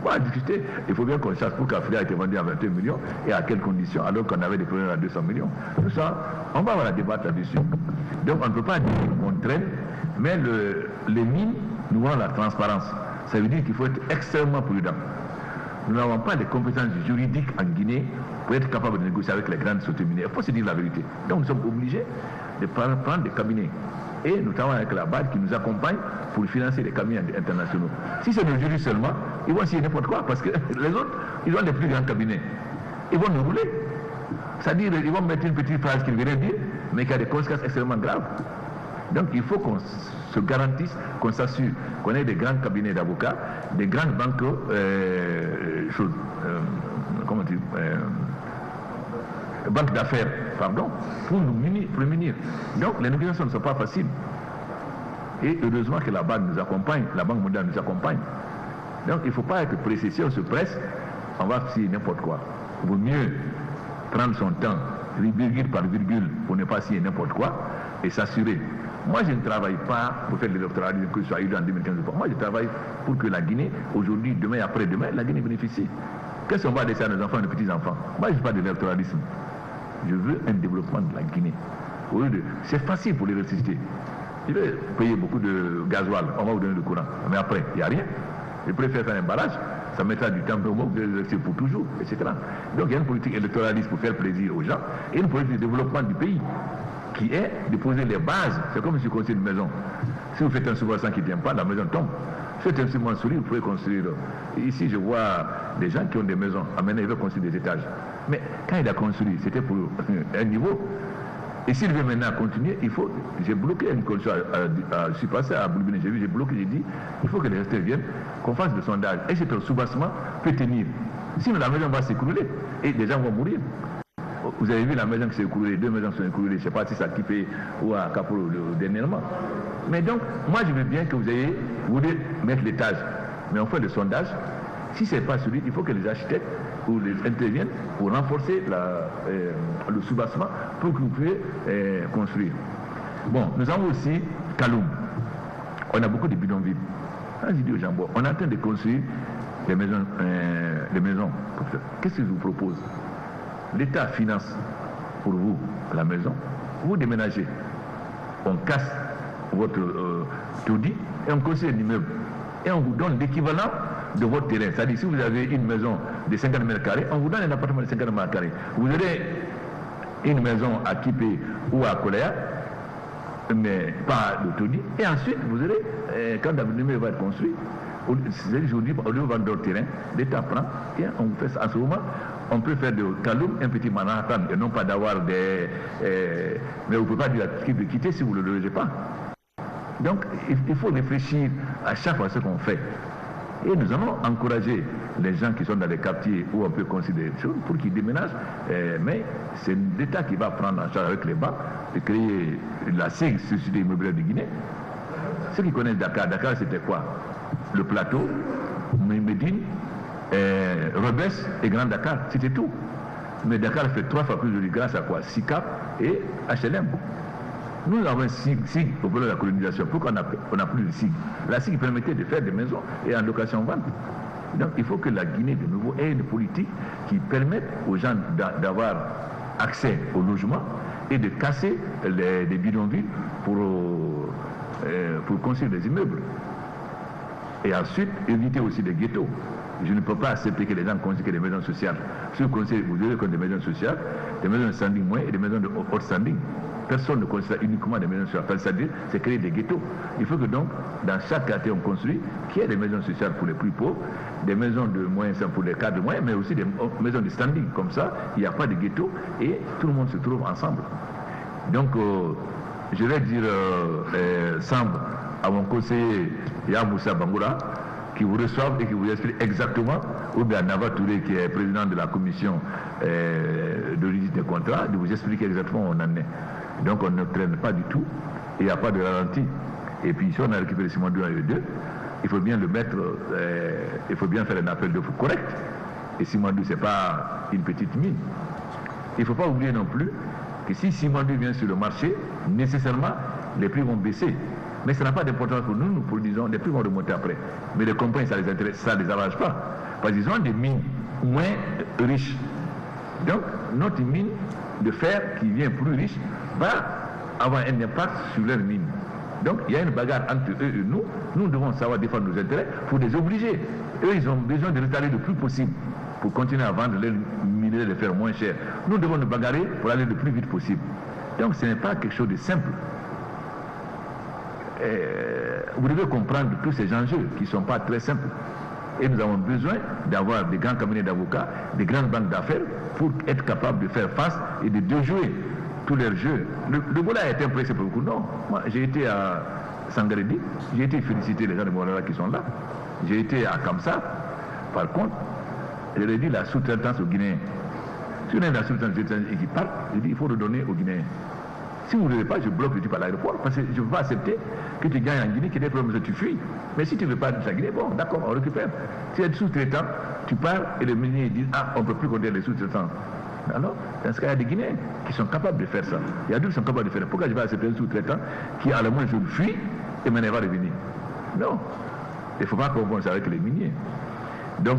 Speaker 1: on va discuter. Il faut bien qu'on sache pourquoi Fria a été vendu à 21 millions et à quelles conditions, alors qu'on avait des preneurs à 200 millions. Tout ça, on va avoir la débattre là-dessus. Donc on ne peut pas dire qu'on traîne, mais les mines nous ont la transparence. Ça veut dire qu'il faut être extrêmement prudent. Nous n'avons pas les compétences juridiques en Guinée pour être capable de négocier avec les grandes sociétés minières. Il faut se dire la vérité. Donc nous sommes obligés de prendre des cabinets. Et notamment avec la BAD qui nous accompagne pour financer les cabinets internationaux. Si c'est nos juristes seulement, ils vont signer n'importe quoi parce que les autres, ils ont les plus grands cabinets. Ils vont nous rouler. C'est-à-dire ils vont mettre une petite phrase qu'ils viendraient dire, mais qui a des conséquences extrêmement graves. Donc il faut qu'on se garantisse, qu'on s'assure qu'on ait des grands cabinets d'avocats, des grandes banques, banques d'affaires, pardon, pour nous prémunir. Donc les négociations ne sont pas faciles. Et heureusement que la BAD nous accompagne, la Banque mondiale nous accompagne. Donc il ne faut pas être pressé. Si on se presse, on va signer n'importe quoi. Il vaut mieux prendre son temps, virgule par virgule, pour ne pas signer n'importe quoi, et s'assurer. Moi, je ne travaille pas pour faire l'électoralisme que ce soit eu en 2015 ou pas. Moi, je travaille pour que la Guinée, aujourd'hui, demain, après-demain, la Guinée bénéficie. Qu'est-ce qu'on va laisser à nos enfants, à nos petits-enfants? Moi, je ne veux pas de l'électoralisme. Je veux un développement de la Guinée. C'est facile pour l'électricité. Je vais payer beaucoup de gasoil, on va vous donner le courant. Mais après, il n'y a rien. Je préfère faire un barrage, ça mettra du temps pour moi, vous allez rester pour toujours, etc. Donc il y a une politique électoraliste pour faire plaisir aux gens et une politique de développement du pays qui est de poser les bases. C'est comme si vous construisez une maison. Si vous faites un soubassement qui ne tient pas, la maison tombe. Si vous faites un ciment solide, vous pouvez construire. Ici, je vois des gens qui ont des maisons. Maintenant, ils veulent construire des étages. Mais quand il a construit, c'était pour un niveau. Et s'il veut maintenant continuer, il faut. J'ai bloqué une condition. Je suis passé à Boulbine, j'ai bloqué, j'ai dit il faut que les restés viennent, qu'on fasse des sondages. Et cet soubassement peut tenir. Sinon, la maison va s'écrouler et les gens vont mourir. Vous avez vu la maison qui s'est écroulée, 2 maisons sont écroulées, je ne sais pas si c'est à Kipé ou à Kapolo dernièrement. Mais donc, moi je veux bien que vous voulez mettre l'étage. Mais on fait le sondage. Si ce n'est pas solide, il faut que les architectes ou les interviennent pour renforcer le soubassement pour que vous puissiez construire. Bon, nous avons aussi Kaloum. On a beaucoup de bidonvilles. Quand je dis aux gens, bon, on est en train de construire des maisons. Qu'est-ce que je vous propose? L'État finance pour vous la maison, vous déménagez. On casse votre taudis et on construit un immeuble. Et on vous donne l'équivalent de votre terrain. C'est-à-dire, si vous avez une maison de 50 mètres carrés, on vous donne un appartement de 50 mètres carrés. Vous aurez une maison à Kipé ou à Koléa, mais pas de taudis. Et ensuite, vous aurez, quand l'immeuble va être construit, aujourd'hui, au lieu de vendre votre terrain, l'État prend et on fait ça. En ce moment, on peut faire de Kaloum un petit Manhattan et non pas d'avoir des... mais vous ne pouvez pas dire à qui de quitter si vous ne le logez pas. Donc, il faut réfléchir à chaque fois ce qu'on fait. Et nous allons encourager les gens qui sont dans les quartiers où on peut considérer des choses pour qu'ils déménagent. Mais c'est l'État qui va prendre en charge avec les banques de créer la SIG, Société Immobilière de Guinée. Ceux qui connaissent Dakar, Dakar c'était quoi? Le plateau, Médine, Rebès et Grand Dakar, c'était tout. Mais Dakar fait 3 fois plus de grâce à quoi? SICAP et HLM. Nous avons un SIG au niveau de la colonisation. Pourquoi on n'a plus de SIG? La SIG permettait de faire des maisons et en location-vente. Donc il faut que la Guinée de nouveau ait une politique qui permette aux gens d'avoir accès au logement et de casser des bidonvilles pour construire des immeubles. Et ensuite, éviter aussi des ghettos. Je ne peux pas accepter que les gens construisent des maisons sociales. Si vous construisez, vous avez des maisons sociales, des maisons de standing moins et des maisons de haut standing. Personne ne construit uniquement des maisons sociales. C'est-à-dire, c'est créer des ghettos. Il faut que donc, dans chaque quartier, on construit, qu'il y ait des maisons sociales pour les plus pauvres, des maisons de moyens pour les cadres de moyens, mais aussi des maisons de standing. Comme ça, il n'y a pas de ghetto et tout le monde se trouve ensemble. Donc, je vais dire Samb à mon conseiller Yamoussa Bangoura, qui vous reçoivent et qui vous expliquent exactement, ou bien Nava Touré, qui est président de la commission de registre des contrats, de vous expliquer exactement où on en est. Donc on ne traîne pas du tout, il n'y a pas de ralenti. Et puis si on a récupéré Simandou 1 et 2, il faut bien le mettre, il faut bien faire un appel d'offres correct. Et Simandou, ce n'est pas une petite mine. Il ne faut pas oublier non plus que si Simandou vient sur le marché, nécessairement, les prix vont baisser. Mais ça n'a pas d'importance pour nous, nous produisons, les prix vont remonter après. Mais les compagnies, ça les intéresse, ça ne les arrange pas. Parce qu'ils ont des mines moins riches. Donc, notre mine de fer qui vient plus riche va avoir un impact sur leur mine. Donc, il y a une bagarre entre eux et nous. Nous devons savoir défendre nos intérêts pour les obliger. Eux, ils ont besoin de retarder le plus possible pour continuer à vendre leurs minerais de fer moins cher. Nous devons nous bagarrer pour aller le plus vite possible. Donc, ce n'est pas quelque chose de simple. Vous devez comprendre tous ces enjeux qui ne sont pas très simples. Et nous avons besoin d'avoir des grands cabinets d'avocats, des grandes banques d'affaires pour être capables de faire face et de déjouer tous leurs jeux. Le Bola a été impressé pour beaucoup. Non, moi j'ai été à Sangaredi, j'ai été féliciter les gens de Bola qui sont là. J'ai été à Kamsa. Par contre, je leur ai dit la sous-traitance aux Guinéens. Si on a la sous-traitance et qui partent, je dis il faut redonner aux Guinéens. Si vous ne voulez pas, je bloque le type à l'aéroport, parce que je ne veux pas accepter que tu gagnes en Guinée, qu'il y ait des problèmes, que tu fuis. Mais si tu ne veux pas de la Guinée, bon, d'accord, on récupère. Si il y a des sous-traitants, tu pars et les ministres disent, ah, on ne peut plus compter les sous-traitants. Alors, dans ce cas, il y a des Guinéens qui sont capables de faire ça. Il y a d'autres qui sont capables de faire ça. Pourquoi je vais accepter un sous-traitant qui, à la moins, je le fuis et maintenant va revenir? Non. Il ne faut pas confondre ça avec les miniers. Donc,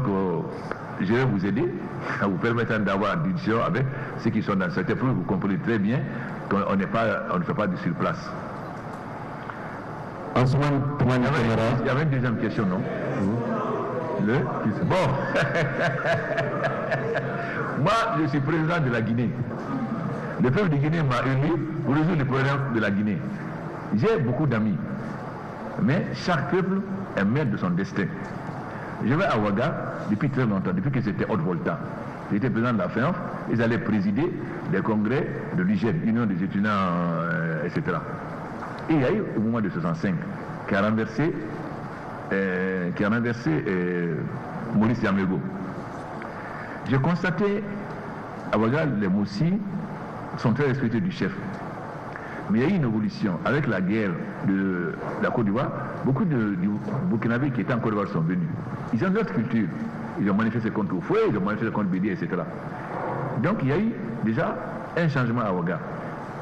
Speaker 1: je vais vous aider en vous permettant d'avoir une discussion avec ceux qui sont dans cette épreuve. Vous comprenez très bien qu'on ne fait pas du surplace.
Speaker 9: Il
Speaker 1: y avait une deuxième question, non? Bon. Moi, je suis président de la Guinée. Le peuple de Guinée m'a élu pour résoudre les problèmes de la Guinée. J'ai beaucoup d'amis, mais chaque peuple est maître de son destin. Je vais à Ouaga depuis très longtemps, depuis que c'était Haute-Volta. J'étais président de la FENF, ils allaient présider des congrès de l'UGEN, Union des étudiants, etc. Et il y a eu au moment de 65 qui a renversé Maurice Yamego. J'ai constaté à Ouaga, les Moussis sont très respectés du chef. Mais il y a eu une évolution. Avec la guerre de la Côte d'Ivoire, beaucoup de Burkinabés qui étaient en Côte d'Ivoire sont venus. Ils ont d'autres cultures. Ils ont manifesté contre Oufoué, ils ont manifesté contre Bédier, etc. Donc il y a eu déjà un changement à Ouaga.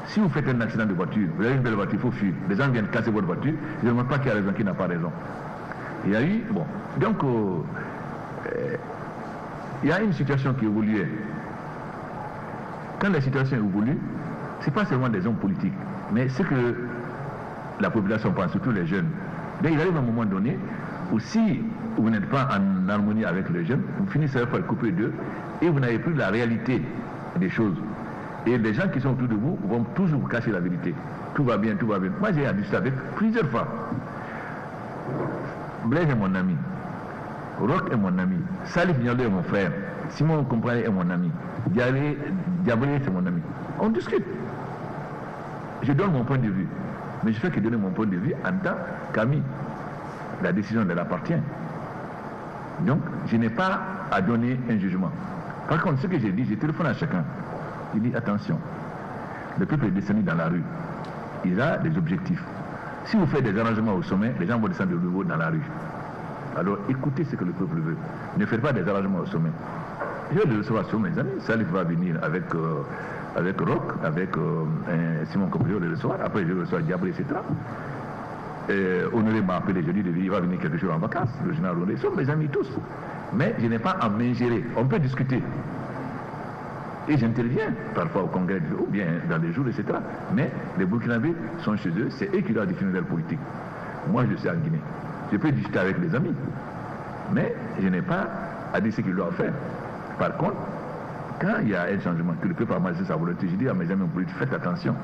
Speaker 1: Si vous faites un accident de voiture, vous avez une belle voiture, il faut fuir. Les gens viennent casser votre voiture, ils ne demandent pas qui a raison, qui n'a pas raison. Il y a eu, bon, donc il y a une situation qui évoluait. Quand la situation évolue, ce n'est pas seulement des hommes politiques, mais ce que la population pense, surtout les jeunes. Donc il arrive un moment donné où si vous n'êtes pas en harmonie avec les jeunes, vous finissez par couper d'eux et vous n'avez plus la réalité des choses. Et les gens qui sont autour de vous vont toujours vous cacher la vérité. Tout va bien, tout va bien. Moi j'ai discuté avec plusieurs fois. Blaise est mon ami. Roch est mon ami. Salif Nialo est mon frère. Simon Compagne est mon ami. Diabré c'est mon ami. On discute. Je donne mon point de vue. Mais je fais que donner mon point de vue en tant qu'ami. La décision elle appartient. Donc, je n'ai pas à donner un jugement. Par contre, ce que j'ai dit, j'ai téléphoné à chacun. Il dit, attention, le peuple est descendu dans la rue. Il a des objectifs. Si vous faites des arrangements au sommet, les gens vont descendre de nouveau dans la rue. Alors, écoutez ce que le peuple veut. Ne faites pas des arrangements au sommet. Je vais le recevoir sur mes amis. Salif va venir avec Roch, avec Simon Compagnon, le recevoir. Après, je reçois Diabré, etc. Honoré m'a appelé, je lui ai dit, il va venir quelque chose en vacances. Le général Honoré, ils sont mes amis tous. Mais je n'ai pas à m'ingérer. On peut discuter. Et j'interviens parfois au congrès ou bien dans les jours, etc. Mais les Burkinabés sont chez eux, c'est eux qui doivent définir leur politique. Moi, je suis en Guinée. Je peux discuter avec les amis. Mais je n'ai pas à dire ce qu'ils doivent faire. Par contre, quand il y a un changement, que le peuple a manifesté sa volonté, je dis à mes amis politiques, faites attention.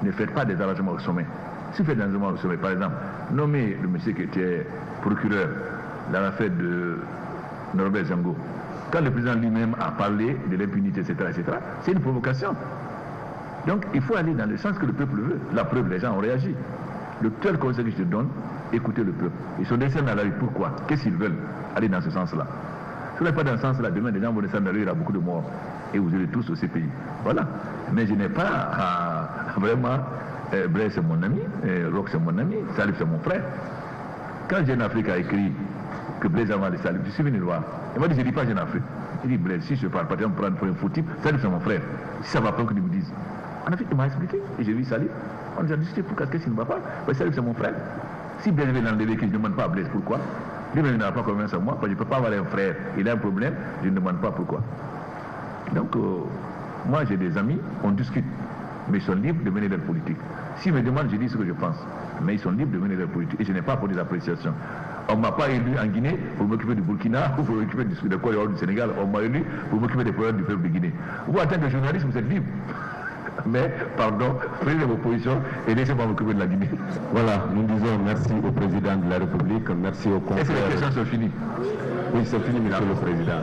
Speaker 1: Ne faites pas des arrangements au sommet. Si vous faites des arrangements au sommet, par exemple, nommez le monsieur qui était procureur dans l'affaire de Norbert Zango, quand le président lui-même a parlé de l'impunité, etc., c'est une provocation. Donc il faut aller dans le sens que le peuple veut. La preuve, les gens ont réagi. Le seul conseil que je te donne, écoutez le peuple. Ils sont descendus dans la rue. Pourquoi? Qu'est-ce qu'ils veulent? Aller dans ce sens-là. Si vous n'êtes pas dans ce sens-là, demain, les gens vont descendre dans la rue, il y aura beaucoup de morts. Et vous irez tous au CPI. Voilà. Mais je n'ai pas à vraiment... Blaise c'est mon ami, Roch c'est mon ami, Salif c'est mon frère. Quand Jeune Afrique a écrit que Blaise avant de Salif, je suis venu le voir. Il m'a dit, je ne dis pas Jeune Afrique. Il dit, Blaise, si je parle pas, tu vas me prendre pour un faux type, Salif c'est mon frère. Si ça va pas, que tu me dises. En Afrique, il m'a expliqué. Et j'ai vu Salif. On nous a discuté pourquoi qu'est-ce qu'il ne va pas. Salif c'est mon frère. Si Blaise vient dans le véhicule, je ne demande pas à Blaise pourquoi. Lui-même il n'a pas confiance en moi, parce que je ne peux pas avoir un frère. Il a un problème, je ne demande pas pourquoi. Donc, moi j'ai des amis, on discute. Mais ils sont libres de mener leur politique. S'ils me demandent, je dis ce que je pense. Mais ils sont libres de mener leur politique. Et je n'ai pas pour des appréciations. On ne m'a pas élu en Guinée pour m'occuper du Burkina ou pour m'occuper du Sénégal. On m'a élu pour m'occuper des problèmes du peuple de Guinée. Vous, en tant que journaliste, vous êtes libre. Mais, pardon, prenez vos positions et laissez-moi m'occuper de la Guinée.
Speaker 9: Voilà, nous disons merci au président de la République, merci au confrère.
Speaker 1: Est-ce que les questions sont finies?
Speaker 9: Oui, c'est fini, monsieur le président.